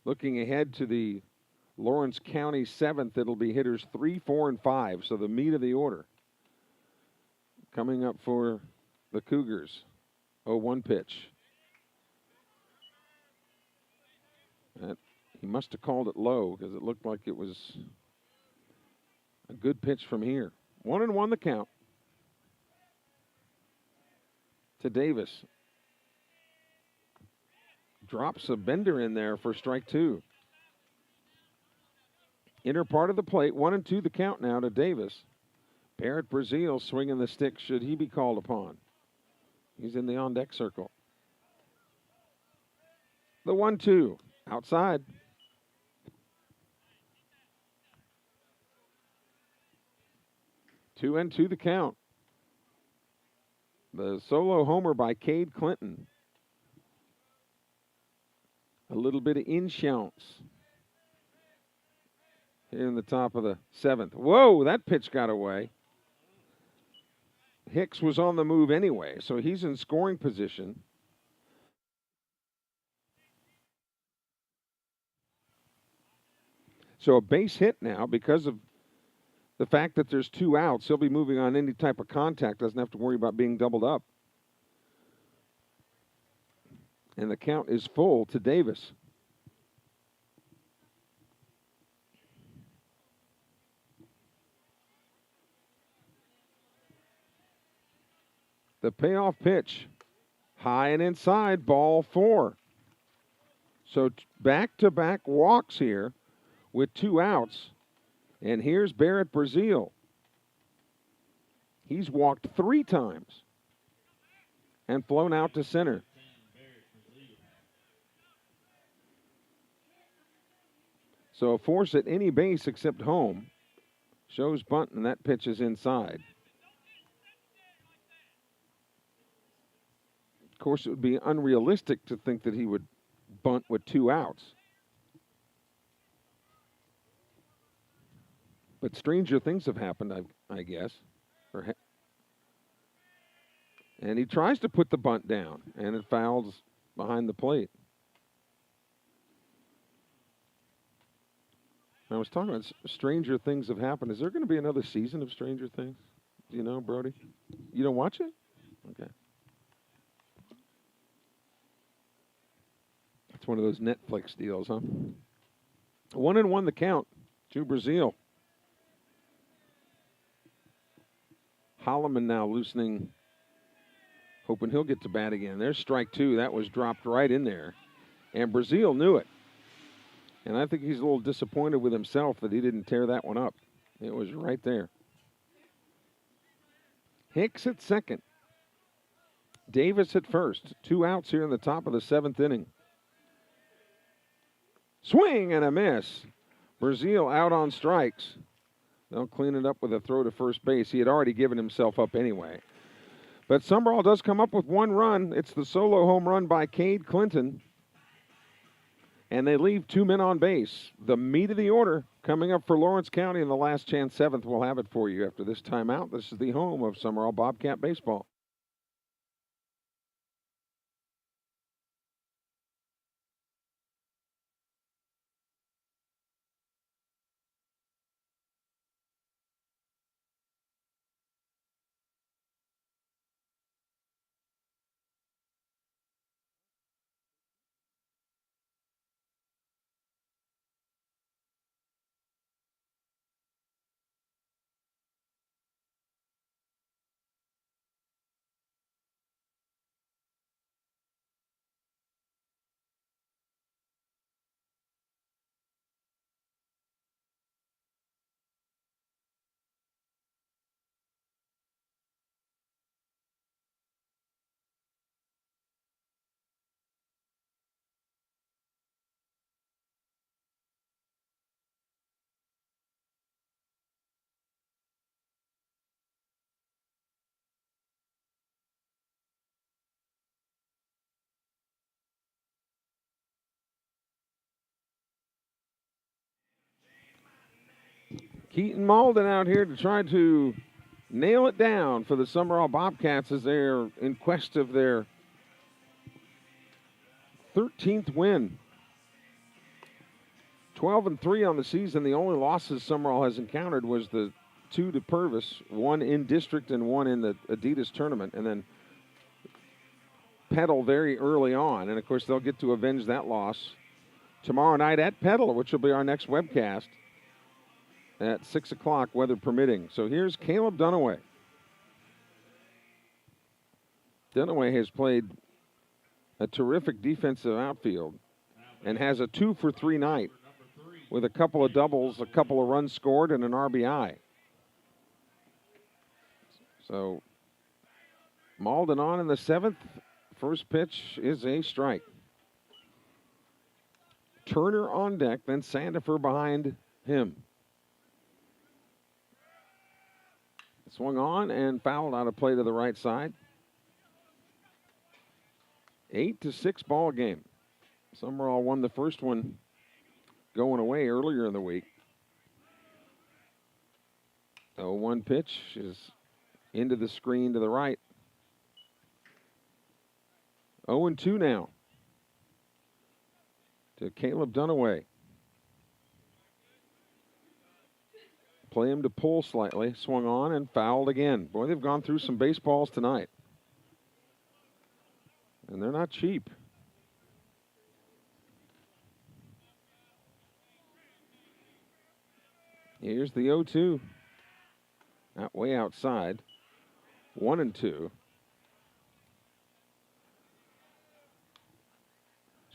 Looking ahead to the Lawrence County 7th, it'll be hitters 3, 4, and 5, so the meat of the order. Coming up for the Cougars. 0-1 pitch. He must have called it low because it looked like it was a good pitch from here. 1-1 the count to Davis. Drops a bender in there for strike 2. Inner part of the plate, 1-2 the count now to Davis. Barrett Brazil swinging the stick should he be called upon. He's in the on-deck circle. The 1-2, outside. Two and two the count. The solo homer by Cade Clinton. A little bit of insurance here in the top of the 7th. Whoa, that pitch got away. Hicks was on the move anyway, so he's in scoring position. So a base hit now because of the fact that there's 2 outs. He'll be moving on any type of contact, doesn't have to worry about being doubled up. And the count is full to Davis. The payoff pitch, high and inside, ball 4. So back-to-back walks here with 2 outs. And here's Barrett Brazil. He's walked 3 times and flown out to center. So a force at any base except home. Shows bunt, and that pitch is inside. Of course, it would be unrealistic to think that he would bunt with 2 outs. But stranger things have happened, I guess. And he tries to put the bunt down, and it fouls behind the plate. I was talking about stranger things have happened. Is there going to be another season of Stranger Things? Do you know, Brody? You don't watch it? Okay. It's one of those Netflix deals, huh? 1-1 the count to Brazil. Holloman now loosening, hoping he'll get to bat again. There's strike 2. That was dropped right in there. And Brazil knew it. And I think he's a little disappointed with himself that he didn't tear that one up. It was right there. Hicks at second. Davis at first. 2 outs here in the top of the 7th inning. Swing and a miss. Brazil out on strikes. They'll clean it up with a throw to first base. He had already given himself up anyway. But Sumrall does come up with one run. It's the solo home run by Cade Clinton. And they leave 2 men on base. The meat of the order coming up for Lawrence County in the last chance seventh. We'll have it for you after this timeout. This is the home of Summerall Bobcat baseball. Keaton Malden out here to try to nail it down for the Summerall Bobcats as they're in quest of their 13th win. 12-3 on the season. The only losses Summerall has encountered was the 2 to Purvis, 1 in district and 1 in the Adidas tournament, and then Petal very early on. And, of course, they'll get to avenge that loss tomorrow night at Petal, which will be our next webcast at 6 o'clock, weather permitting. So here's Caleb Dunaway. Dunaway has played a terrific defensive outfield and has a 2-for-3 night with a couple of doubles, a couple of runs scored, and an RBI. So Malden on in the 7th. First pitch is a strike. Turner on deck, then Sandifer behind him. Swung on and fouled out of play to the right side. 8-6 ball game. Summerall won the first one going away earlier in the week. 0-1 pitch is into the screen to the right. 0-2 now to Caleb Dunaway. Play him to pull slightly. Swung on and fouled again. Boy, they've gone through some baseballs tonight. And they're not cheap. Here's the 0-2. That way outside. 1-2.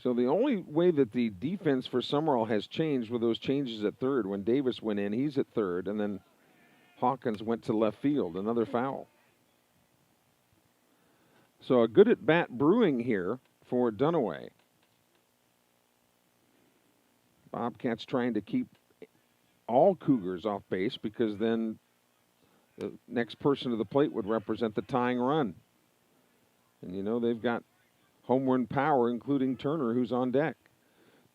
So the only way that the defense for Summerall has changed were those changes at third. When Davis went in, he's at third, and then Hawkins went to left field, another foul. So a good at-bat brewing here for Dunaway. Bobcats trying to keep all Cougars off base because then the next person to the plate would represent the tying run. And you know they've got home run power, including Turner, who's on deck.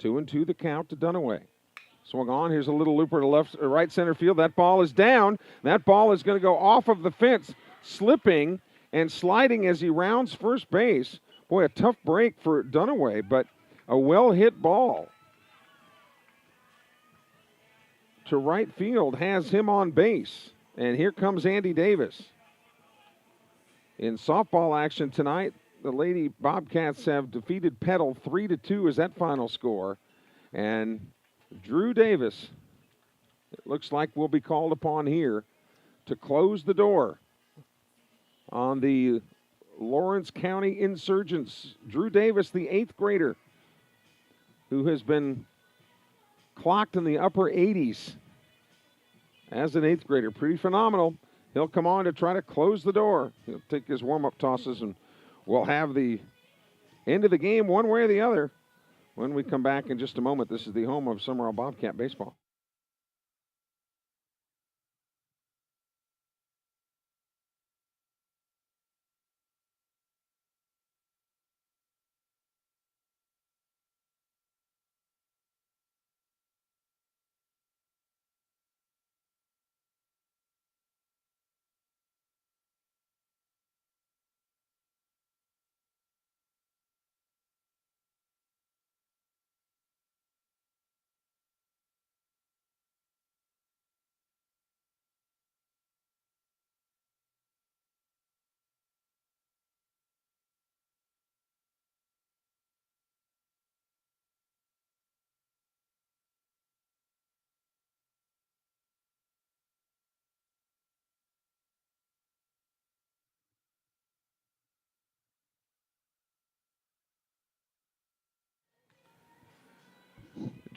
2-2 the count to Dunaway. Swung on. Here's a little looper to left, right center field. That ball is down. That ball is going to go off of the fence, slipping and sliding as he rounds first base. Boy, a tough break for Dunaway, but a well-hit ball to right field has him on base. And here comes Andy Davis. In softball action tonight, the Lady Bobcats have defeated Petal 3-2 is that final score. And Drew Davis, it looks like, will be called upon here to close the door on the Lawrence County Insurgents. Drew Davis, the 8th grader, who has been clocked in the upper 80s as an 8th grader. Pretty phenomenal. He'll come on to try to close the door. He'll take his warm-up tosses, and we'll have the end of the game one way or the other when we come back in just a moment. This is the home of Summerall Bobcat baseball.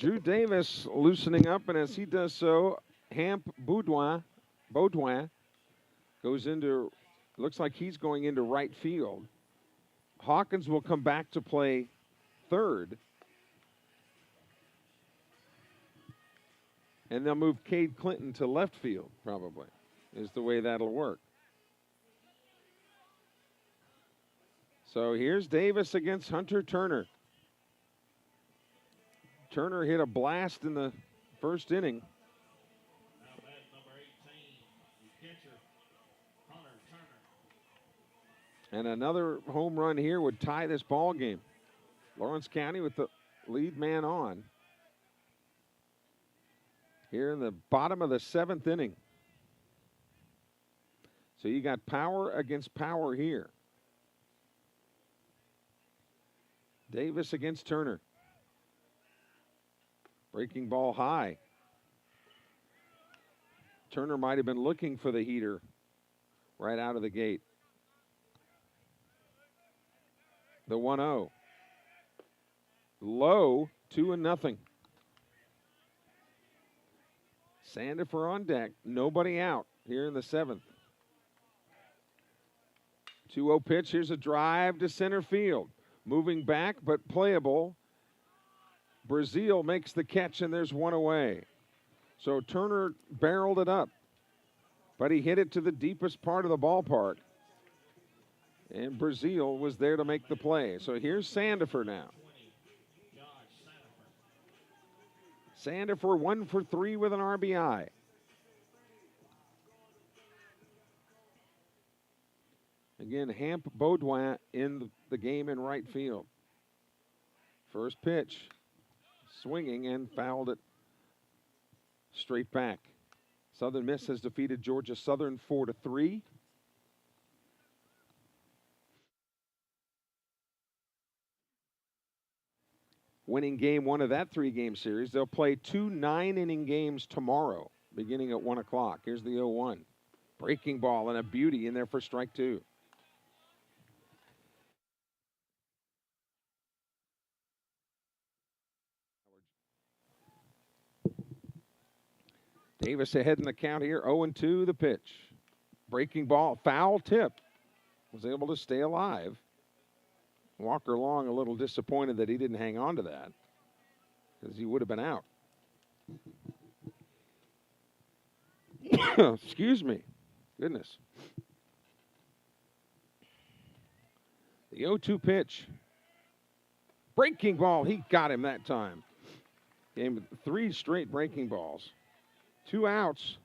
Drew Davis loosening up, and as he does so, Hamp Baudouin goes into, looks like he's going into right field. Hawkins will come back to play third. And they'll move Cade Clinton to left field, probably, is the way that'll work. So here's Davis against Hunter Turner. Turner hit a blast in the first inning. Now batting number 18, the catcher, Hunter Turner. And another home run here would tie this ball game. Lawrence County with the lead man on. Here in the bottom of the 7th inning. So you got power against power here. Davis against Turner. Breaking ball high. Turner might have been looking for the heater right out of the gate. The 1-0. Low, 2-0. Sandifer on deck. Nobody out here in the 7th. 2-0 pitch. Here's a drive to center field. Moving back, but playable. Brazil makes the catch, and there's one away. So Turner barreled it up, but he hit it to the deepest part of the ballpark. And Brazil was there to make the play. So here's Sandifer now. Sandifer 1 for 3 with an RBI. Again, Hamp Baudouin in the game in right field. First pitch, swinging and fouled it straight back. Southern Miss has defeated Georgia Southern 4-3. Winning game 1 of that 3-game series. They'll play 2 9-inning games tomorrow, beginning at 1 o'clock. Here's the 0-1. Breaking ball and a beauty in there for strike 2. Davis ahead in the count here. 0-2 the pitch. Breaking ball, foul tip. Was able to stay alive. Walker Long a little disappointed that he didn't hang on to that because he would have been out. Excuse me. Goodness. The 0-2 pitch. Breaking ball. He got him that time. Gave him 3 straight breaking balls. 2 outs.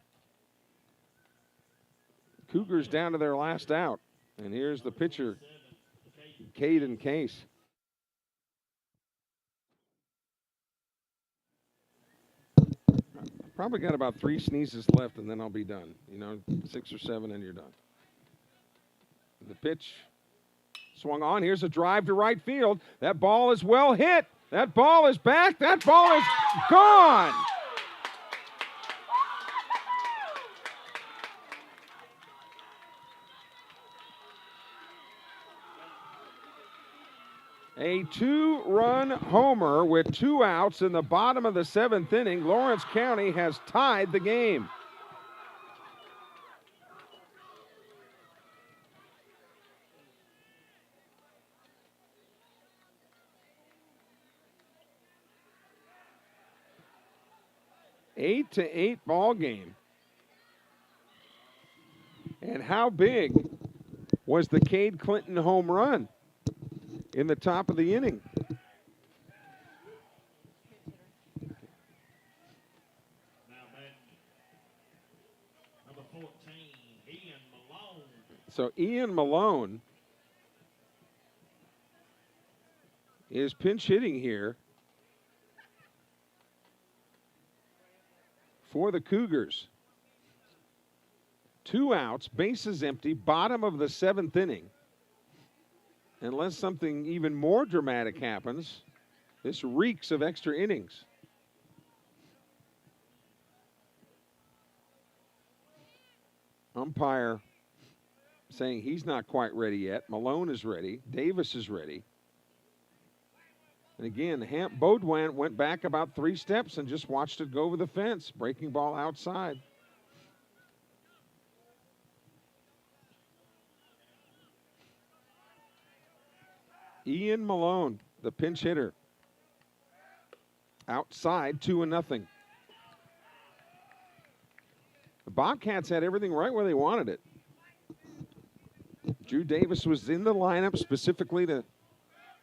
Cougars down to their last out. And here's the pitcher, Caden Case. Probably got about 3 sneezes left, and then I'll be done. 6 or 7, and you're done. The pitch swung on. Here's a drive to right field. That ball is well hit. That ball is back. That ball is gone. A 2-run homer with 2 outs in the bottom of the 7th inning. Lawrence County has tied the game. Eight to 8 ball game. And how big was the Cade Clinton home run in the top of the inning? Now batting number 14, Ian Malone. So Ian Malone is pinch hitting here for the Cougars. 2 outs, bases empty, bottom of the 7th inning. Unless something even more dramatic happens, this reeks of extra innings. Umpire saying he's not quite ready yet. Malone is ready. Davis is ready. And again, Baudouin went back about 3 steps and just watched it go over the fence. Breaking ball outside. Ian Malone, the pinch hitter. Outside, 2-0. The Bobcats had everything right where they wanted it. Drew Davis was in the lineup specifically to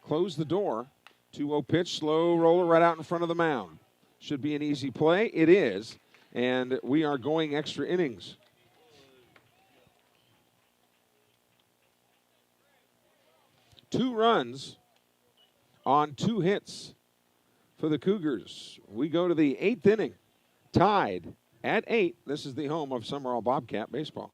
close the door. 2-0 pitch, slow roller right out in front of the mound. Should be an easy play. It is. And we are going extra innings. Two runs on 2 hits for the Cougars. We go to the 8th inning, tied at 8. This is the home of Summerall Bobcat baseball.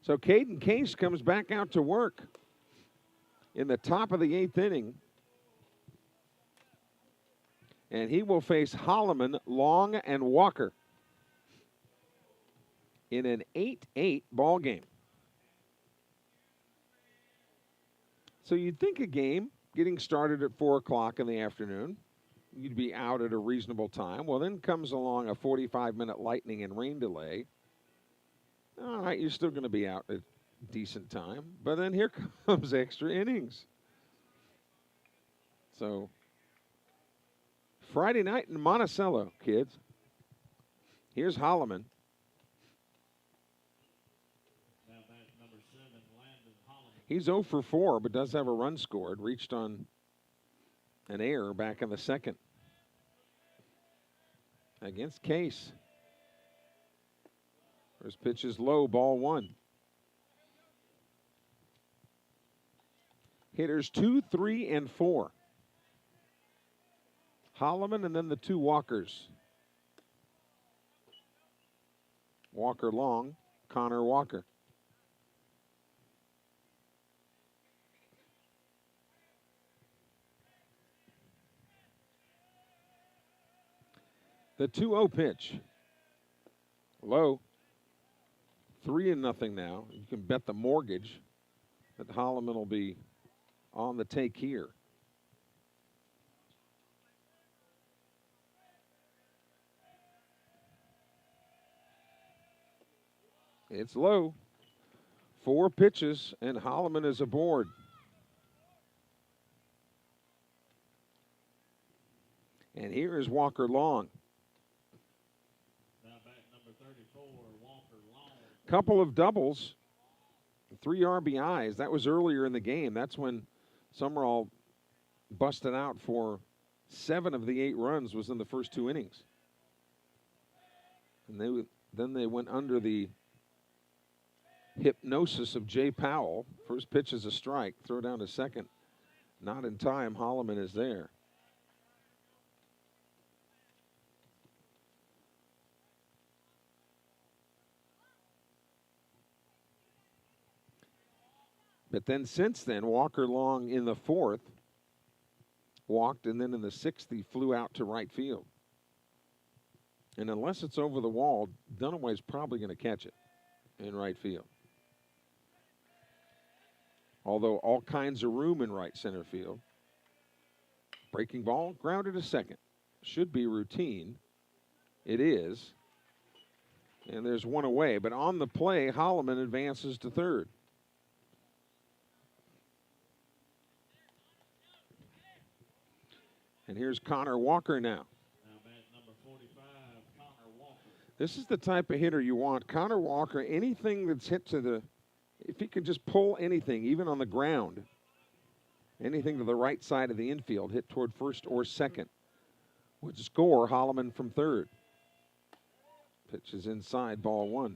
So Caden Case comes back out to work in the top of the 8th inning. And he will face Holloman, Long, and Walker in an 8-8 ball game. So you'd think a game getting started at 4 o'clock in the afternoon, you'd be out at a reasonable time. Well, then comes along a 45-minute lightning and rain delay. All right, you're still going to be out at a decent time. But then here comes extra innings. So Friday night in Monticello, kids. Here's Holloman. Now bat number 7, Landon Holloman. He's 0 for 4, but does have a run scored. Reached on an error back in the 2nd. Against Case. First pitch is low, ball 1. Hitters 2, 3, and 4. Holloman and then the 2 Walkers. Walker Long, Connor Walker. The 2-0 pitch. Low. 3-0 now. You can bet the mortgage that Holloman will be on the take here. It's low. 4 pitches, and Holloman is aboard. And here is Walker Long. Now bat number 34, Walker Long. Couple of doubles, 3 RBIs. That was earlier in the game. That's when Sumrall busted out for 7 of the 8 runs was in the first 2 innings. And then they went under the hypnosis of Jay Powell. First pitch is a strike. Throw down to second. Not in time. Holloman is there. But then since then, Walker Long in the 4th walked, and then in the 6th he flew out to right field. And unless it's over the wall, Dunaway's probably going to catch it in right field. Although all kinds of room in right center field. Breaking ball, grounded to second. Should be routine. It is. And there's one away. But on the play, Holloman advances to third. And here's Connor Walker now. Now bat number 45, Connor Walker. This is the type of hitter you want. Connor Walker, anything that's hit to the, if he can just pull anything, even on the ground, anything to the right side of the infield, hit toward first or second, would score Holloman from third. Pitch is inside, ball one.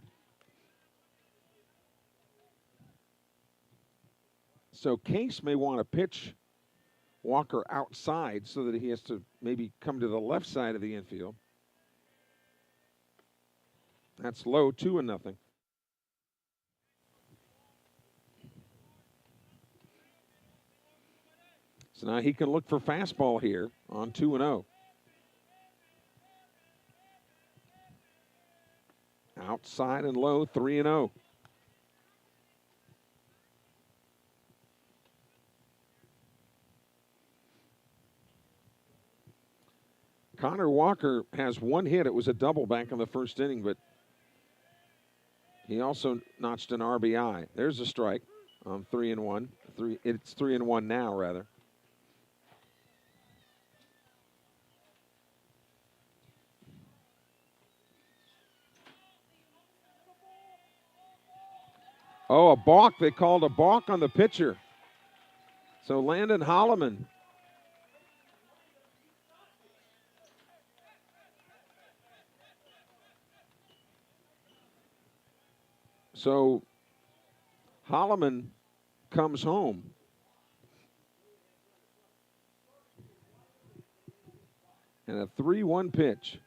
So Case may want to pitch Walker outside so that he has to maybe come to the left side of the infield. That's low, 2-0. So now he can look for fastball here on 2-0. Outside and low, 3-0. Connor Walker has one hit. It was a double back in the first inning, but he also notched an RBI. There's a strike on 3-1. It's 3-1 now, rather. Oh, a balk. They called a balk on the pitcher. So Landon Holloman. So Holloman comes home. And a 3-1 pitch.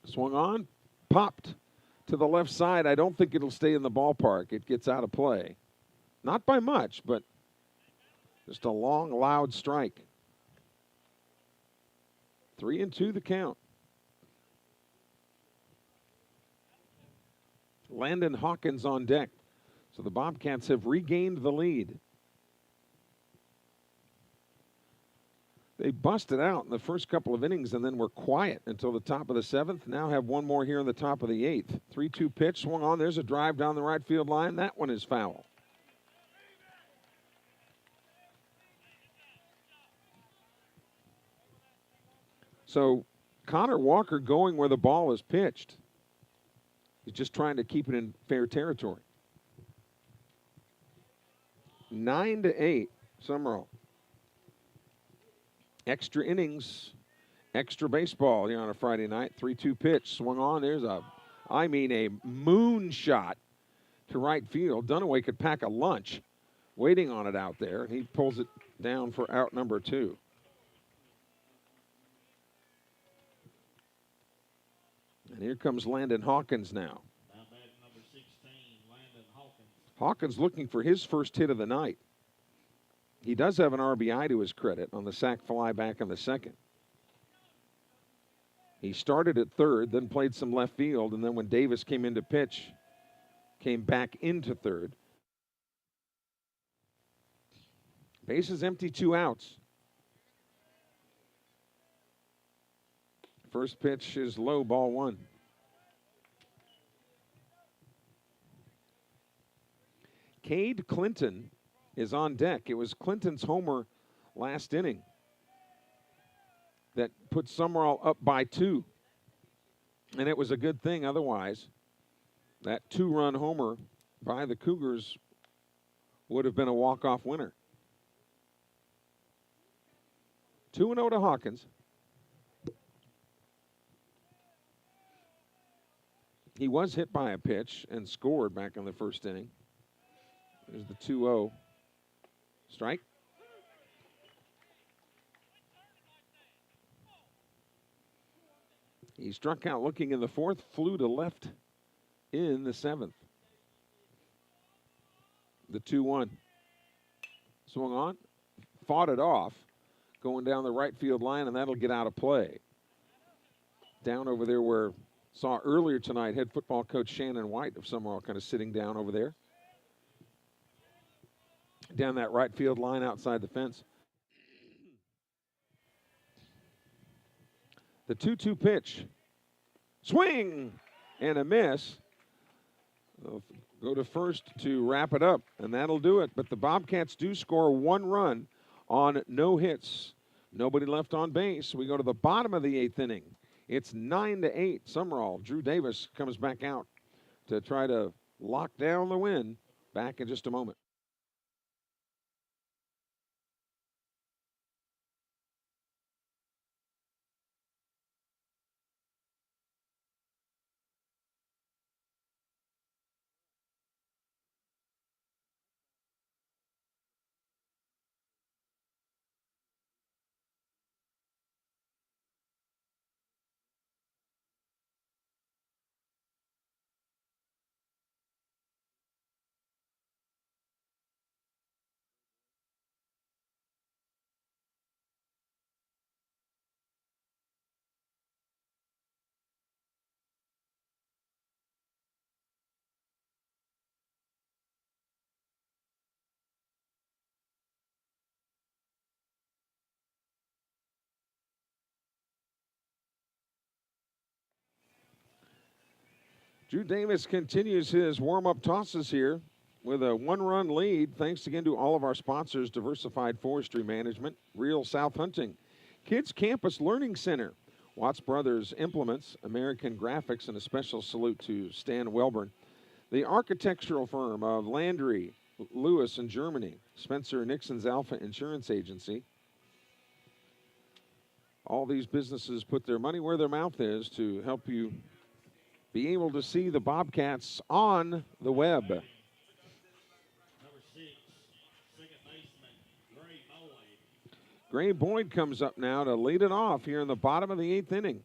Swung on, popped to the left side. I don't think it'll stay in the ballpark. It gets out of play. Not by much, but just a long, loud strike. 3-2 the count. Landon Hawkins on deck. So the Bobcats have regained the lead. They busted out in the first couple of innings and then were quiet until the top of the seventh. Now have one more here in the top of the eighth. 3-2 pitch, swung on. There's a drive down the right field line. That one is foul. So Connor Walker going where the ball is pitched. He's just trying to keep it in fair territory. 9-8, Sumrall. Extra innings, extra baseball here on a Friday night. 3-2 pitch, swung on. There's a moonshot to right field. Dunaway could pack a lunch waiting on it out there. He pulls it down for out number 2. And here comes Landon Hawkins now. Now bat number 16, Landon Hawkins. Hawkins looking for his first hit of the night. He does have an RBI to his credit on the sac fly back in the second. He started at third, then played some left field, and then when Davis came in to pitch, came back into third. Bases empty, 2 outs. First pitch is low, ball 1. Cade Clinton is on deck. It was Clinton's homer last inning that put Sumrall up by 2. And it was a good thing otherwise. That 2-run homer by the Cougars would have been a walk-off winner. 2-0 to Hawkins. He was hit by a pitch and scored back in the first inning. There's the 2-0. Strike. He struck out looking in the fourth, flew to left in the seventh. The 2-1. Swung on, fought it off, going down the right field line, and that'll get out of play. Down over there where saw earlier tonight head football coach Shannon White of Summerall kind of sitting down over there. Down that right field line outside the fence. The 2-2 pitch Swing and a miss. They'll go to first to wrap it up, and that'll do it. But the Bobcats do score 1 run on no hits. Nobody left on base. We go to the bottom of the 8th inning. It's 9-8. Sumrall. Drew Davis comes back out to try to lock down the win. Back in just a moment. Drew Davis continues his warm-up tosses here with a 1-run lead, thanks again to all of our sponsors, Diversified Forestry Management, Real South Hunting, Kids Campus Learning Center, Watts Brothers Implements, American Graphics, and a special salute to Stan Welburn, the architectural firm of Landry, Lewis in Germany, Spencer Nixon's Alpha Insurance Agency. All these businesses put their money where their mouth is to help you be able to see the Bobcats on the web. Number 6, second baseman, Gray Boyd. Gray Boyd comes up now to lead it off here in the bottom of the 8th inning.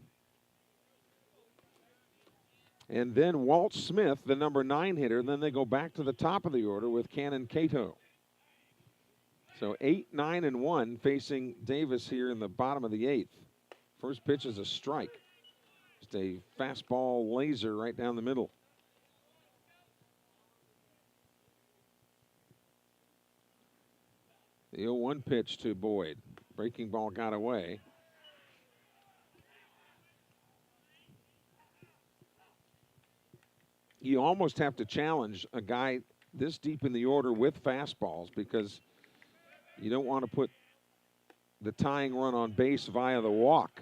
And then Walt Smith, the number 9 hitter. Then they go back to the top of the order with Cannon Cato. So 8, 9, and 1 facing Davis here in the bottom of the 8th. First pitch is a strike. Just a fastball laser right down the middle. The 0-1 pitch to Boyd. Breaking ball got away. You almost have to challenge a guy this deep in the order with fastballs because you don't want to put the tying run on base via the walk.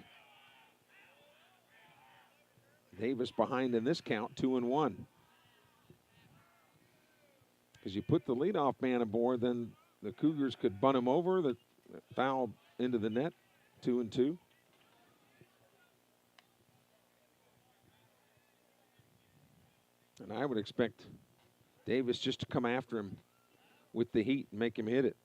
Davis behind in this count, 2-1. Because you put the leadoff man aboard, then the Cougars could bunt him over, the foul into the net, 2-2. And I would expect Davis just to come after him with the heat and make him hit it.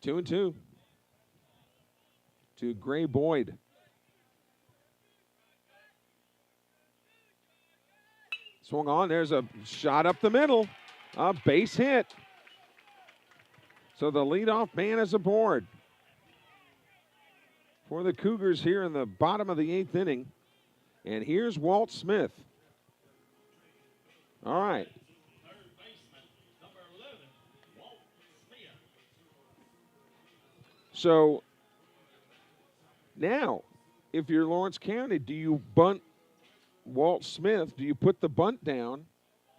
2-2 to Gray Boyd. Swung on. There's a shot up the middle. A base hit. So the leadoff man is aboard for the Cougars here in the bottom of the 8th inning. And here's Walt Smith. All right. Third baseman, number 11, Walt Smith. So now, if you're Lawrence County, do you bunt Walt Smith? Do you put the bunt down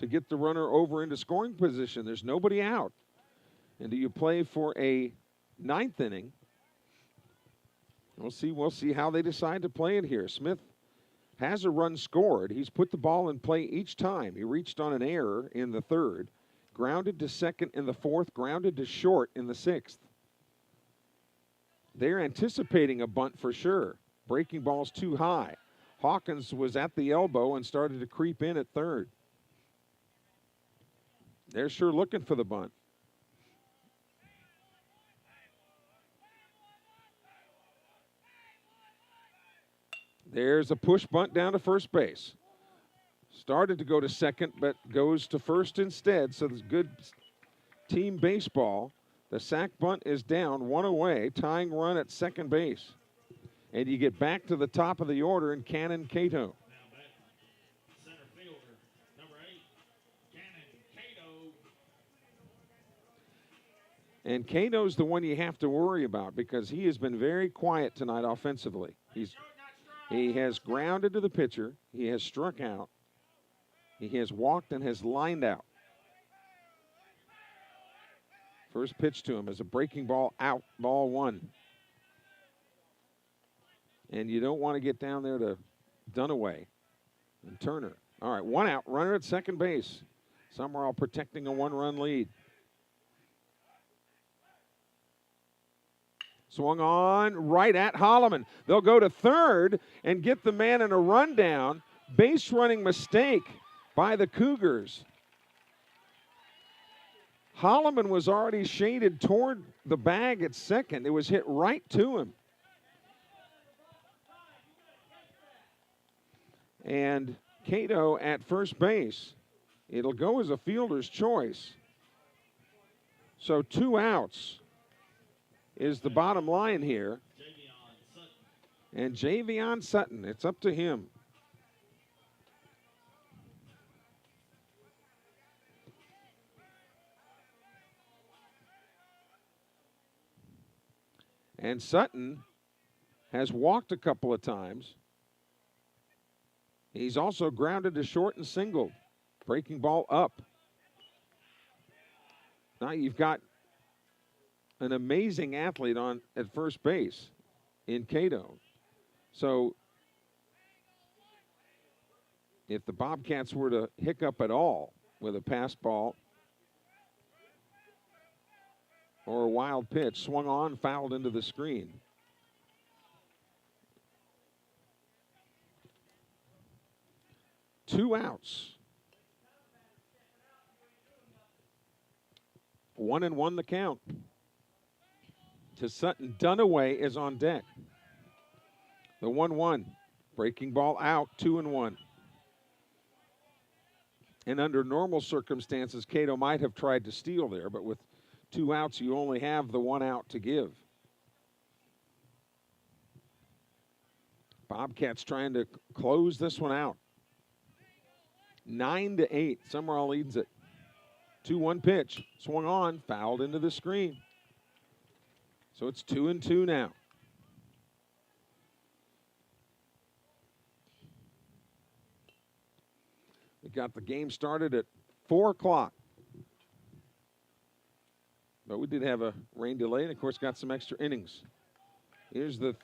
to get the runner over into scoring position? There's nobody out. And do you play for a 9th inning? We'll see how they decide to play it here. Smith has a run scored. He's put the ball in play each time. He reached on an error in the 3rd, grounded to second in the 4th, grounded to short in the 6th. They're anticipating a bunt for sure. Breaking ball's too high. Hawkins was at the elbow and started to creep in at 3rd. They're sure looking for the bunt. There's a push bunt down to first base. Started to go to second, but goes to first instead. So there's good team baseball. The sac bunt is down, 1 away, tying run at second base. And you get back to the top of the order in Cannon Cato. Now back, center fielder, number 8, Cannon Cato. And Cato's the one you have to worry about because he has been very quiet tonight offensively. He has grounded to the pitcher. He has struck out. He has walked and has lined out. First pitch to him is a breaking ball out, ball one. And you don't want to get down there to Dunaway and Turner. All right, one out, runner at second base. Sumrall protecting a one-run lead. Swung on right at Holloman. They'll go to third and get the man in a rundown. Base running mistake by the Cougars. Holloman was already shaded toward the bag at second. It was hit right to him. And Cato at first base. It'll go as a fielder's choice. So 2 outs is the bottom line here. And Javion Sutton, it's up to him. And Sutton has walked a couple of times. He's also grounded to short and singled. Breaking ball up. Now you've got an amazing athlete on at first base in Cato. So if the Bobcats were to hiccup at all with a pass ball or a wild pitch, swung on, fouled into the screen. Two outs. 1-1 the count. To Sutton. Dunaway is on deck. The 1-1. Breaking ball out, 2-1. And under normal circumstances, Cato might have tried to steal there, but with 2 outs, you only have the 1 out to give. Bobcats trying to close this one out. 9-8. Sumrall leads it. 2-1 pitch. Swung on, fouled into the screen. So it's 2-2 now. We got the game started at 4 o'clock. But we did have a rain delay and, of course, got some extra innings. Here's the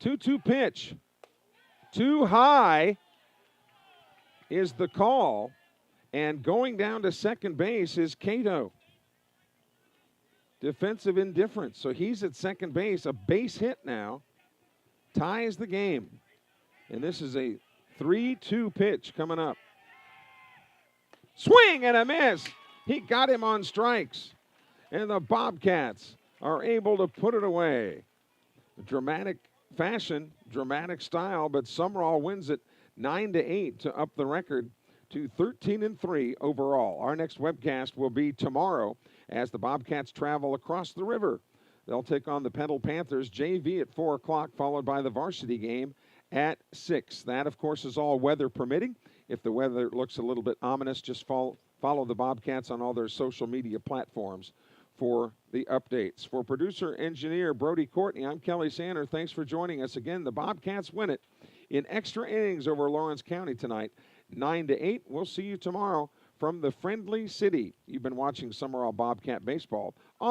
2-2 pitch. Too high is the call. And going down to second base is Cato. Defensive indifference. So he's at second base. A base hit now ties the game. And this is a 3-2 pitch coming up. Swing and a miss. He got him on strikes. And the Bobcats are able to put it away. Dramatic fashion, dramatic style, but Sumrall wins it 9-8 to up the record to 13-3 overall. Our next webcast will be tomorrow as the Bobcats travel across the river. They'll take on the Pendle Panthers JV at 4 o'clock, followed by the varsity game at 6. That, of course, is all weather permitting. If the weather looks a little bit ominous, just follow the Bobcats on all their social media platforms for the updates. For producer-engineer Brody Courtney, I'm Kelly Sander. Thanks for joining us again. The Bobcats win it in extra innings over Lawrence County tonight, 9-8. We'll see you tomorrow from the Friendly City. You've been watching Summerall Bobcat Baseball